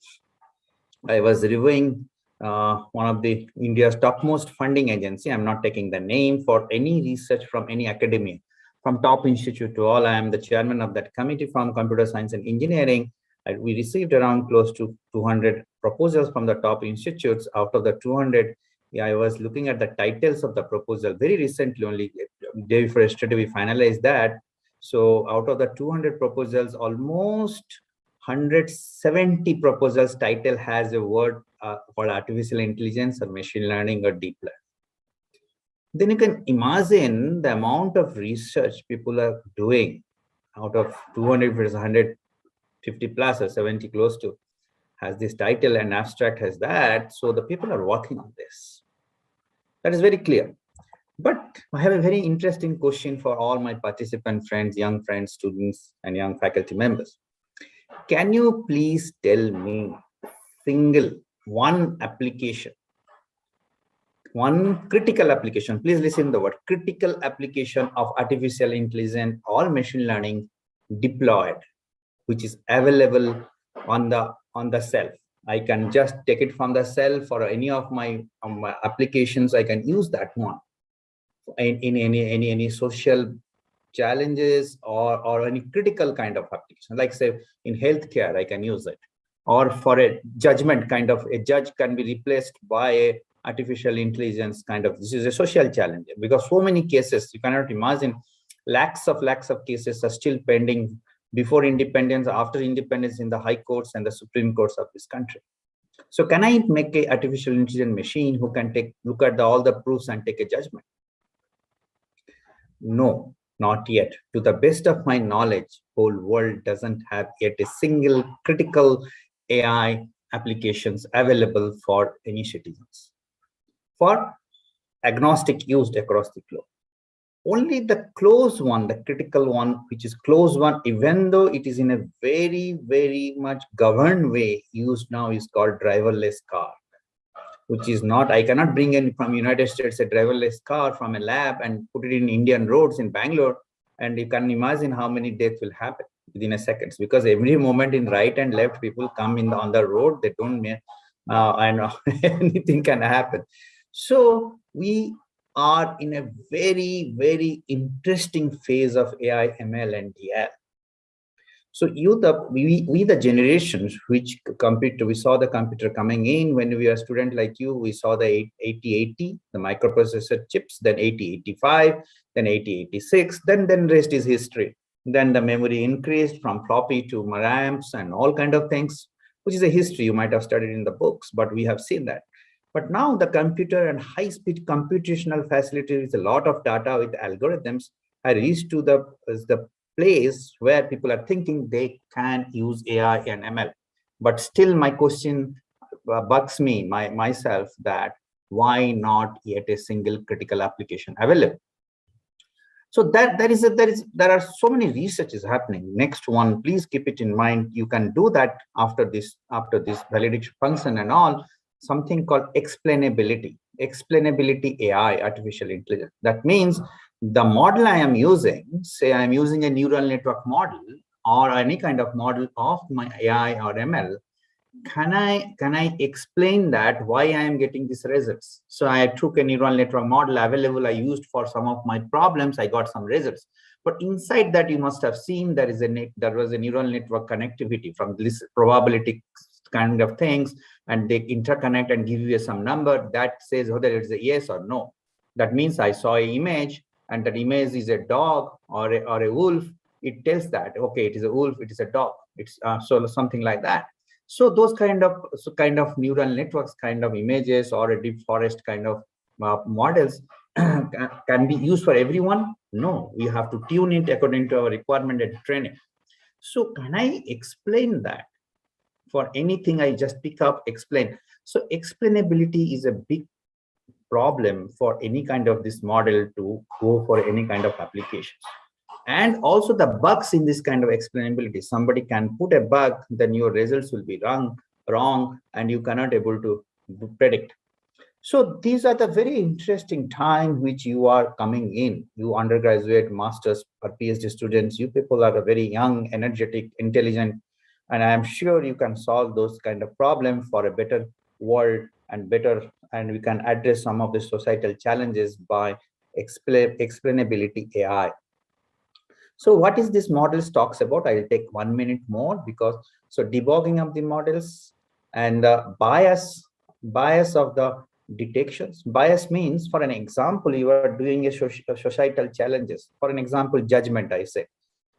I was reviewing one of the India's topmost funding agency. I'm not taking the name for any research from any academia, from top institute to all. I am the chairman of that committee from computer science and engineering. We received around close to 200 proposals from the top institutes. Out of the 200, I was looking at the titles of the proposal very recently, only day before yesterday we finalized that. So out of the 200 proposals, almost 170 proposals title has a word called artificial intelligence or machine learning or deep learning. Then you can imagine the amount of research people are doing. Out of 200 versus 150 plus or 70 close to has this title, and abstract has that. So the people are working on this. That is very clear. But I have a very interesting question for all my participant friends, young friends, students, and young faculty members. Can you please tell me one application one critical application, please listen to the word critical application of artificial intelligence or machine learning deployed, which is available on the shelf. I can just take it from the shelf or any of my applications. I can use that one in any social challenges or any critical kind of application. Like say in healthcare, I can use it. Or for a judgment kind of, a judge can be replaced by a artificial intelligence kind of. This is a social challenge because so many cases, you cannot imagine, lakhs of cases are still pending before independence, after independence in the high courts and the Supreme Courts of this country. So can I make a artificial intelligence machine who can look at all the proofs and take a judgment? No, not yet. To the best of my knowledge, whole world doesn't have yet a single critical AI applications available for any citizens for agnostic used across the globe. Only the close one, the critical one, which is close one, even though it is in a very, very much governed way used now, is called driverless car, which is not, I cannot bring in from United States a driverless car from a lab and put it in Indian roads in Bangalore. And you can imagine how many deaths will happen within a second, because every moment in right and left, people come in on the road, they don't, and anything can happen. So we are in a very, very interesting phase of AI, ML, and DL. So we the generations which computer, we saw the computer coming in when we were a student like you, we saw the 8080, the microprocessor chips, then 8085, then 8086, then rest is history. Then the memory increased from floppy to RAMs and all kind of things, which is a history you might have studied in the books, but we have seen that. But now the computer and high-speed computational facilities, a lot of data with algorithms, are reached to the place where people are thinking they can use AI and ML. But still my question bugs me, myself, that why not yet a single critical application available? So there are so many researches happening. Next one, please keep it in mind. You can do that after this validation function and all, something called explainability AI, artificial intelligence. That means the model I am using, say I'm using a neural network model or any kind of model of my AI or ML, can I explain that why I am getting these results? So I took a neural network model available, I used for some of my problems, I got some results. But inside that, you must have seen there was a neural network connectivity from this probability kind of things, and they interconnect and give you some number that says whether it's a yes or no. That means I saw an image, and that image is a dog or a wolf. It tells that, okay, it is a wolf, it is a dog. It's so something like that. So those kind of neural networks, kind of images, or a deep forest kind of models can be used for everyone. No, we have to tune it according to our requirement and training. So can I explain that? For anything I just pick up, explain. So explainability is a big problem for any kind of this model to go for any kind of applications. And also the bugs in this kind of explainability. Somebody can put a bug, then your results will be wrong, and you cannot able to predict. So these are the very interesting time which you are coming in. You undergraduate, masters, or PhD students, you people are very young, energetic, intelligent, and I am sure you can solve those kind of problems for a better world and we can address some of the societal challenges by explainability AI. So what is this models talks about? I'll take 1 minute more because so debugging of the models and bias of the detections. Bias means, for an example, you are doing a societal challenges. For an example, judgment, I say.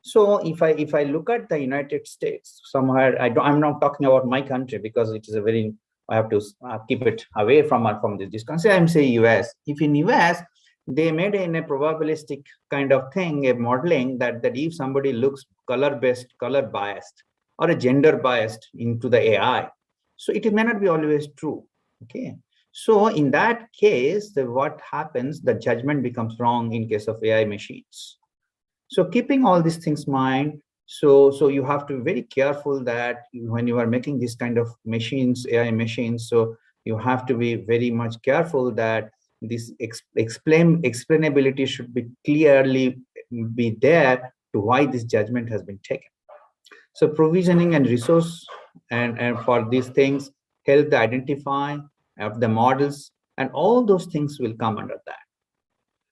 So if I look at the United States, somewhere I'm not talking about my country because it is a very, I have to keep it away from this discussion. I'm saying US. If in US they made in a probabilistic kind of thing, a modeling that if somebody looks color-based, color-biased, or a gender-biased into the AI, so it may not be always true. Okay. So in that case, what happens? The judgment becomes wrong in case of AI machines. So keeping all these things in mind, so you have to be very careful that when you are making this kind of machines, AI machines, so you have to be very much careful that this explainability should be clearly be there to why this judgment has been taken. So provisioning and resource and for these things, help the identify of the models, and all those things will come under that.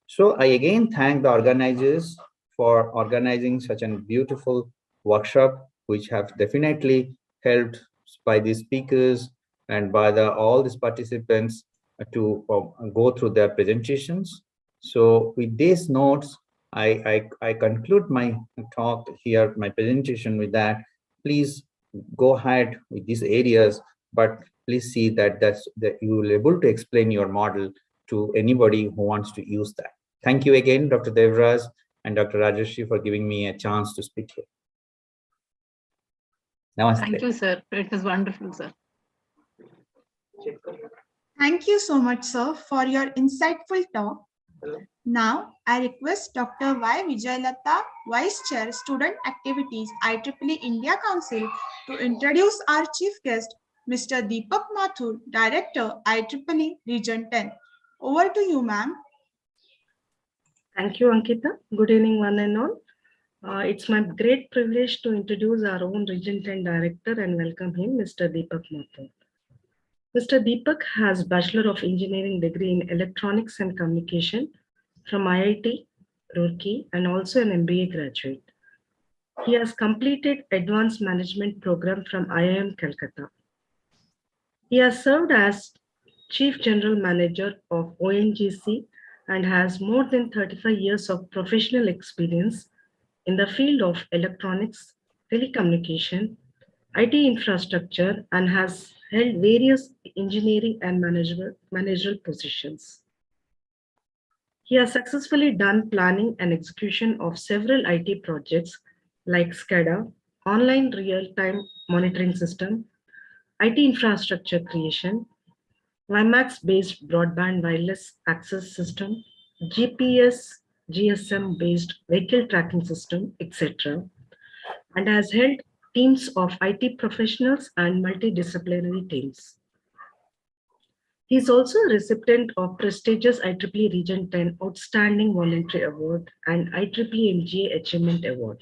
So I again thank the organizers for organizing such a beautiful workshop, which have definitely helped by the speakers and by all these participants to go through their presentations. So with these notes, I conclude my talk here, my presentation with that. Please go ahead with these areas, but please see that you will be able to explain your model to anybody who wants to use that. Thank you again, Dr. Devraj and Dr. Rajeshri, for giving me a chance to speak here. Namaste. Thank you, sir. It was wonderful, sir. Thank you so much, sir, for your insightful talk. Now, I request Dr. Y. Vijayalata, Vice Chair, Student Activities, IEEE India Council, to introduce our chief guest, Mr. Deepak Mathur, Director, IEEE Region 10. Over to you, ma'am. Thank you, Ankita. Good evening, one and all. It's my great privilege to introduce our own Region 10 Director and welcome him, Mr. Deepak Mathur. Mr. Deepak has Bachelor of Engineering degree in Electronics and Communication from IIT Roorkee and also an MBA graduate. He has completed Advanced Management Program from IIM Calcutta. He has served as Chief General Manager of ONGC and has more than 35 years of professional experience in the field of electronics, telecommunication, IT infrastructure, and has held various engineering and managerial positions. He has successfully done planning and execution of several IT projects like SCADA, online real-time monitoring system, IT infrastructure creation, WiMAX-based broadband wireless access system, GPS, GSM-based vehicle tracking system, etc., and has held teams of IT professionals and multidisciplinary teams. He is also a recipient of prestigious IEEE Region 10 Outstanding Voluntary Award and IEEE MGA Achievement Award.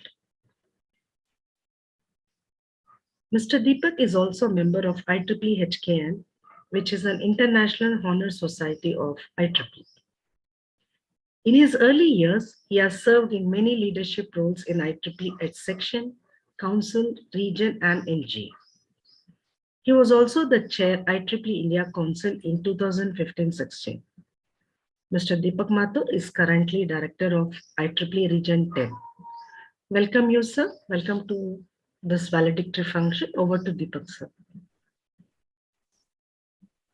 Mr. Deepak is also a member of IEEE HKN, which is an international honor society of IEEE. In his early years, he has served in many leadership roles in IEEE at section, council, region, and NG. He was also the chair IEEE India Council in 2015-16. Mr. Deepak Mathur is currently director of IEEE Region 10. Welcome you, sir. Welcome to this valedictory function. Over to Deepak, sir.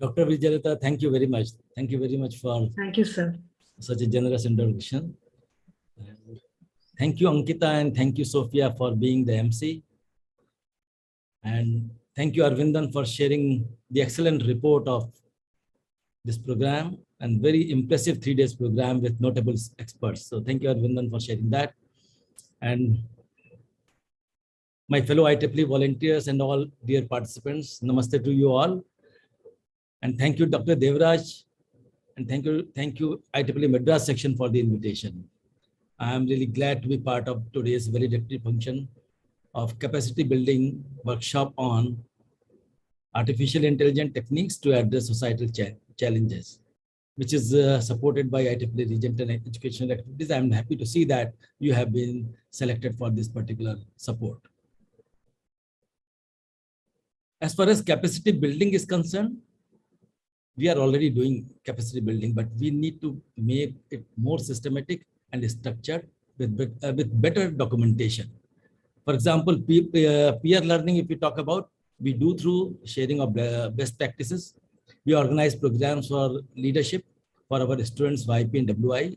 Dr. Vijayalata, thank you very much. Thank you very much for thank you, sir. Such a generous introduction. Thank you, Ankita, and thank you, Sophia, for being the MC. And thank you, Arvindan, for sharing the excellent report of this program and very impressive 3 days program with notable experts. So thank you, Arvindan, for sharing that. And my fellow IEEE volunteers and all dear participants, namaste to you all. And thank you, Dr. Devraj, and thank you, IEEE Madras section for the invitation. I am really glad to be part of today's valedictory function of capacity building workshop on artificial intelligence techniques to address societal challenges, which is supported by IEEE Region 10 Educational Activities. I am happy to see that you have been selected for this particular support. As far as capacity building is concerned, we are already doing capacity building, but we need to make it more systematic and structured with better documentation. For example, peer learning, if we talk about, we do through sharing of best practices. We organize programs for leadership for our students, YP and WI.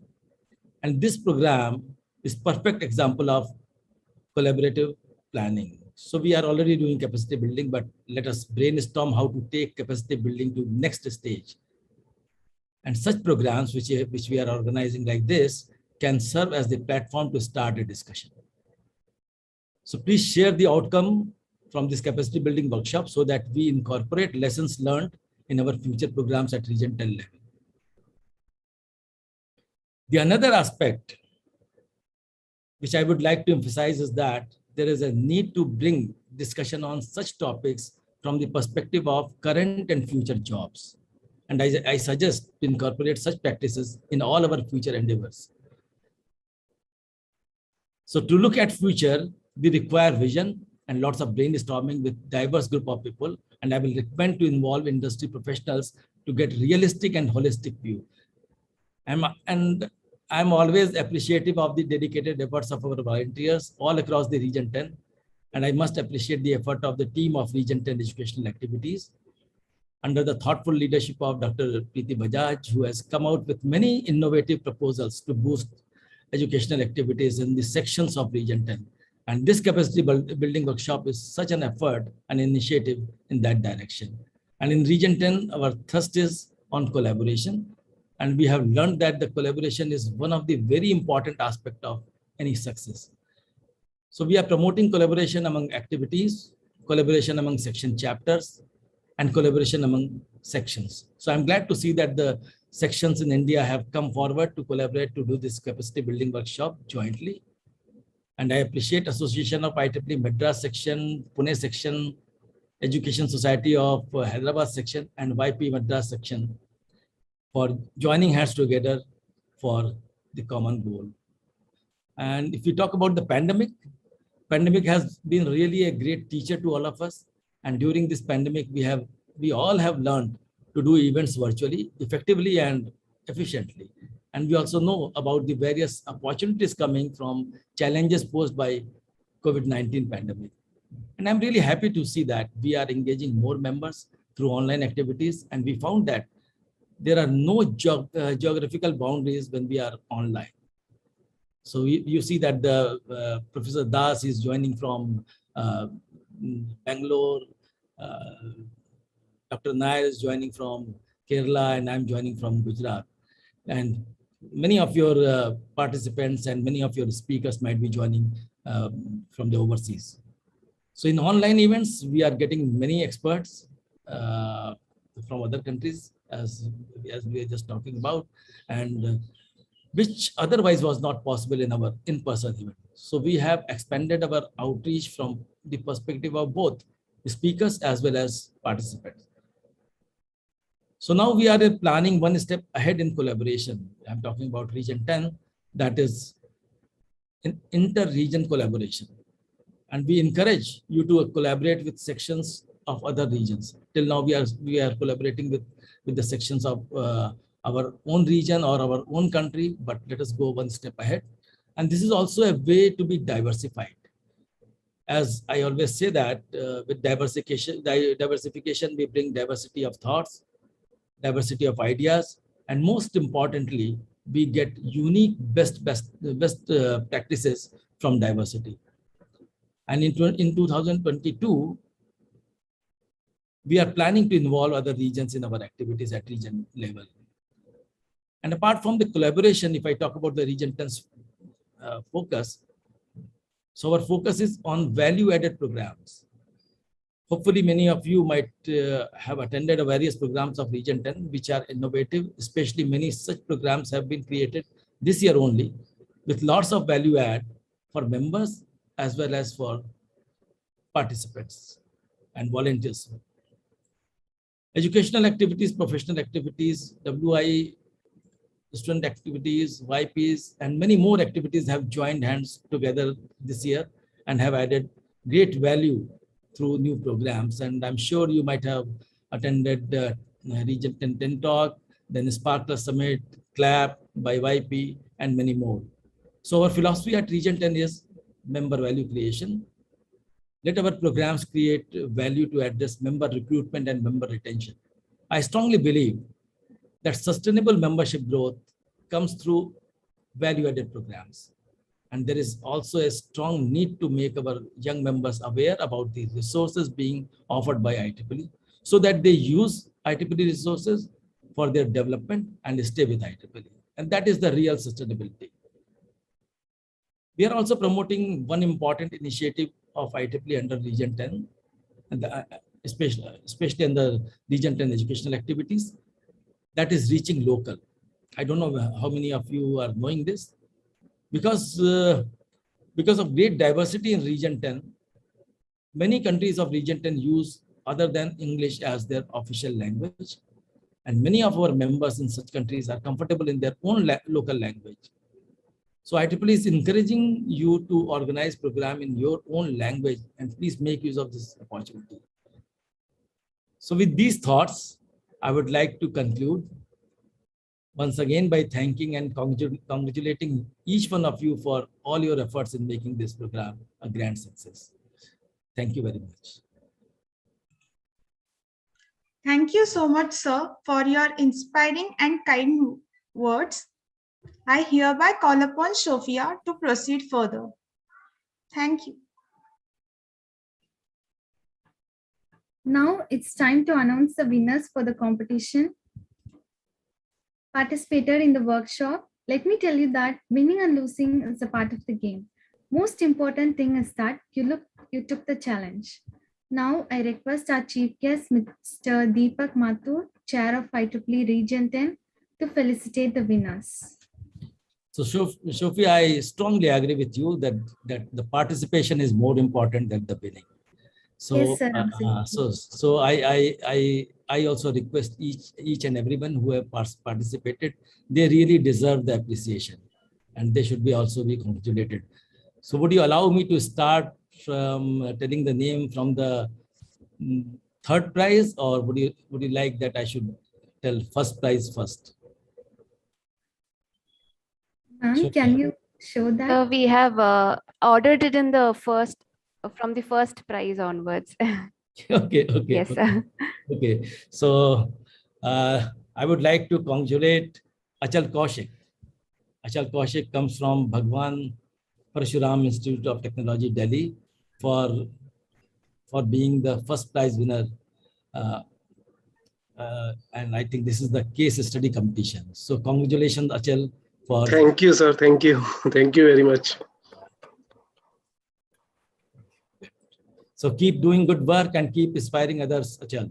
And this program is perfect example of collaborative planning. So we are already doing capacity building, but let us brainstorm how to take capacity building to next stage. And such programs which we are organizing like this can serve as the platform to start a discussion. So please share the outcome from this capacity building workshop so that we incorporate lessons learned in our future programs at Region 10 level. The another aspect which I would like to emphasize is that there is a need to bring discussion on such topics from the perspective of current and future jobs. And I suggest to incorporate such practices in all our future endeavors. So to look at future, we require vision and lots of brainstorming with diverse group of people. And I will recommend to involve industry professionals to get realistic and holistic view. And I'm always appreciative of the dedicated efforts of our volunteers all across the Region 10. And I must appreciate the effort of the team of Region 10 educational activities under the thoughtful leadership of Dr. Preeti Bajaj, who has come out with many innovative proposals to boost educational activities in the sections of Region 10. And this capacity building workshop is such an effort and initiative in that direction. And in Region 10, our thrust is on collaboration. And we have learned that the collaboration is one of the very important aspects of any success. So we are promoting collaboration among activities, collaboration among section chapters, and collaboration among sections. So I'm glad to see that the sections in India have come forward to collaborate to do this capacity building workshop jointly. And I appreciate Association of IEEE Madras section, Pune section, Education Society of Hyderabad section, and YP Madras section for joining hands together for the common goal. And if we talk about the pandemic has been really a great teacher to all of us. And during this pandemic, we all have learned to do events virtually, effectively and efficiently. And we also know about the various opportunities coming from challenges posed by COVID-19 pandemic. And I'm really happy to see that we are engaging more members through online activities. And we found that there are no geographical boundaries when we are online. So you see that the Professor Das is joining from Bangalore, Dr. Nair is joining from Kerala, and I'm joining from Gujarat. And many of your participants and many of your speakers might be joining from the overseas. So in online events, we are getting many experts from other countries, as we are just talking about, and which otherwise was not possible in our in-person event. So we have expanded our outreach from the perspective of both the speakers as well as participants. So now we are planning one step ahead in collaboration. I'm talking about Region 10, that is in inter-region collaboration. And we encourage you to collaborate with sections of other regions. Till now, we are collaborating with the sections of our own region or our own country, but let us go one step ahead. And this is also a way to be diversified. As I always say that with diversification, we bring diversity of thoughts, diversity of ideas, and most importantly, we get unique best practices from diversity. And in 2022, we are planning to involve other regions in our activities at region level. And apart from the collaboration, if I talk about the Region 10's focus, so our focus is on value-added programs. Hopefully, many of you might have attended various programs of Region 10, which are innovative, especially many such programs have been created this year only, with lots of value add for members as well as for participants and volunteers. Educational activities, professional activities, WI, student activities, YPs, and many more activities have joined hands together this year and have added great value through new programs. And I'm sure you might have attended Region 10 Talk, then Sparkler Summit, CLAP by YP, and many more. So our philosophy at Region 10 is member value creation. Let our programs create value to address member recruitment and member retention. I strongly believe that sustainable membership growth comes through value-added programs. And there is also a strong need to make our young members aware about the resources being offered by IEEE so that they use IEEE resources for their development and stay with IEEE. And that is the real sustainability. We are also promoting one important initiative of IEEE under Region 10, and especially under Region 10 educational activities, that is reaching local. I don't know how many of you are knowing this. Because of great diversity in Region 10, many countries of Region 10 use other than English as their official language. And many of our members in such countries are comfortable in their own local language. So IEEE is encouraging you to organize program in your own language, and please make use of this opportunity. So with these thoughts, I would like to conclude once again by thanking and congratulating each one of you for all your efforts in making this program a grand success. Thank you very much. Thank you so much, sir, for your inspiring and kind words. I hereby call upon Sophia to proceed further. Thank you. Now it's time to announce the winners for the competition. Participated in the workshop. Let me tell you that winning and losing is a part of the game. Most important thing is that you took the challenge. Now I request our chief guest, Mr. Deepak Mathur, Chair of IEEE Region 10, to felicitate the winners. So Sophia, I strongly agree with you that the participation is more important than the winning. So, yes, sir, absolutely. So I also request each and everyone who have participated, they really deserve the appreciation and they should also be congratulated. So would you allow me to start from telling the name from the third prize, or would you like that I should tell first prize first? Can you show that? We have ordered it in the first, from the first prize onwards. Okay. Yes, sir. Okay. So I would like to congratulate Achal Kaushik. Achal Kaushik comes from Bhagwan Parshuram Institute of Technology, Delhi, for being the first prize winner. And I think this is the case study competition. So congratulations, Achal. Thank you, sir. Thank you. Thank you very much. So keep doing good work and keep inspiring others, Achal.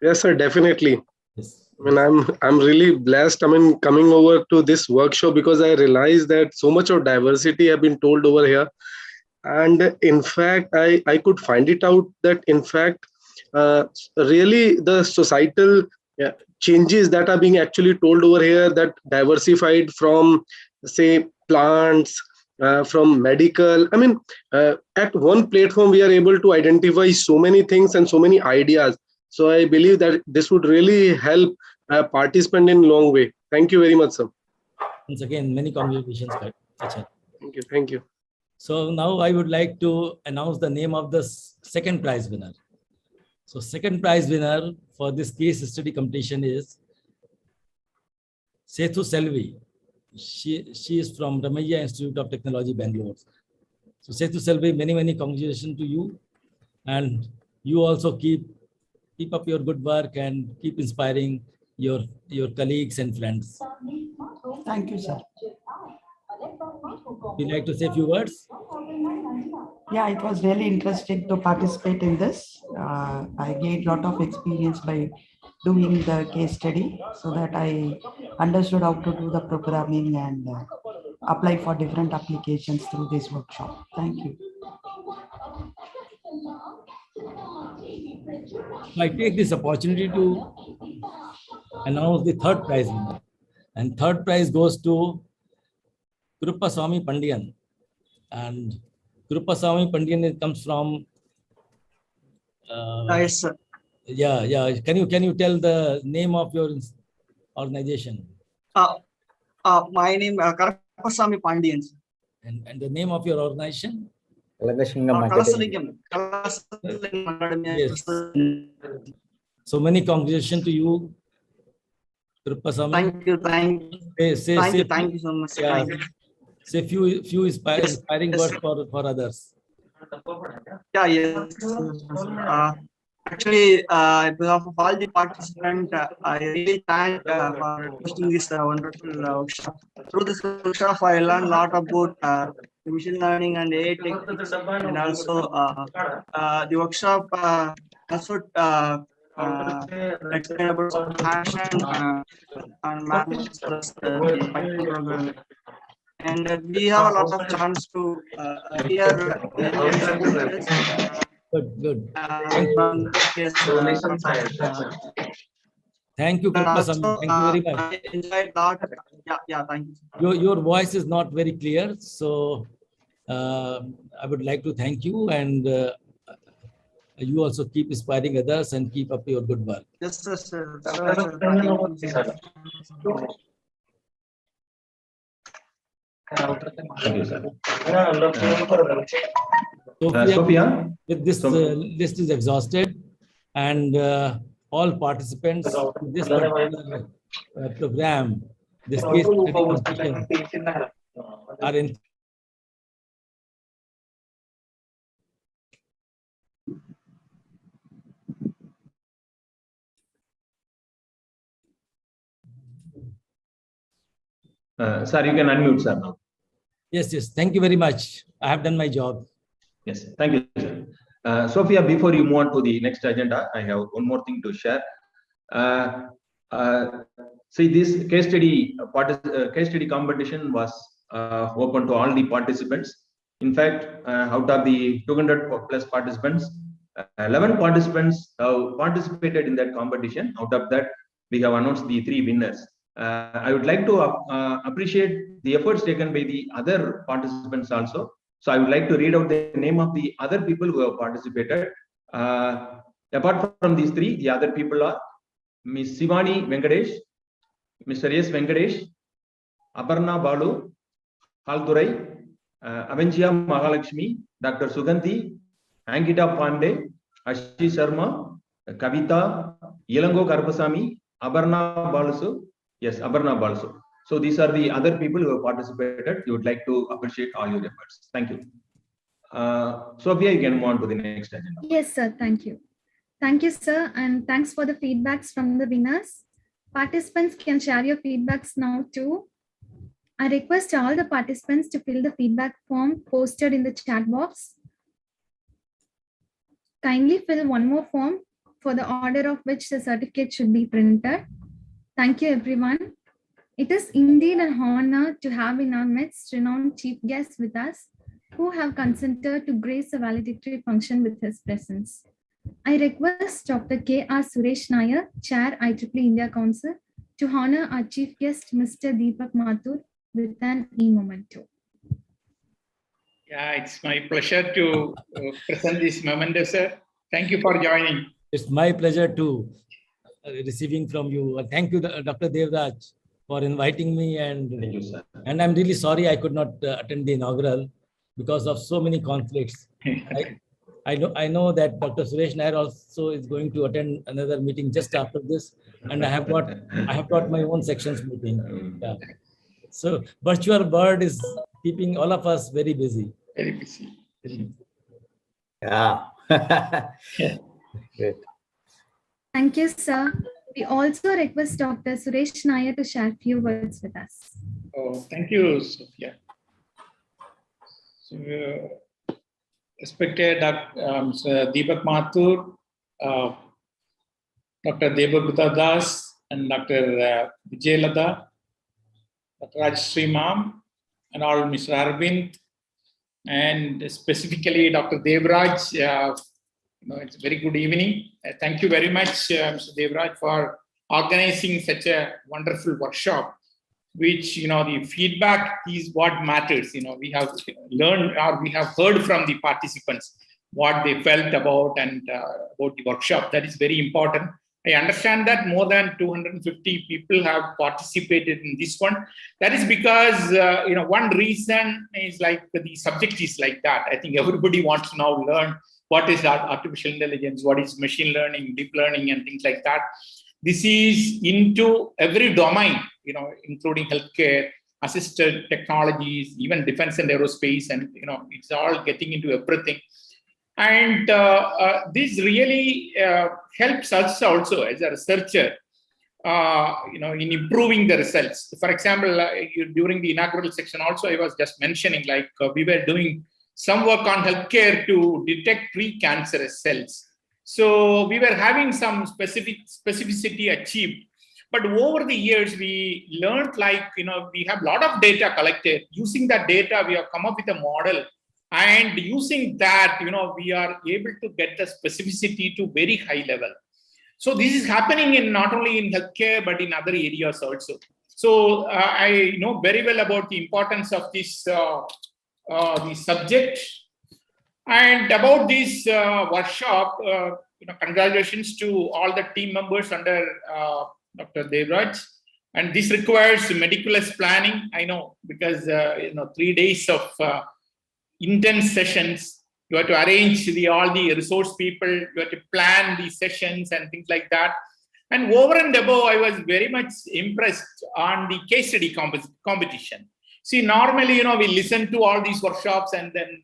Yes, sir. Definitely. Yes. I mean, I'm really blessed. I mean, coming over to this workshop because I realized that so much of diversity have been told over here, and in fact, I could find it out that in fact, really the societal changes that are being actually told over here, that diversified from say plants, from medical. I mean, at one platform we are able to identify so many things and so many ideas. So I believe that this would really help participant in long way. Thank you very much, sir. Once again, many congratulations. Thank you. Thank you. So now I would like to announce the name of the second prize winner. So second prize winner for this case study competition is Sethu Selvi. She is from Ramayya Institute of Technology, Bangalore. So Sethu Selvi, many congratulations to you, and you also keep up your good work and keep inspiring your colleagues and friends. Thank you, sir. Would you like to say a few words? Yeah, it was really interesting to participate in this. I gained a lot of experience by doing the case study so that I understood how to do the programming and apply for different applications through this workshop. Thank you. I take this opportunity to announce the third prize winner. And third prize goes to Krupaswamy Pandian. And Krupaswamy Pandian comes from Yes, sir. Yeah. Can you tell the name of your organization? My name is Krupaswamy Pandian. And the name of your organization? Kalasalingam. Yes. So many congratulations to you, Krupaswamy. Thank you. Thank you so much. Yeah, say few inspiring words for others. Yeah, yes. Actually, on behalf of all the participants, I really thank for hosting this wonderful workshop. Through this workshop, I learned a lot about machine learning and AI techniques, and also the workshop also explain about some passion and manage the Python programming. And we have a lot of chance to hear Good. Thank you, Kripasamy. Thank you very much. I enjoyed a lot. Yeah, thank you. Your voice is not very clear, so I would like to thank you, and you also keep inspiring others and keep up your good work. Yes, sir. Thank you, sir. Sophia, with this list is exhausted, and all participants in this particular program, this case study competition, are in. Sir, you can unmute, sir, now. Yes. Thank you very much. I have done my job. Yes, thank you, sir. Sophia, before you move on to the next agenda, I have one more thing to share. See, this case study competition was open to all the participants. In fact, out of the 200 plus participants, 11 participants have participated in that competition. Out of that, we have announced the 3 winners. I would like to appreciate the efforts taken by the other participants also. So I would like to read out the name of the other people who have participated. Apart from these 3, the other people are Ms. Sivani Venkatesh, Mr. S. Venkatesh, Aparna Balu, Haldurai, Avanchia Mahalakshmi, Dr. Suganti, Ankita Pandey, Ashi Sharma, Kavita, Yelango Karpasamy, Aparna Balasu. Yes, Aparna Balasu. So these are the other people who have participated. We would like to appreciate all your efforts. Thank you. Sophia, you can move on to the next agenda. Yes, sir. Thank you. Thank you, sir. And thanks for the feedbacks from the winners. Participants can share your feedbacks now too. I request all the participants to fill the feedback form posted in the chat box. Kindly fill one more form for the order of which the certificate should be printed. Thank you, everyone. It is indeed an honor to have in our midst renowned chief guests with us who have consented to grace a valedictory function with his presence. I request Dr. K.R. Suresh Nair, Chair IEEE India Council, to honor our chief guest, Mr. Deepak Mathur, with an e-memento. Yeah, it's my pleasure to present this memento, sir. Thank you for joining. It's my pleasure to receiving from you. Thank you, Dr. Devraj, for inviting me, and thank you, sir. And I'm really sorry I could not attend the inaugural because of so many conflicts. I know that Dr. Suresh Nair also is going to attend another meeting just after this, and I have got my own sections meeting. Yeah. So virtual bird is keeping all of us very busy. Very busy. Yeah. Great. Thank you, sir. We also request Dr. Suresh Nair to share a few words with us. Oh, thank you, Sophia. So, respected Mr. Deepak Mathur, Dr. Debagita Das, and Dr. Vijayalata, Dr. Rajshri Ma'am, and all Mr. Arvind, and specifically Dr. Devraj. It's a very good evening. Thank you very much, Mr. Devraj, for organizing such a wonderful workshop, which, the feedback is what matters. We have learned, or we have heard from the participants what they felt about and about the workshop. That is very important. I understand that more than 250 people have participated in this one. That is because, one reason is like the subject is like that. I think everybody wants to now learn what is artificial intelligence, what is machine learning, deep learning, and things like that. This is into every domain, including healthcare, assisted technologies, even defense and aerospace, and it's all getting into everything. And this really helps us also as a researcher, in improving the results. For example, during the inaugural section also, I was just mentioning, we were doing some work on healthcare to detect pre-cancerous cells. So we were having some specificity achieved. But over the years, we learned, like, we have a lot of data collected. Using that data, we have come up with a model. And using that, we are able to get the specificity to very high level. So this is happening in not only in healthcare, but in other areas also. So I know very well about the importance of this subject. And about this workshop, congratulations to all the team members under Dr. Devraj. And this requires meticulous planning, I know, because 3 days of intense sessions. You have to arrange all the resource people, you have to plan the sessions and things like that. And over and above, I was very much impressed on the case study competition. See, normally, we listen to all these workshops and then,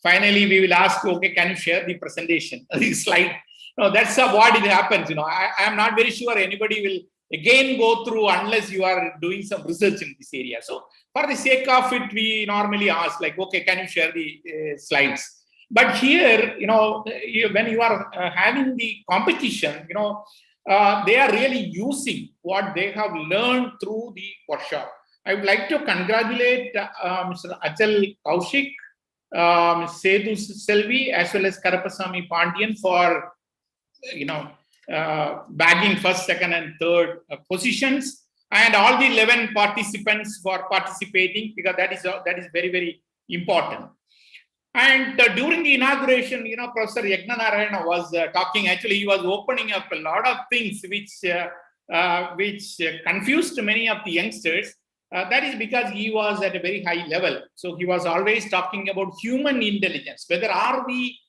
finally we will ask, okay, can you share the presentation, the slide? No, that's what it happens. I am not very sure anybody will again go through unless you are doing some research in this area. So for the sake of it, we normally ask, like, okay, can you share the slides? But here, when you are having the competition, they are really using what they have learned through the workshop. I would like to congratulate Mr. Achal Kaushik, Sethu Selvi, as well as Karapasamy Pandian for, bagging first, second, and third positions, and all the 11 participants for participating, because that is very, very important. And during the inauguration, Professor Yagna Narayana was talking. Actually, he was opening up a lot of things which confused many of the youngsters. That is because he was at a very high level. So he was always talking about human intelligence. Whether are we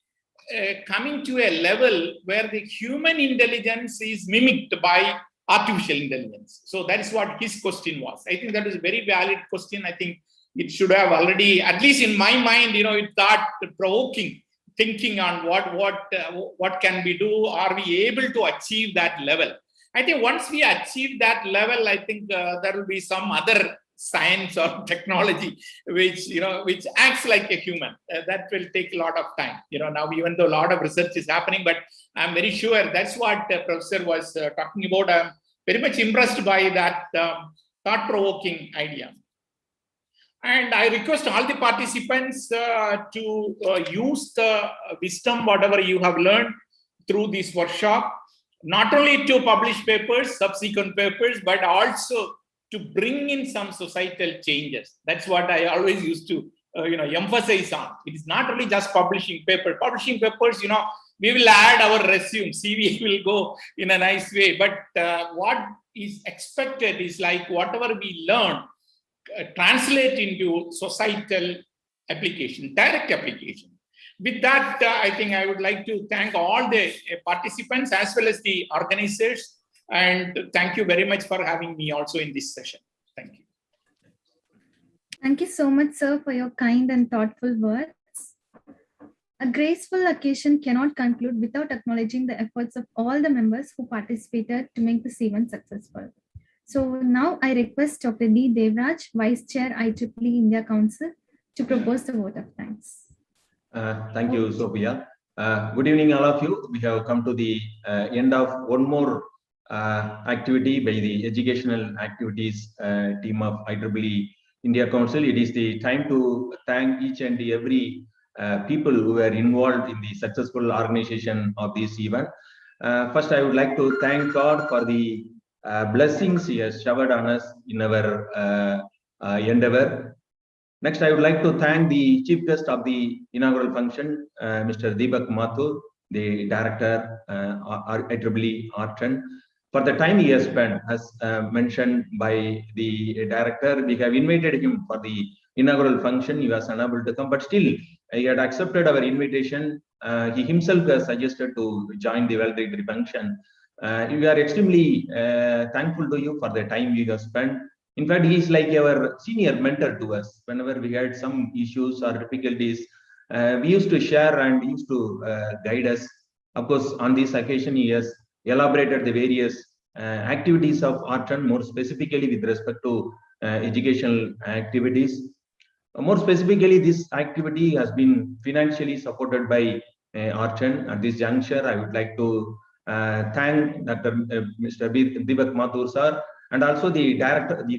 coming to a level where the human intelligence is mimicked by artificial intelligence? So that is what his question was. I think that is a very valid question. I think it should have already, at least in my mind, it thought-provoking thinking on what can we do? Are we able to achieve that level? I think once we achieve that level, I think there will be some other science or technology which acts like a human. That will take a lot of time. Now, even though a lot of research is happening, but I'm very sure that's what the professor was talking about. I'm very much impressed by that thought-provoking idea. And I request all the participants to use the wisdom, whatever you have learned through this workshop, not only to publish papers, subsequent papers, but also to bring in some societal changes. That's what I always used to emphasize on. It is not only just publishing papers. Publishing papers, we will add our resume, CV will go in a nice way. But what is expected is, like, whatever we learn, translate into societal application, direct application. With that, I think I would like to thank all the participants as well as the organizers, and thank you very much for having me also in this session. Thank you. Thank you so much, sir, for your kind and thoughtful words. A graceful occasion cannot conclude without acknowledging the efforts of all the members who participated to make this event successful. So now I request Dr. D. Devraj, Vice Chair, IEEE India Council, to propose the vote of thanks. Thank you, Sophia. Good evening, all of you. We have come to the end of one more activity by the educational activities team of IEEE India Council. It is the time to thank each and every people who were involved in the successful organization of this event. First, I would like to thank God for the blessings He has showered on us in our endeavor. Next, I would like to thank the chief guest of the inaugural function, Mr. Deepak Mathur, the director, IEEE Artan, for the time he has spent. As mentioned by the director, we have invited him for the inaugural function. He was unable to come, but still he had accepted our invitation. He himself has suggested to join the valedictory function. We are extremely thankful to you for the time you have spent. In fact, he is like our senior mentor to us. Whenever we had some issues or difficulties, we used to share and used to guide us. Of course, on this occasion, he has elaborated the various activities of Artan, more specifically with respect to educational activities. More specifically, this activity has been financially supported by Archen. At this juncture, I would like to thank Mr. Deepak Mathur sir, and also the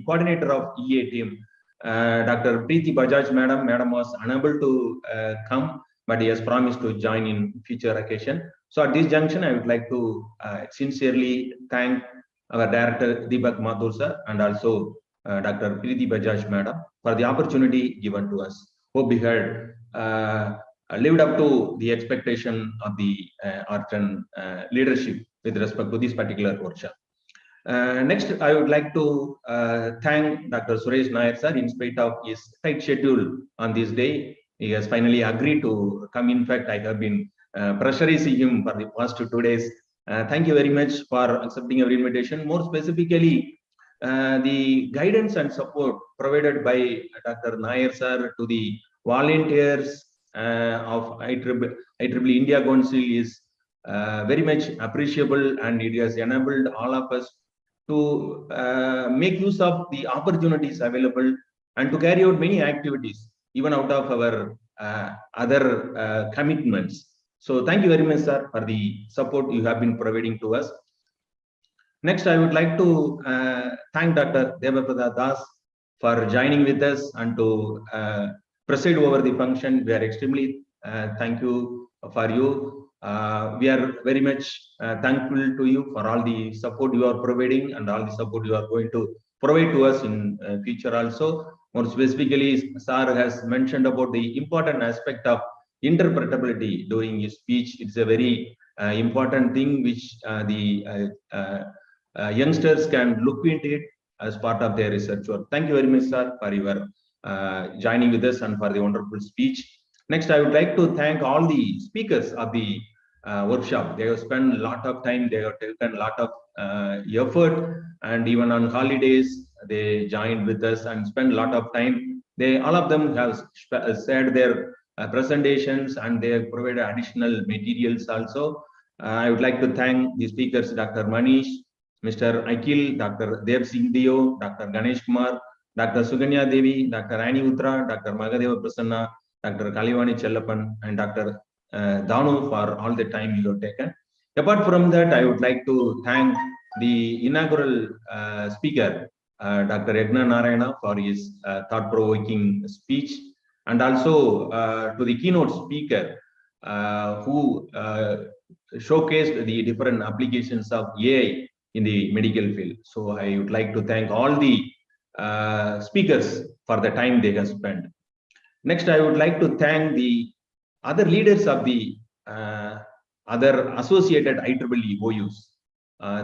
coordinator of EA team, Dr. Preeti Bajaj madam. Madam was unable to come, but he has promised to join in future occasion. So at this junction, I would like to sincerely thank our director Deepak Mathur sir and also Dr. Preeti Bajaj madam for the opportunity given to us. Hope we had lived up to the expectation of the Archen leadership with respect to this particular workshop. Next, I would like to thank Dr. Suresh Nair sir. In spite of his tight schedule on this day, he has finally agreed to come. In fact, I have been pressurizing him for the past 2 days. Thank you very much for accepting our invitation. More specifically, the guidance and support provided by Dr. Nair sir to the volunteers of IEEE India Council is very much appreciable, and it has enabled all of us to make use of the opportunities available and to carry out many activities even out of our other commitments. So thank you very much, sir, for the support you have been providing to us. Next, I would like to thank Dr. Debaprada Das for joining with us and to preside over the function. We are extremely thankful for you. We are very much thankful to you for all the support you are providing and all the support you are going to provide to us in future also. More specifically, sir has mentioned about the important aspect of interpretability during his speech. It's a very important thing which the youngsters can look into it as part of their research work. Thank you very much, sir, for your joining with us and for the wonderful speech. Next, I would like to thank all the speakers of the workshop. They have spent a lot of time, they have taken a lot of effort, and even on holidays, they joined with us and spent a lot of time. All of them have shared their presentations and they have provided additional materials also. I would like to thank the speakers, Dr. Manish, Mr. Akhil, Dr. Dev Singh Dio, Dr. Ganesh Kumar, Dr. Suganya Devi, Dr. Annie Utra, Dr. Magadeva Prasanna, Dr. Kalivani Chellapan, and Dr. Danu for all the time you have taken. Apart from that, I would like to thank the inaugural speaker, Dr. Yagna Narayana, for his thought-provoking speech, and also to the keynote speaker who showcased the different applications of AI in the medical field. So I would like to thank all the speakers for the time they have spent. Next, I would like to thank the other leaders of the other associated IEEE OUs.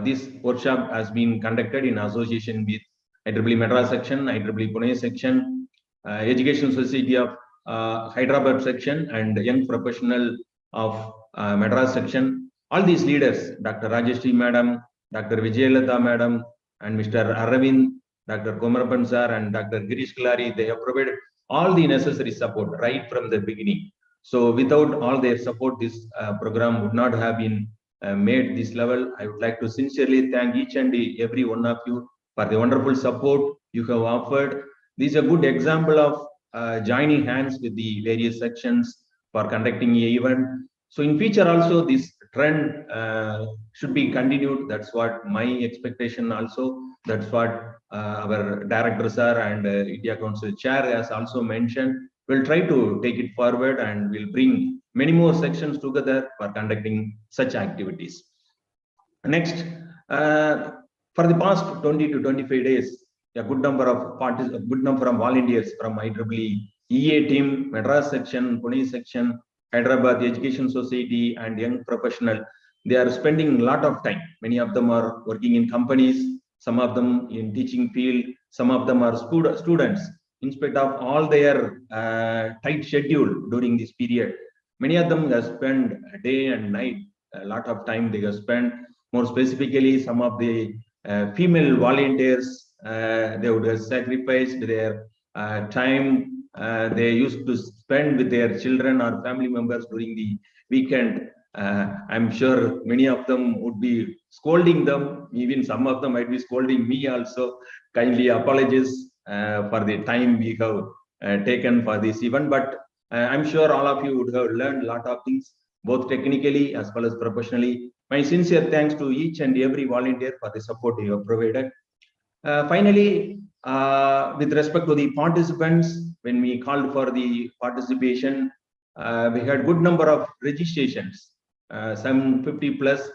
This workshop has been conducted in association with IEEE Madras section, IEEE Pune section, Education Society of Hyderabad section, and Young Professional of Madras section. All these leaders, Dr. Rajeshri madam, Dr. Vijayalata madam, and Mr. Aravind, Dr. Komarapan sir, and Dr. Girish Klari, they have provided all the necessary support right from the beginning. So without all their support, this program would not have been made this level. I would like to sincerely thank each and every one of you for the wonderful support you have offered. This is a good example of joining hands with the various sections for conducting an event. So in future also, this trend should be continued. That's what my expectation also. That's what our director sir and India Council chair has also mentioned. We'll try to take it forward and we'll bring many more sections together for conducting such activities. Next, for the past 20 to 25 days, a good number of volunteers from IEEE EA team, Madras section, Pune section, Hyderabad Education Society, and Young Professional, they are spending a lot of time. Many of them are working in companies, some of them in teaching field, some of them are students. In spite of all their tight schedule during this period, many of them have spent day and night, a lot of time they have spent. More specifically, some of the female volunteers, they would have sacrificed their time they used to spend with their children or family members during the weekend. I'm sure many of them would be scolding them. Even some of them might be scolding me also. Kindly apologies for the time we have taken for this event. But I'm sure all of you would have learned a lot of things. both technically as well as professionally. My sincere thanks to each and every volunteer for the support you have provided. Finally, with respect to the participants, when we called for the participation, we had good number of registrations, some 50 plus,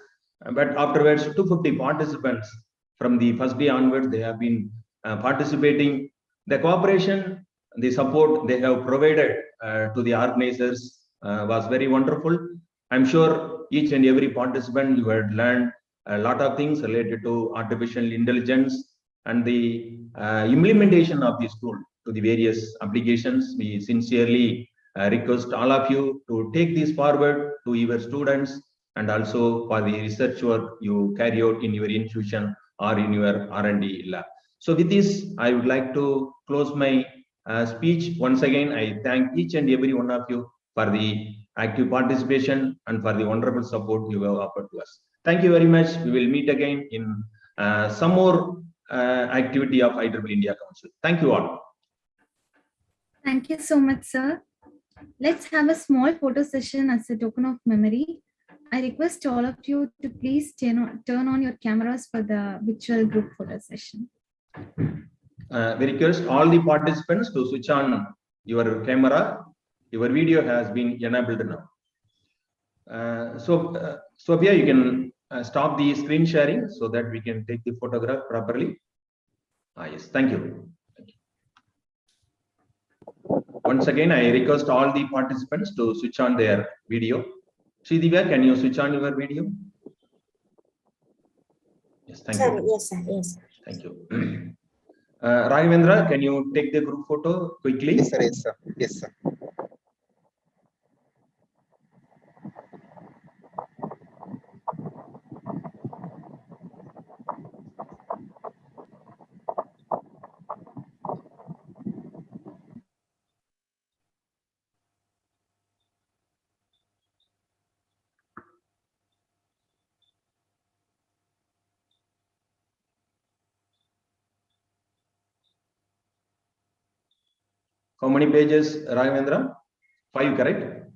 but afterwards 250 participants from the first day onwards, they have been participating. The cooperation, the support they have provided to the organizers was very wonderful. I'm sure each and every participant, you had learned a lot of things related to artificial intelligence and the implementation of this tool to the various applications. We sincerely request all of you to take this forward to your students and also for the research work you carry out in your institution or in your R&D lab. So with this, I would like to close my speech. Once again, I thank each and every one of you for the active participation and for the wonderful support you have offered to us. Thank you very much. We will meet again in some more activity of IEEE India Council. Thank you all. Thank you so much, sir. Let's have a small photo session as a token of memory. I request all of you to please turn on your cameras for the virtual group photo session. We request all the participants to switch on your camera. Your video has been enabled now. Sophia, you can stop the screen sharing so that we can take the photograph properly. Yes, thank you. Once again, I request all the participants to switch on their video. Sridivya, can you switch on your video? Yes, thank you. Yes, sir. Yes. Thank you. Raghavendra, can you take the group photo quickly? Yes, sir. Yes, sir. Yes, sir. How many pages, Raghavendra? 5, correct?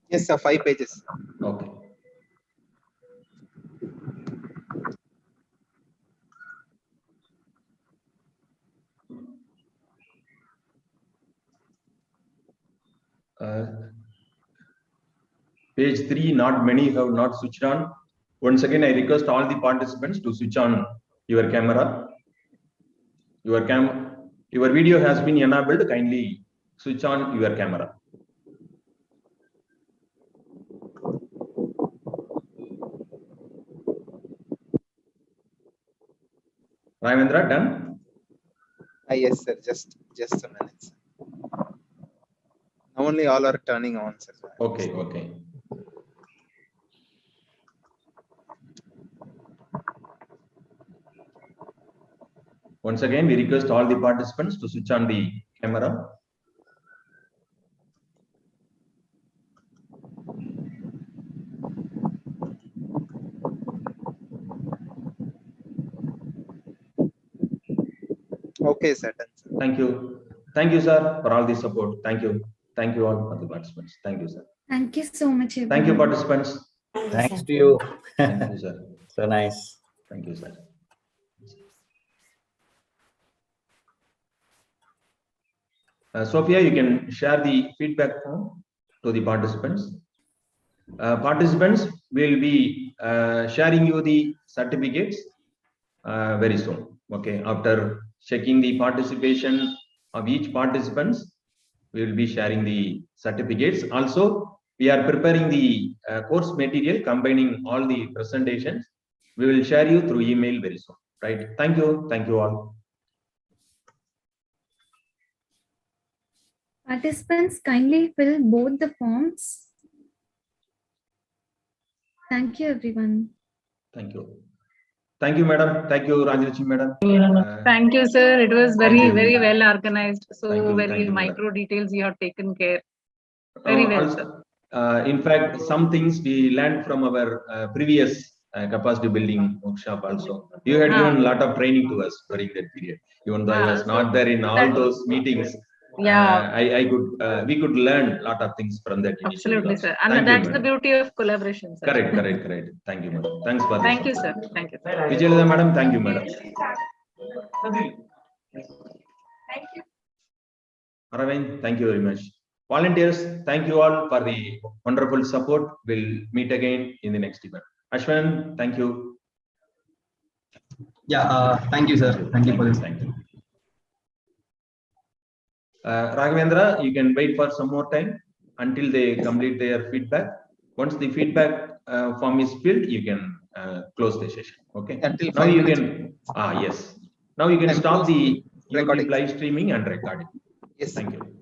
Yes, sir. 5 pages. Okay. Page 3, not many have not switched on. Once again, I request all the participants to switch on your camera. Your video has been enabled. Kindly switch on your camera. Raghavendra, done? Yes, sir. Just a minute, sir. Now only all are turning on, sir. Okay, okay. Once again, we request all the participants to switch on the camera. Okay, sir. Done, sir. Thank you. Thank you, sir, for all the support. Thank you. Thank you all for the participants. Thank you, sir. Thank you so much, everyone. Thank you, participants. Thanks to you. Thank you, sir. So nice. Thank you, sir. Sophia, you can share the feedback form to the participants. Participants will be sharing you the certificates very soon. Okay, after checking the participation of each participants, we will be sharing the certificates. Also, we are preparing the course material combining all the presentations. We will share you through email very soon. Right? Thank you. Thank you all. Participants, kindly fill both the forms. Thank you, everyone. Thank you. Thank you, madam. Thank you, Rajlakshmi, madam. Thank you, sir. It was very, very well organized. Thank So you, very madam. micro details you have taken care. Very well, sir. In fact, some things we learned from our previous capacity building workshop also. You had given a lot of training to us during that period. Even though I was not there in all those meetings, Yeah. We could learn a lot of things from that initiative. Absolutely, also. sir. And Thank you, that's the madam. beauty of collaboration, sir. Correct. Thank you, madam. Thanks for Thank this. you, sir. Thank you. Vijayalada, madam. Thank you, madam. Aravind, thank you very much. Volunteers, thank you all for the wonderful support. We'll meet again in the next event. Ashwin, thank you. Yeah, thank you, sir. Thank you for this. Thank you. Raghavendra, you can wait for some more time until they complete their feedback. Once the feedback form is filled, you can close the session. Okay. Until now 5 you minutes. can. Yes. Now you can stop the YouTube recording. live streaming and recording. Yes. Thank you.